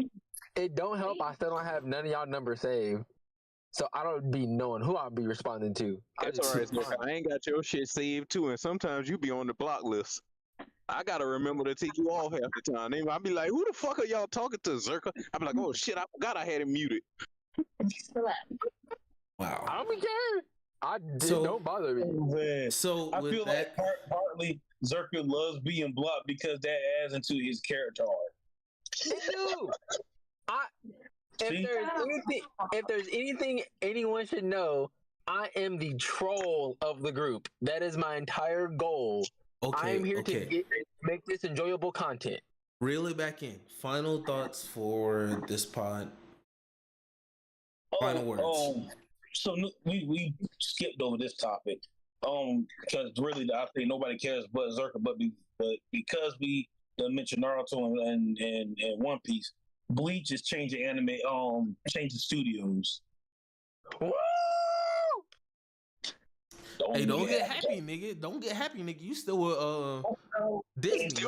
It don't help. I still don't have none of y'all numbers saved, so I don't be knowing who I'll be responding to. That's all right, I ain't got your shit saved too, and sometimes you be on the block list. I gotta remember to take you off half the time. I'll be like, who the fuck are y'all talking to, Zerka? I'll be like, oh shit, I forgot I had him muted. Wow. I don't be caring. Don't bother me. So I feel like partly Zerka loves being blocked because that adds into his character arc. It do. If there's anything anyone should know, I am the troll of the group. That is my entire goal. I am here to make this enjoyable content. Reel it back in. Final thoughts for this pod. Final words. So we skipped over this topic. Because really, I think nobody cares but Zerka, but because we mentioned Naruto and One Piece, Bleach is changing changing studios. Woo! Hey, don't get happy, nigga. Don't get happy, nigga. You still with Disney,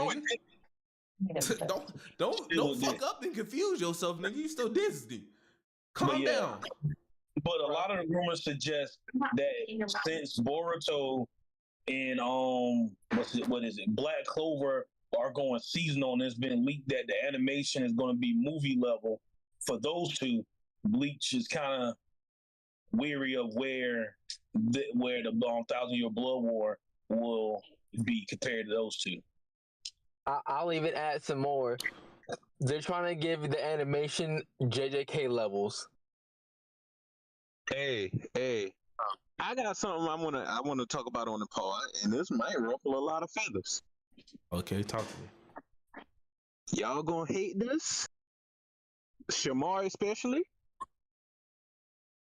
nigga. Don't fuck up and confuse yourself, nigga. You still Disney. Calm down. But a lot of the rumors suggest that since Boruto and what is it, Black Clover are going seasonal, and it's been leaked that the animation is going to be movie level for those two, Bleach is kind of weary of where the 1,000-Year Blood War will be compared to those two. I'll even add some more. They're trying to give the animation JJK levels. Hey, I got something I wanna talk about on the pod, and this might ruffle a lot of feathers. Okay, talk to me. Y'all gonna hate this? Shamar especially.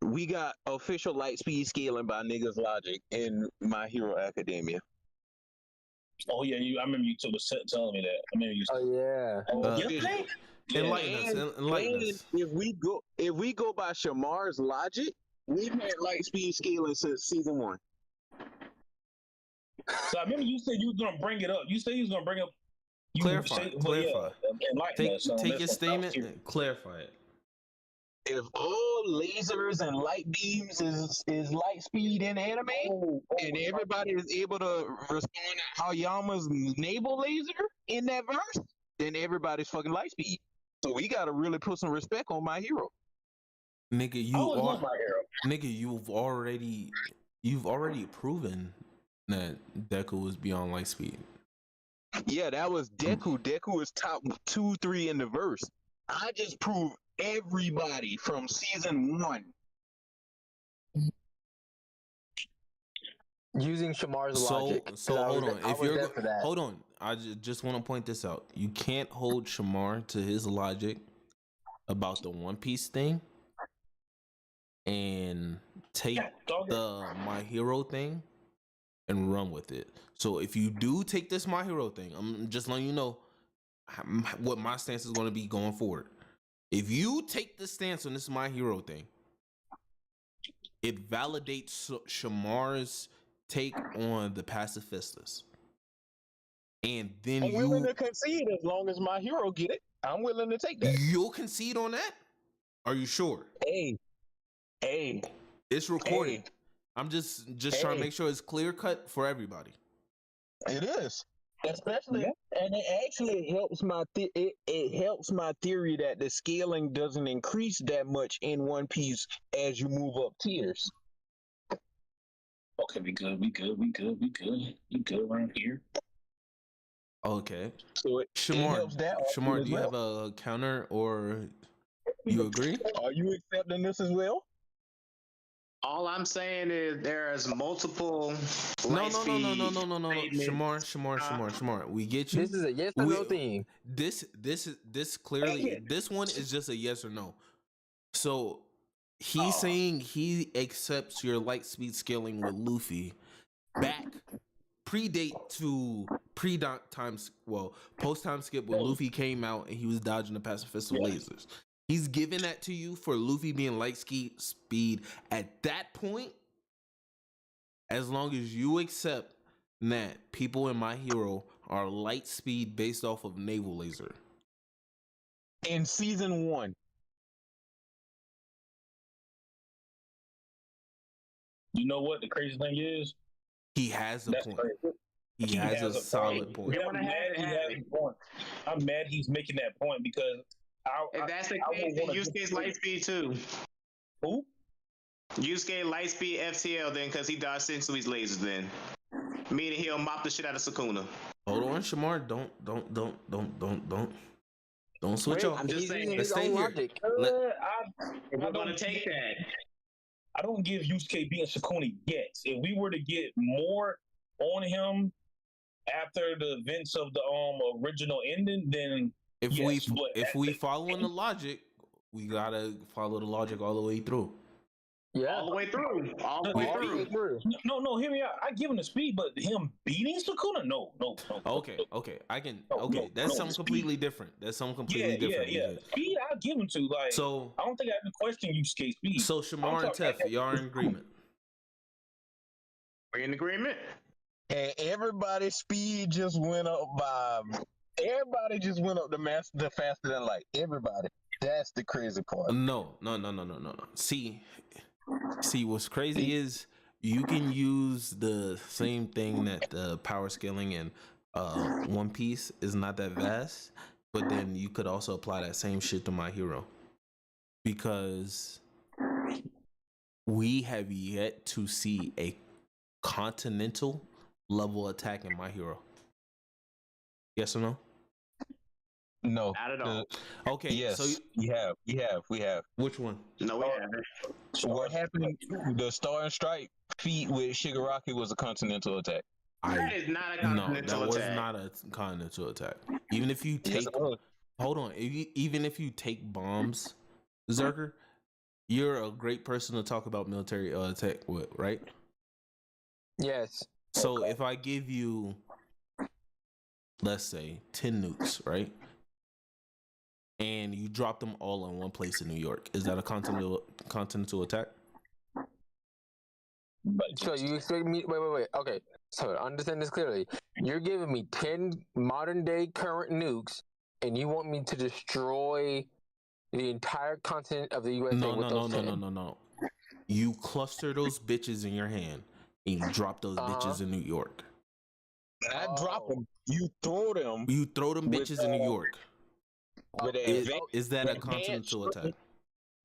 We got official light speed scaling by Niggas Logic in My Hero Academia. Oh yeah, I remember you telling me that. I remember you. Oh yeah. Enlighten us. If we go by Shamar's logic, we've had light speed scaling since season 1. So I remember you said you was gonna bring it up. You said you was gonna bring up. Clarify. Take your statement and and clarify it. If all lasers and light beams is light speed in anime, and everybody is able to respond to Aoyama's naval laser in that verse, then everybody's fucking light speed. So we gotta really put some respect on My Hero. Nigga, you've already proven that Deku is beyond light speed. Yeah, that was Deku. Deku is top 2-3 in the verse. I just proved everybody from season 1 using Shamar's logic. So hold on. I just want to point this out. You can't hold Shamar to his logic about the One Piece thing and take the My Hero thing and run with it. So if you do take this My Hero thing, I'm just letting you know what my stance is going to be going forward. If you take the stance on this My Hero thing, it validates Shamar's take on the pacifistas. And then I'm willing to concede as long as My Hero get it. I'm willing to take that. You'll concede on that? Are you sure? Hey. It's recorded. I'm just trying to make sure it's clear cut for everybody. It is. Especially, and it actually helps it helps my theory that the scaling doesn't increase that much in One Piece as you move up tiers. Okay, we good around here. Okay. So it helps that. Shamar, do you have a counter or you agree? Are you accepting this as well? All I'm saying is there's multiple. No. Shamar. We get you. This is a yes or no thing. This clearly. This one is just a yes or no. So he's saying he accepts your light speed scaling with Luffy back post time skip when Luffy came out and he was dodging the pacifist lasers. He's giving that to you for Luffy being light speed at that point, as long as you accept that people in My Hero are light speed based off of naval laser. In season 1. You know what the crazy thing is? He has a point. He has a solid point. I'm mad he's making that point because if that's the case, then Yusuke's light speed too. Who? Yusuke light speed FTL then, because he dodged Sensui's lasers then. Meaning he'll mop the shit out of Sukuna. Hold on, Shamar. Don't switch off. I'm just saying. Let's stay here. We're gonna take that. I don't give Yusuke being Sukuna yet. If we were to get more on him after the events of the original ending, then if we follow the logic, we gotta follow the logic all the way through. Yeah, all the way through. No, hear me out. I give him the speed, but him beating Sukuna, no. Okay. I can. That's something completely different. That's something completely different. Yeah. Speed, I'll give him to. Like, so I don't think I have to question Yusuke speed. So Shamar and Tef, y'all are in agreement. We're in agreement. And everybody's speed just went up by. Everybody just went up the faster than light. Everybody. That's the crazy part. No. See, what's crazy is you can use the same thing that the power scaling in One Piece is not that vast, but then you could also apply that same shit to My Hero. Because we have yet to see a continental level attack in My Hero. Yes or no? No, not at all. Okay, yes, so we have. Which one? No, we haven't. What happened? The Star and Stripe feat with Shigaraki was a continental attack. That is not a continental attack. That was not a continental attack. Even if you take, even if you take bombs, Zerker, you're a great person to talk about military attack with, right? Yes. So if I give you, let's say, 10 nukes, right? And you drop them all in one place in New York, is that a continental attack? So you expect me? Wait. Okay, so understand this clearly. You're giving me 10 modern day current nukes, and you want me to destroy the entire continent of the USA? No. You cluster those bitches in your hand, and you drop those bitches in New York. I drop them. You throw them. You throw them bitches in New York. Is that a continental attack?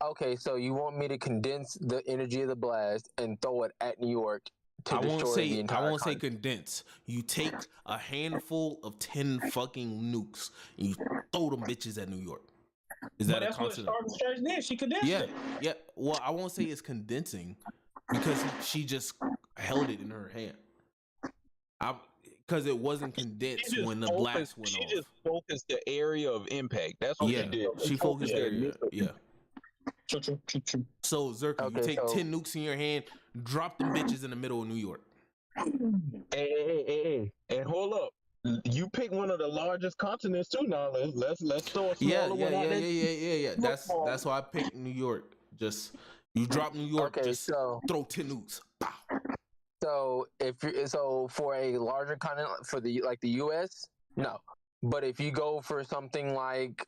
Okay, so you want me to condense the energy of the blast and throw it at New York to destroy the entire I won't say condense. You take a handful of 10 fucking nukes and you throw them bitches at New York. Is that a continental? She condensed it. Yeah. Well, I won't say it's condensing because she just held it in her hand. Because it wasn't condensed when the blast went off. She just focused the area of impact. That's what she did. She focused the area. Yeah. So Zerka, you take 10 nukes in your hand, drop them bitches in the middle of New York. Hey, and hold up. You pick one of the largest continents too. Now let's throw a smaller one out there. Yeah. That's why I picked New York. Just you drop New York, just throw 10 nukes. Pow. So for a larger continent for the US, no. But if you go for something like,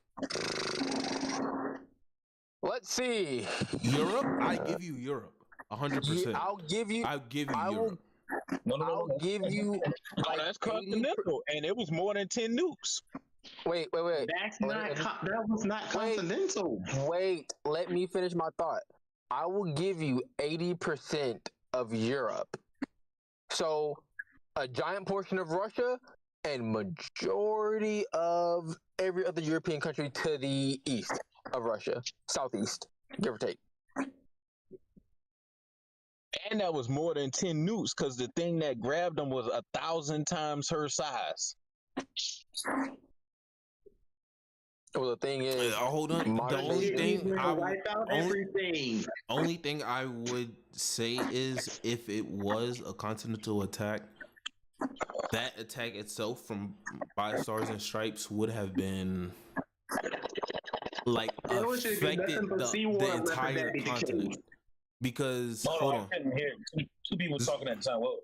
let's see, Europe, I give you Europe, 100%. I'll give you Europe. I'll give you. That's continental, and it was more than 10 nukes. Wait. That was not continental. Wait, let me finish my thought. I will give you 80% of Europe. So a giant portion of Russia and majority of every other European country to the east of Russia, southeast, give or take. And that was more than 10 nukes, because the thing that grabbed them was 1,000 times her size. Well, the thing is, hold on. The only thing I would say is, if it was a continental attack, that attack itself from by Stars and Stripes would have been like affected the entire continent. Because hold on, I couldn't hear two people talking at the time. Well,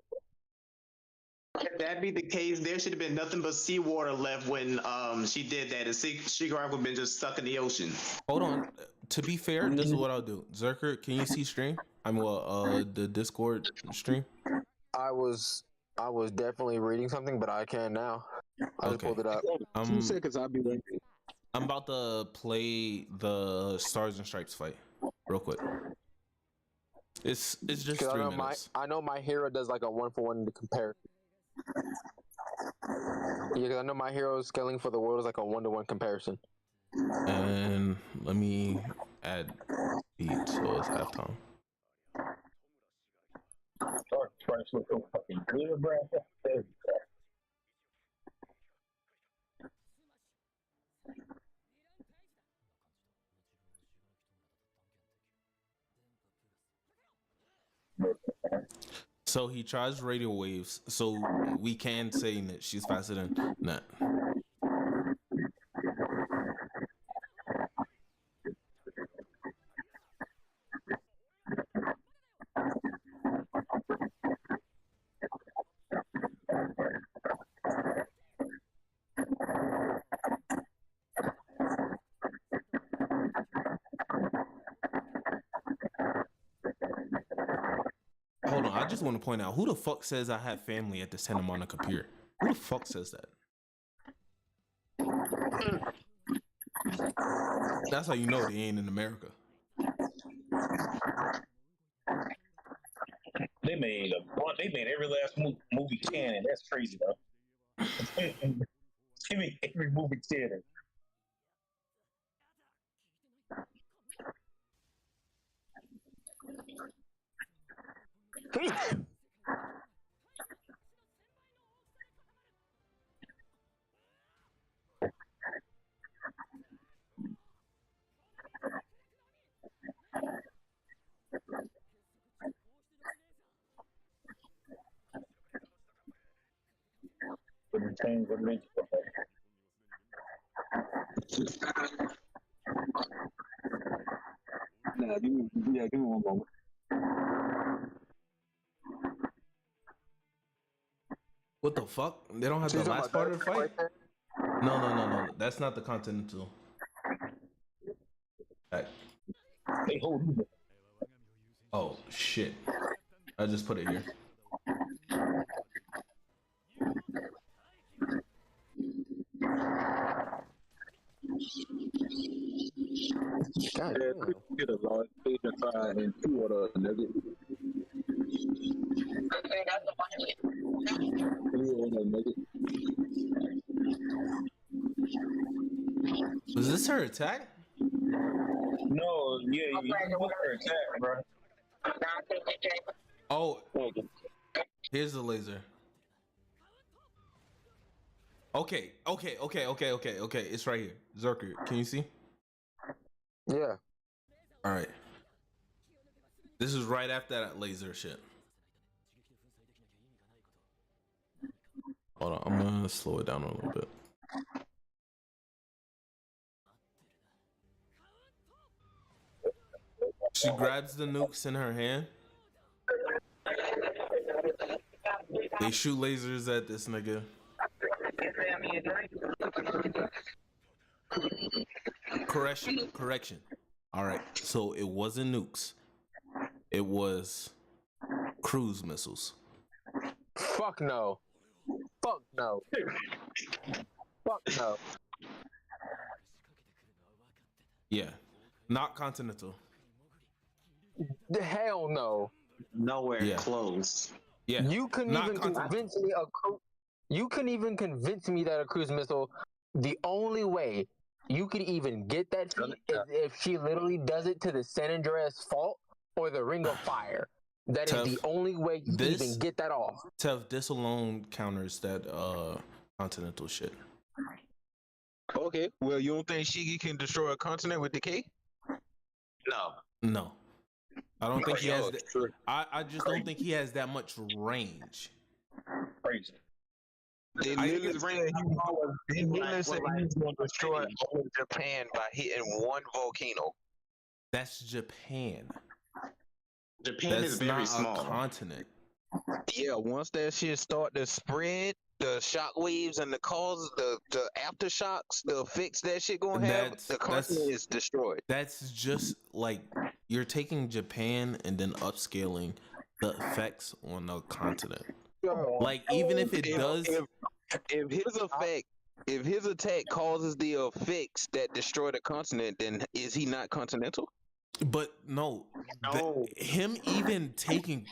if that be the case, there should have been nothing but seawater left when she did that. And Shigaraki would have been just stuck in the ocean. Hold on. To be fair, this is what I'll do. Zerker, can you see stream? The Discord stream. I was definitely reading something, but I can now. I just pulled it up. 2 seconds, I'll be ready. I'm about to play the Stars and Stripes fight real quick. It's just 3 minutes. I know my hero does like a 1-for-1 comparison. Yeah, because I know my hero scaling for the world is like a 1-to-1 comparison. And let me add beat so it's halftime. Stripes look so fucking good, bro. So he tries radio waves, so we can say that she's faster than Nat. Hold on, I just want to point out, who the fuck says I have family at the Santa Monica Pier? Who the fuck says that? That's how you know they ain't in America. They made every last movie canon. That's crazy, though. They made every movie canon. Give me one moment. What the fuck? They don't have the last part of the fight? No. That's not the Continental. Right. Oh shit! I just put it here. God, get a large stage inside and 2 of the nuggets. Was this her attack? No, yeah, you was her attack, bro. Oh, here's the laser. Okay. It's right here. Zerker, can you see? Yeah. All right. This is right after that laser shit. Hold on, I'm gonna slow it down a little bit. She grabs the nukes in her hand. They shoot lasers at this nigga. Correction. All right, so it wasn't nukes. It was cruise missiles. Fuck no. Fuck no. Fuck no. Yeah, not Continental. The hell no. Nowhere Yeah. close. Yeah, You couldn't not even Continental. convince me you couldn't even convince me that a cruise missile. The only way you could even get that shit is if she literally does it to the San Andreas Fault or the Ring of Fire. That is Tough. the only way you can even get that off. Tough, this alone counters that Continental shit. Okay, well, you don't think Shigi can destroy a continent with decay? No, I don't think he has. I just don't think he has that much range. Crazy. They literally said he was going to destroy all of Japan by hitting one volcano. That's Japan. Japan That's is very not small. a continent. Yeah, once that shit start to spread, the shock waves and the aftershocks, the effects that shit gonna have, the continent is destroyed. That's just like you're taking Japan and then upscaling the effects on the continent. Like even if it does, if his attack causes the effects that destroy the continent, then is he not continental? but no, him even taking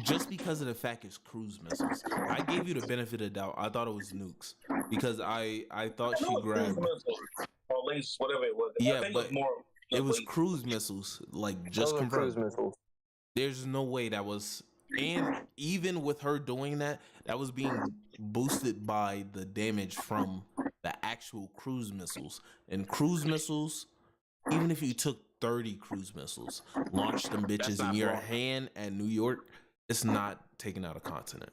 just because of the fact it's cruise missiles. I gave you the benefit of the doubt. I thought it was nukes because I thought she grabbed. Or at least whatever it was. I Yeah, think but it was more. it was cruise missiles. Like just Those are confirmed. cruise missiles. There's no way that was, and even with her doing that, that was being boosted by the damage from the actual cruise missiles. And cruise missiles, even if you took 30 cruise missiles, launched them bitches in your hand at New York, it's not taking out a continent.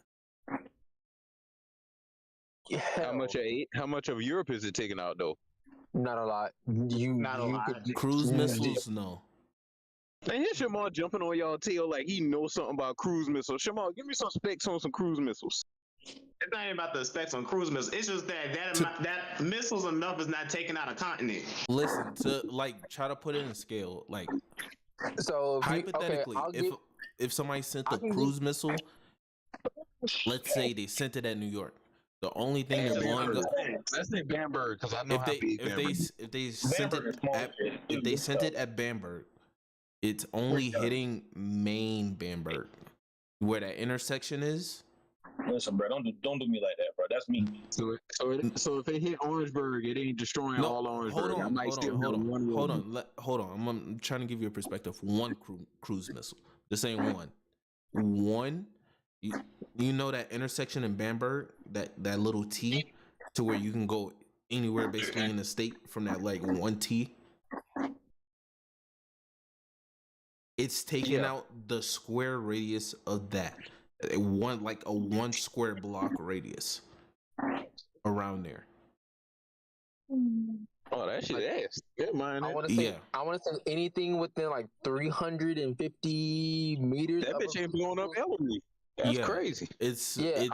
How much of Europe is it taking out though? Not a lot. Cruise missiles, no. And here's Shamar jumping on y'all tail like he knows something about cruise missiles. Shamar, give me some specs on some cruise missiles. It's not even about the specs on cruise missiles. It's just that missiles enough is not taking out a continent. Listen, to like try to put it in scale, like so hypothetically, if somebody sent a cruise missile, let's say they sent it at New York, the only thing they're blowing up. Let's say Bamberg because I know how big Bamberg is. If they sent it at Bamberg, it's only hitting main Bamberg, where that intersection is. Listen, bro, don't do me like that, bro. That's me. So if it hit Orangeburg, it ain't destroying all Orangeburg. Hold on. I'm trying to give you a perspective. One cruise missile. This ain't one. One. You know that intersection in Bamberg, that little T, to where you can go anywhere basically in the state from that like one T. It's taking out the square radius of that. A one square block radius around there. Oh, that shit ass. Good mind. I want to say anything within like 350 meters. That bitch ain't blowing up Ellery. That's crazy. It's like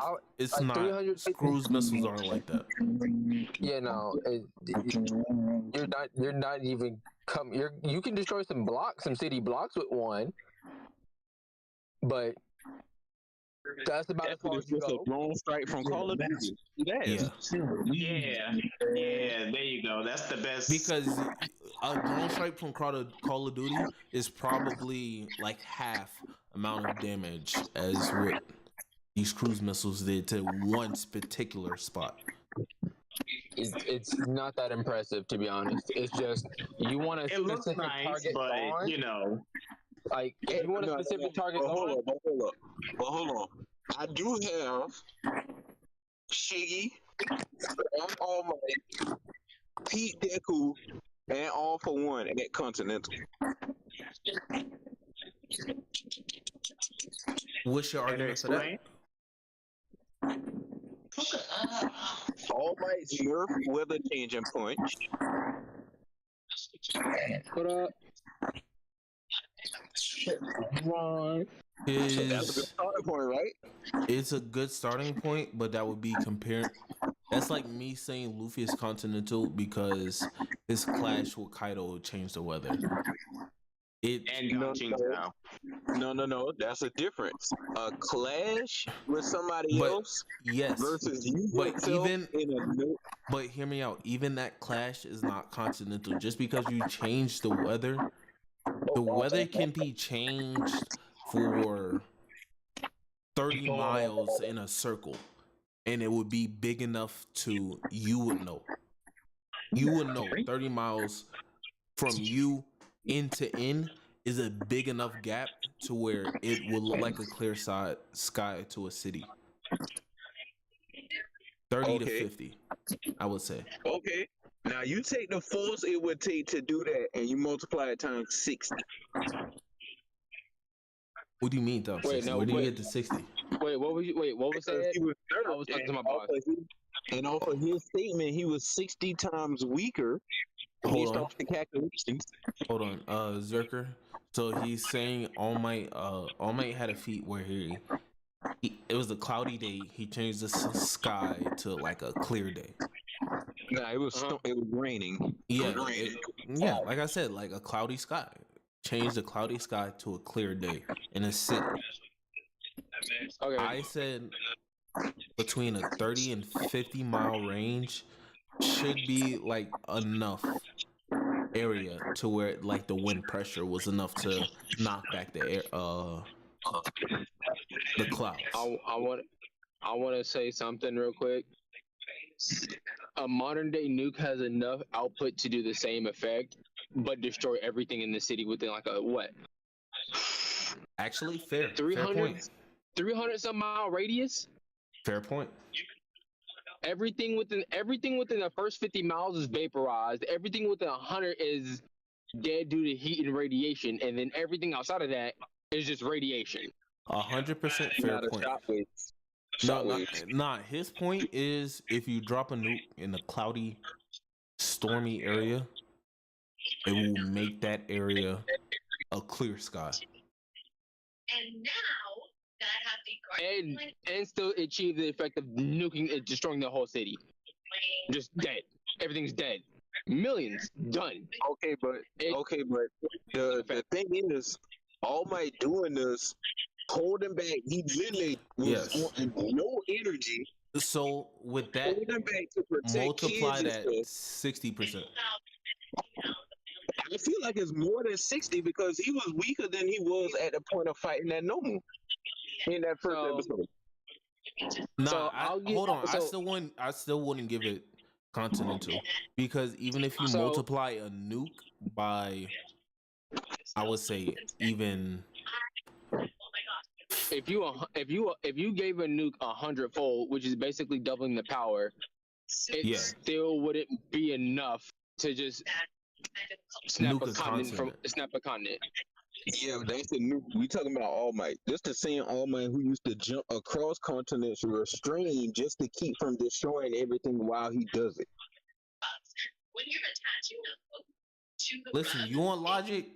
not. Cruise missiles aren't like that. Yeah, no, you're not even come. You can destroy some city blocks with one, but that's about as far as you go. A drone strike from Call of Duty. Yeah, there you go. That's the best. Because a drone strike from Call of Duty is probably like half amount of damage as what these cruise missiles did to one particular spot. It's not that impressive, to be honest. It's just you want a specific target on. You know, like you want a specific target on. But hold on. I do have Shiggy and All Might, Pete Deku, and All for One at Continental. What's your argument for that? All Might's Nerf weather changing point. What up? That's a good starting point, right? It's a good starting point, but that would be comparing. That's like me saying Luffy is continental because his clash with Kaido changed the weather. No, that's a difference. A clash with somebody else, yes, versus you. But but hear me out. Even that clash is not continental. Just because you change the weather can be changed for 30 miles in a circle, and it would be big enough to you would know 30 miles from you end to end is a big enough gap to where it will look like a clear sky to a city. 30 to 50, I would say. Okay. Now you take the force it would take to do that, and you multiply it times 60. What do you mean, though? Wait, no, where do you get to 60? What was that? I was talking to my boss. And off of his statement, he was 60 times weaker based off the calculations. Hold on, Zerker. So he's saying All Might had a feat where it was a cloudy day. He changed the sky to like a clear day. Nah, it was raining. Yeah, like I said, like a cloudy sky. Change the cloudy sky to a clear day in a city. Okay. I said between a 30 and 50 mile range should be like enough area to where like the wind pressure was enough to knock back the air, the clouds. I want to say something real quick. A modern day nuke has enough output to do the same effect, but destroy everything in the city within like a what? Actually, fair 300 point. 300 some mile radius. Fair point. Everything within the first 50 miles is vaporized. Everything within 100 is dead due to heat and radiation, and then everything outside of that is just radiation. 100% fair point. Nah, his point is if you drop a nuke in a cloudy, stormy area, it will make that area a clear sky. And now that I have the And still achieve the effect of nuking, destroying the whole city. Just dead. Everything's dead. Millions done. Okay, but the thing is, All Might doing this, holding back. He literally was on no energy. So with that, multiply that 60%. I feel like it's more than 60 because he was weaker than he was at the point of fighting that Nomu in that first episode. Nah, hold on. I still wouldn't give it continental because even if you multiply a nuke by, I would say even. If you gave a nuke 100-fold, which is basically doubling the power, it still wouldn't be enough to just snap a continent. Yeah, that's a nuke. We talking about All Might. This the same All Might who used to jump across continents restrained just to keep from destroying everything while he does it. Listen, you want logic?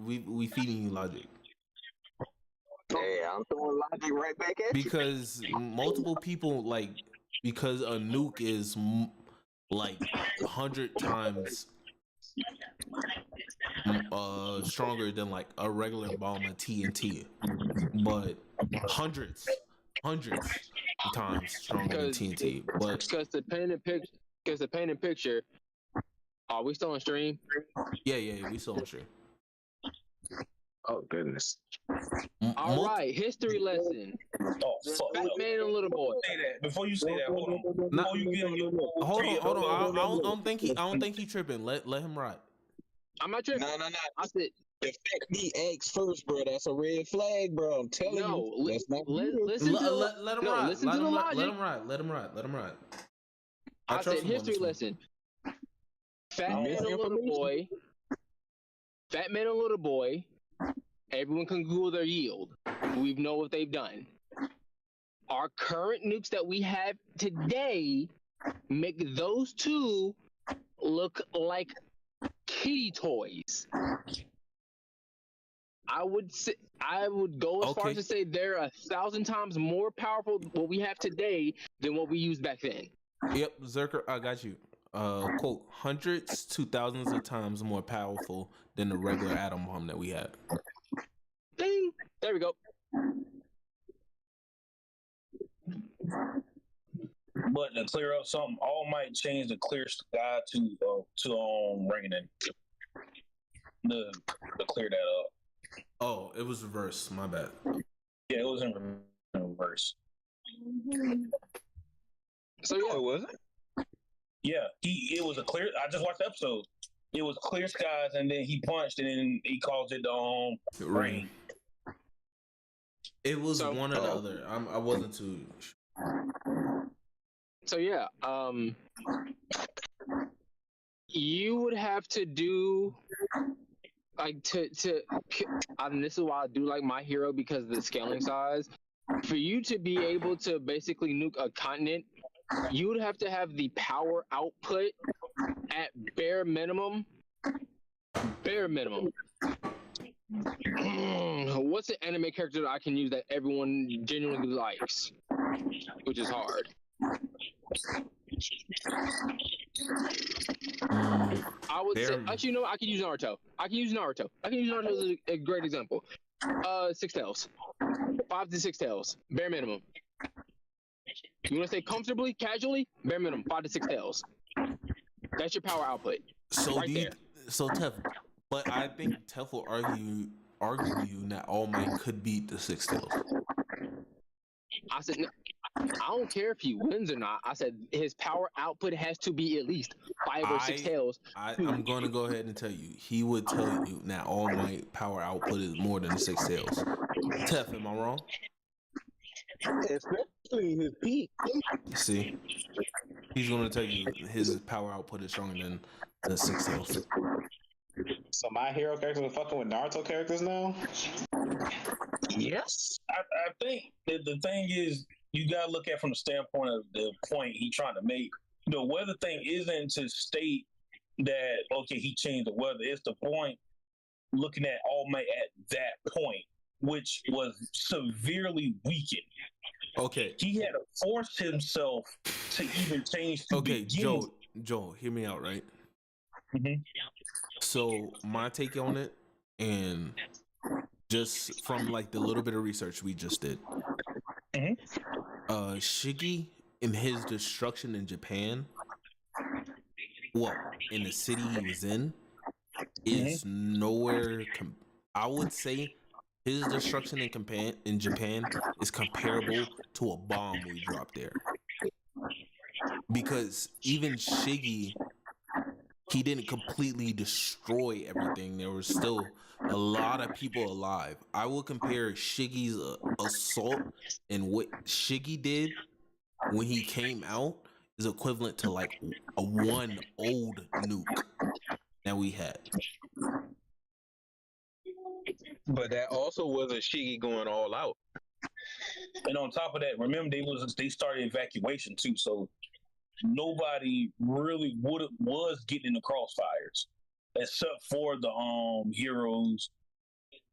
We feeding you logic. Hey, I'm throwing logic right back at you. Because multiple people because a nuke is like 100 times stronger than like a regular bomb of TNT, but hundreds times stronger than TNT. But because the painting picture, are we still on stream? Yeah, we still on stream. Oh goodness! All right, history lesson. Batman and Little Boy. Before you say that, hold on. Before you get hold on. I don't think he tripping. Let him ride. I'm not tripping. No. I said the fact he asked first, bro. That's a red flag, bro. I'm telling you. Listen to let him ride. Listen to the logic. Let him ride. I said history lesson. Fat Man and Little Boy Everyone can Google their yield. We know what they've done. Our current nukes that we have today make those two look like kitty toys. I would go as far as to say they're 1,000 times more powerful what we have today than what we used back then. Yep, Zerker, I got you. Quote, hundreds to thousands of times more powerful than the regular atom bomb that we had. Ding! There we go. But to clear up something, All Might changed the clear sky to ringing in. To clear that up. Oh, it was reverse. My bad. Yeah, it was in reverse. So yeah, it wasn't. Yeah, it was a clear. I just watched the episode. It was clear skies, and then he punched, and then he calls it rain. It was one or the other. I wasn't too. So yeah, you would have to do like to and this is why I do like My Hero, because of the scaling size. For you to be able to basically nuke a continent, you would have to have the power output at bare minimum. What's the anime character that I can use that everyone genuinely likes? Which is hard. I would say, actually, no, I can use Naruto. I can use Naruto as a great example. 6 tails. 5 to 6 tails. Bare minimum. You want to say comfortably, casually? Bare minimum. 5 to 6 tails. That's your power output. So right there. So Tef, but I think Tef will argue you that All Might could beat the 6 tails. I said, no, I don't care if he wins or not. I said his power output has to be at least 5 or 6 tails. I'm going to go ahead and tell you. He would tell you that All Might power output is more than 6 tails. Tef, am I wrong? Especially his peak. See, he's going to tell you his power output is stronger than the 6 tails. So My Hero characters are fucking with Naruto characters now? Yes. I think that the thing is, you gotta look at from the standpoint of the point he's trying to make. The weather thing isn't to state that okay, he changed the weather. It's the point looking at All Might at that point, which was severely weakened. Okay, he had to force himself to even change. Okay, Joel, hear me out, right? Mm-hmm. So my take on it, and just from like the little bit of research we just did, Shiggy in his destruction in Japan, well, in the city he was in, is nowhere. I would say his destruction in Japan is comparable to a bomb we dropped there, because even Shiggy, he didn't completely destroy everything. There was still a lot of people alive. I would compare Shiggy's assault and what Shiggy did when he came out is equivalent to like a one old nuke that we had. But that also wasn't Shiggy going all out. And on top of that, remember they started evacuation too, so nobody really was getting in the crossfires except for the heroes,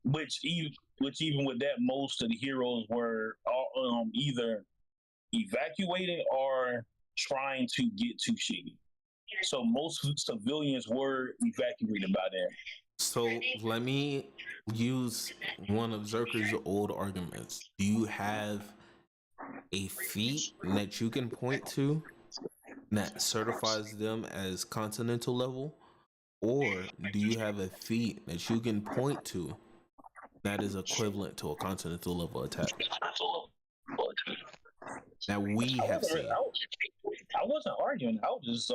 which even with that, most of the heroes were either evacuating or trying to get to Shiggy. So most civilians were evacuated by then. So let me use one of Zerker's old arguments. Do you have a feat that you can point to that certifies them as continental level, or do you have a feat that you can point to that is equivalent to a continental level attack that we have seen? I wasn't arguing. I was just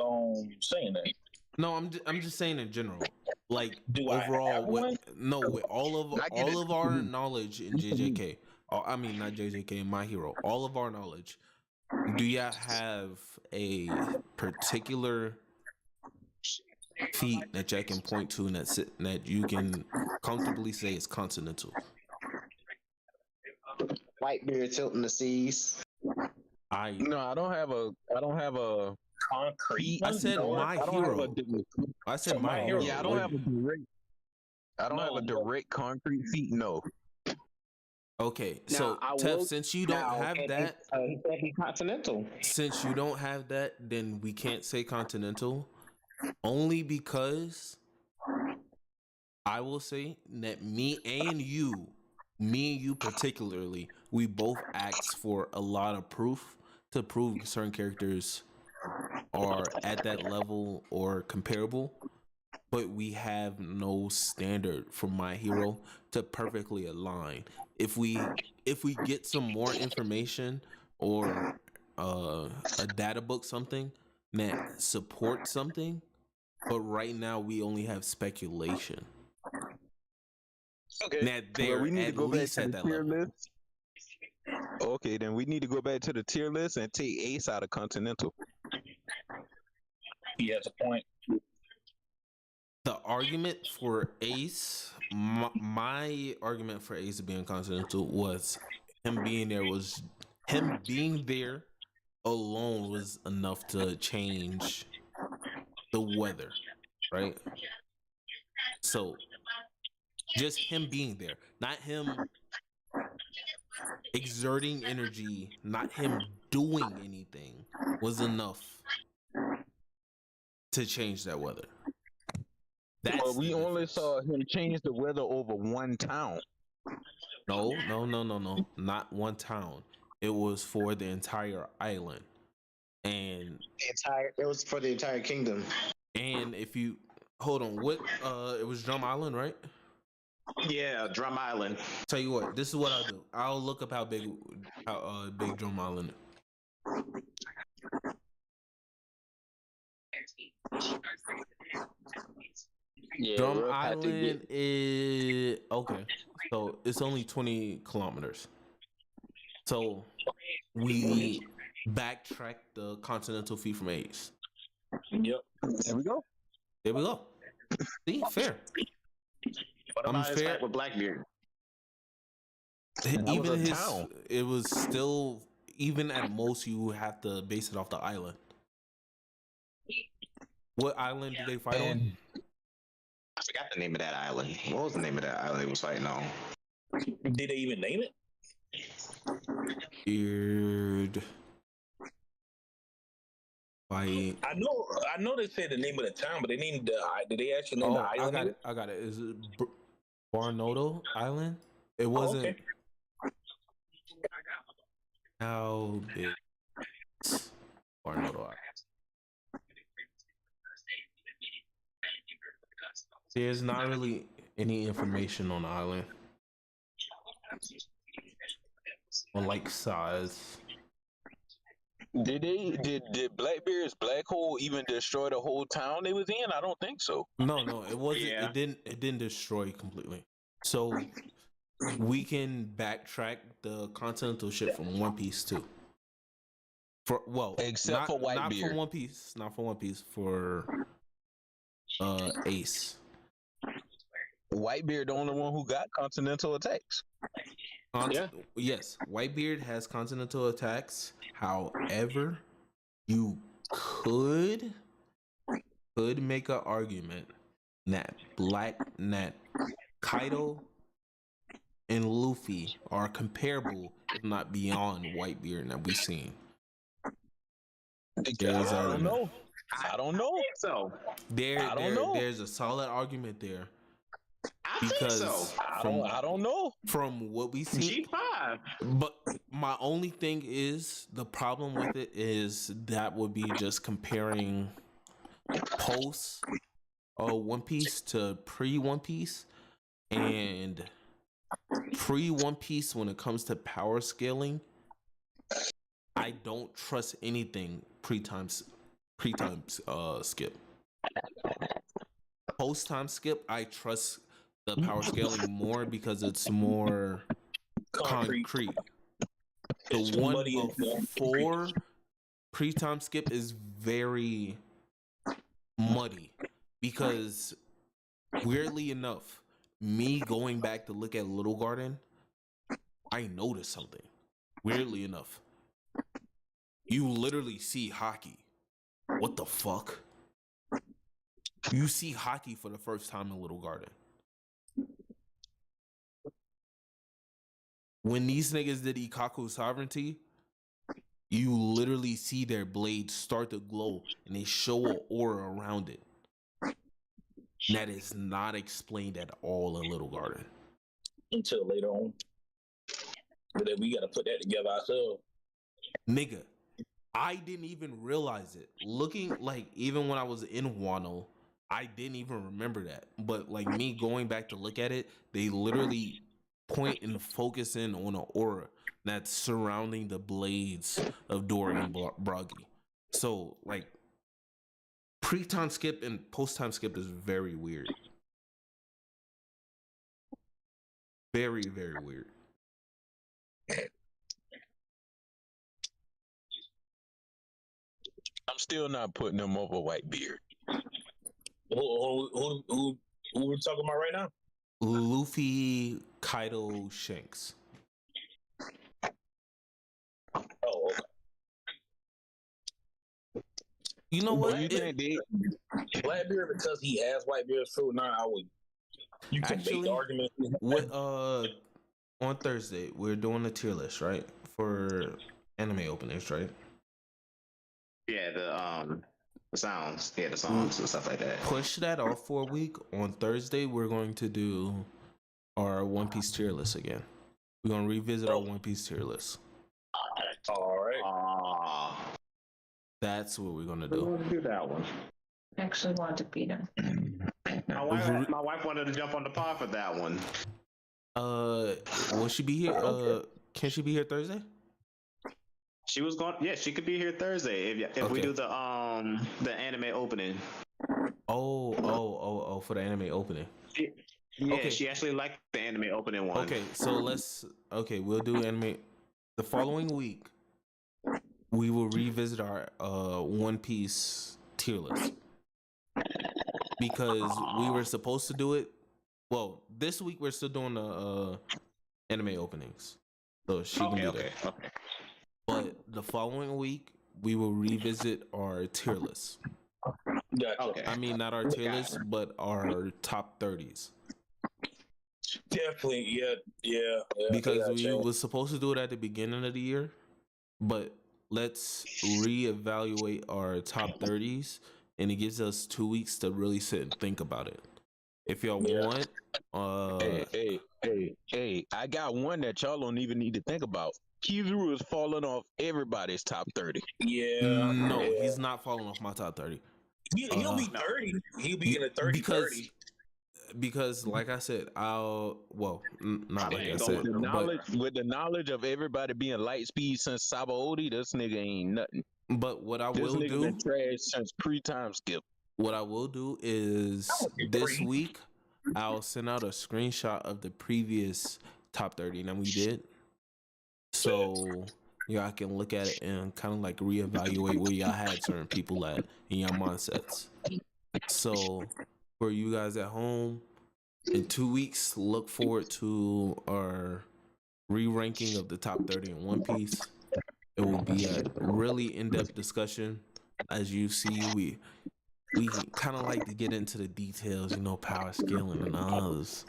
saying that. No, I'm just saying in general. Like do overall, with all of our knowledge in JJK, I mean not JJK, My Hero, all of our knowledge. Do you have a particular feat that you can point to and that you can comfortably say is continental? Whitebeard tilting the seas. I don't have a concrete. I said my hero. I said my hero. Yeah, I don't have a direct. I don't have a direct concrete feat. No. Okay, Now, so I Tef, will- since you don't now, have and that, he said he's continental. since you don't have that, then we can't say continental. Only because I will say that me and you particularly, we both asked for a lot of proof to prove certain characters are at that level or comparable, but we have no standard for My Hero to perfectly align. If we get some more information or a data book, something that supports something, but right now we only have speculation. Okay. That they're we need to at go back least to at the that tier level. list. Okay, then we need to go back to the tier list and take Ace out of Continental. He has a point. The argument for Ace, my argument for Ace being continental was him being there alone was enough to change the weather, right? So just him being there, not him exerting energy, not him doing anything, was enough to change that weather. Well, we only saw him change the weather over one town. No, not one town. It was for the entire island, and It was for the entire kingdom. And if you hold on, what it was Drum Island, right? Yeah, Drum Island. Tell you what, this is what I'll do. I'll look up how big Drum Island is. Yeah, Drum Ruff had to Island is okay. So it's only 20 kilometers. So we backtrack the continental feet from Ace. Yep. There we go. There we go. See, fair. What about his fight with Blackbeard? Even his, it was still, even at most, you have to base it off the island. What island did they fight on? I forgot the name of that island. What was the name of that island they was fighting on? Did they even name it? Beard. Fight. I know they said the name of the town, but they named the. Did they actually name the island? I got it. Is it Barnoto Island? It wasn't. Okay. How big? Barnoto Island. There's not really any information on the island. On like size. Did Blackbeard's black hole even destroy the whole town they was in? I don't think so. No, it wasn't. Yeah. It didn't destroy completely. So we can backtrack the continental ship from One Piece too. Except for Whitebeard. Not for One Piece. Not for One Piece. For Ace. Whitebeard the only one who got continental attacks. Yes, Whitebeard has continental attacks. However, you could make an argument that Kaido and Luffy are comparable, if not beyond Whitebeard that we've seen. I don't know. I don't know. So There's a solid argument there. Because I don't know. From what we see, G5. but my only thing is the problem with it is that would be just comparing post One Piece to pre One Piece, and pre One Piece when it comes to power scaling, I don't trust anything pre-time skip. Post time skip, I trust the power scaling more because it's more concrete. The one before pre-time skip is very muddy. because weirdly enough, me going back to look at Little Garden, I noticed something. Weirdly enough, you literally see hockey. What the fuck? You see hockey for the first time in Little Garden. When these niggas did Ikaku Sovereignty, you literally see their blades start to glow and they show an aura around it. That is not explained at all in Little Garden. Until later on. But then we gotta put that together ourselves. Nigga, I didn't even realize it. Looking, like, even when I was in Wano, I didn't even remember that. But, like, me going back to look at it, they literally point and focus in on an aura that's surrounding the blades of Dorian Broggy. So, like, pre-time skip and post-time skip is very weird. Very, very weird. I'm still not putting him over Whitebeard. Who we're talking about right now? Luffy, Kaido, Shanks. Oh, okay. You know what? Blackbeard, because he has Whitebeard's fruit. Now I would. You can make the argument. What? On Thursday we're doing a tier list, right, for anime openings, right? Yeah, the sounds, the songs and stuff like that. Push that off for a week. On Thursday, we're going to do our One Piece tier list again. We're gonna revisit our One Piece tier list. All right. That's what we're gonna We do. want to do that one. Actually want to beat him. My wife wanted to jump on the pod for that one. Will she be here? Can she be here Thursday? She was going. Yeah, she could be here Thursday if we do the anime opening. Oh, for the anime opening. She actually liked the anime opening one. Okay, so we'll do anime. The following week, we will revisit our One Piece tier list. Because we were supposed to do it. Well, this week we're still doing the anime openings. So she can do that. Okay. But the following week, we will revisit our tier list. Gotcha. Okay. I mean, not our tier list, but our top 30s. Definitely, yeah. Because we was supposed to do it at the beginning of the year, but let's reevaluate our top 30s, and it gives us 2 weeks to really sit and think about it. If y'all want, Hey, I got one that y'all don't even need to think about. Kizaru is falling off everybody's top 30. Yeah. No, he's not falling off my top 30. He'll be 30. He'll be in the 30. Because like I said, not like I said. With the knowledge of everybody being light speed since Sabaody, this nigga ain't nothing. But what I this will nigga do, been trash since pre-time skip. What I will do is this week I'll send out a screenshot of the previous top 30 that we did, so y'all can look at it and kind of like reevaluate where y'all had certain people at in your mindsets. So for you guys at home, in 2 weeks, look forward to our re-ranking of the top 30 in One Piece. It will be a really in-depth discussion. As you see, we kind of like to get into the details, power scaling and others,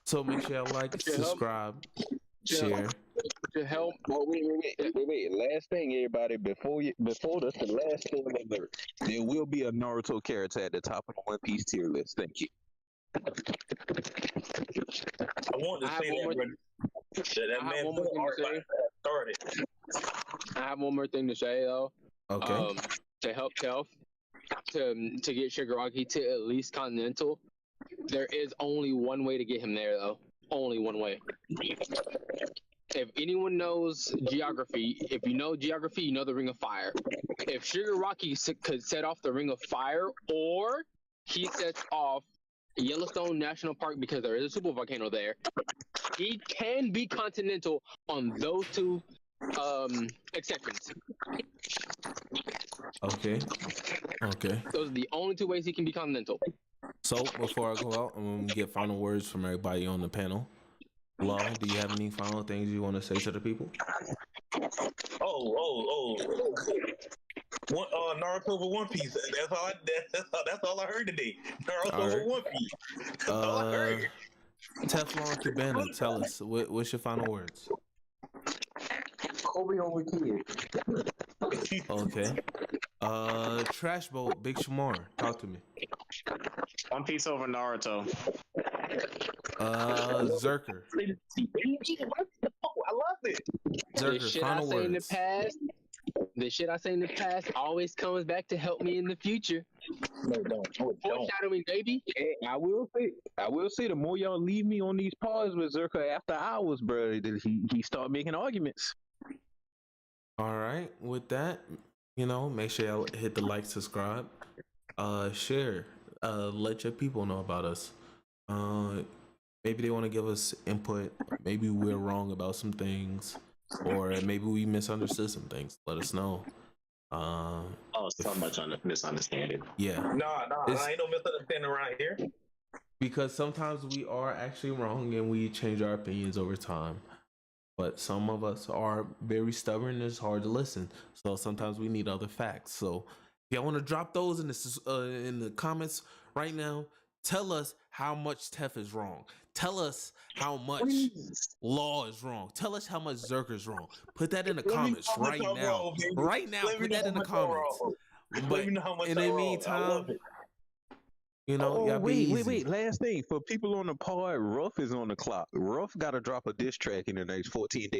So make sure y'all like, subscribe, share. To help. Oh, wait. Last thing, everybody. Before this, the last thing alert. There will be a Naruto character at the top of the One Piece tier list. Thank you. I want to say that man started. I have one more thing to say though. Okay. To help Kelf to get Shigaraki to at least Continental, there is only one way to get him there though. Only one way. If anyone knows geography, if you know geography, you know the Ring of Fire. If Shigaraki could set off the Ring of Fire, or he sets off Yellowstone National Park because there is a super volcano there, he can be Continental on those two exceptions. Okay. Okay. Those are the only two ways he can be continental. So before I go out, I'm gonna get final words from everybody on the panel. Law, do you have any final things you want to say to the people? Naruto over One Piece. That's all I heard today. Naruto All over right. One Piece. That's all I heard. Teflon Cabana, tell us what's your final words. Kobe over Kid. Okay. Trash Boat, Big Shamar, talk to me. One Piece over Naruto. Zerker. I love it. Zerker, final words. The shit I say in the past always comes back to help me in the future. No, don't. Foreshadowing, baby. Hey, I will say, the more y'all leave me on these pods with Zerka after hours, bro, he start making arguments. All right, with that, make sure y'all hit the like, subscribe, share, let your people know about us. Maybe they want to give us input. Maybe we're wrong about some things, or maybe we misunderstood some things. Let us know. So much misunderstanding. Yeah. Nah, ain't no misunderstanding around here. Because sometimes we are actually wrong and we change our opinions over time. But some of us are very stubborn and it's hard to listen. So sometimes we need other facts. So if y'all want to drop those in the comments right now, tell us how much Tef is wrong. Tell us how much Law is wrong. Tell us how much Zerker is wrong. Put that in the comments right now. Right now, put that in the comments. But in the meantime, y'all be easy. Wait. Last thing, for people on the pod, Ruff is on the clock. Ruff got to drop a diss track in the next 14 days.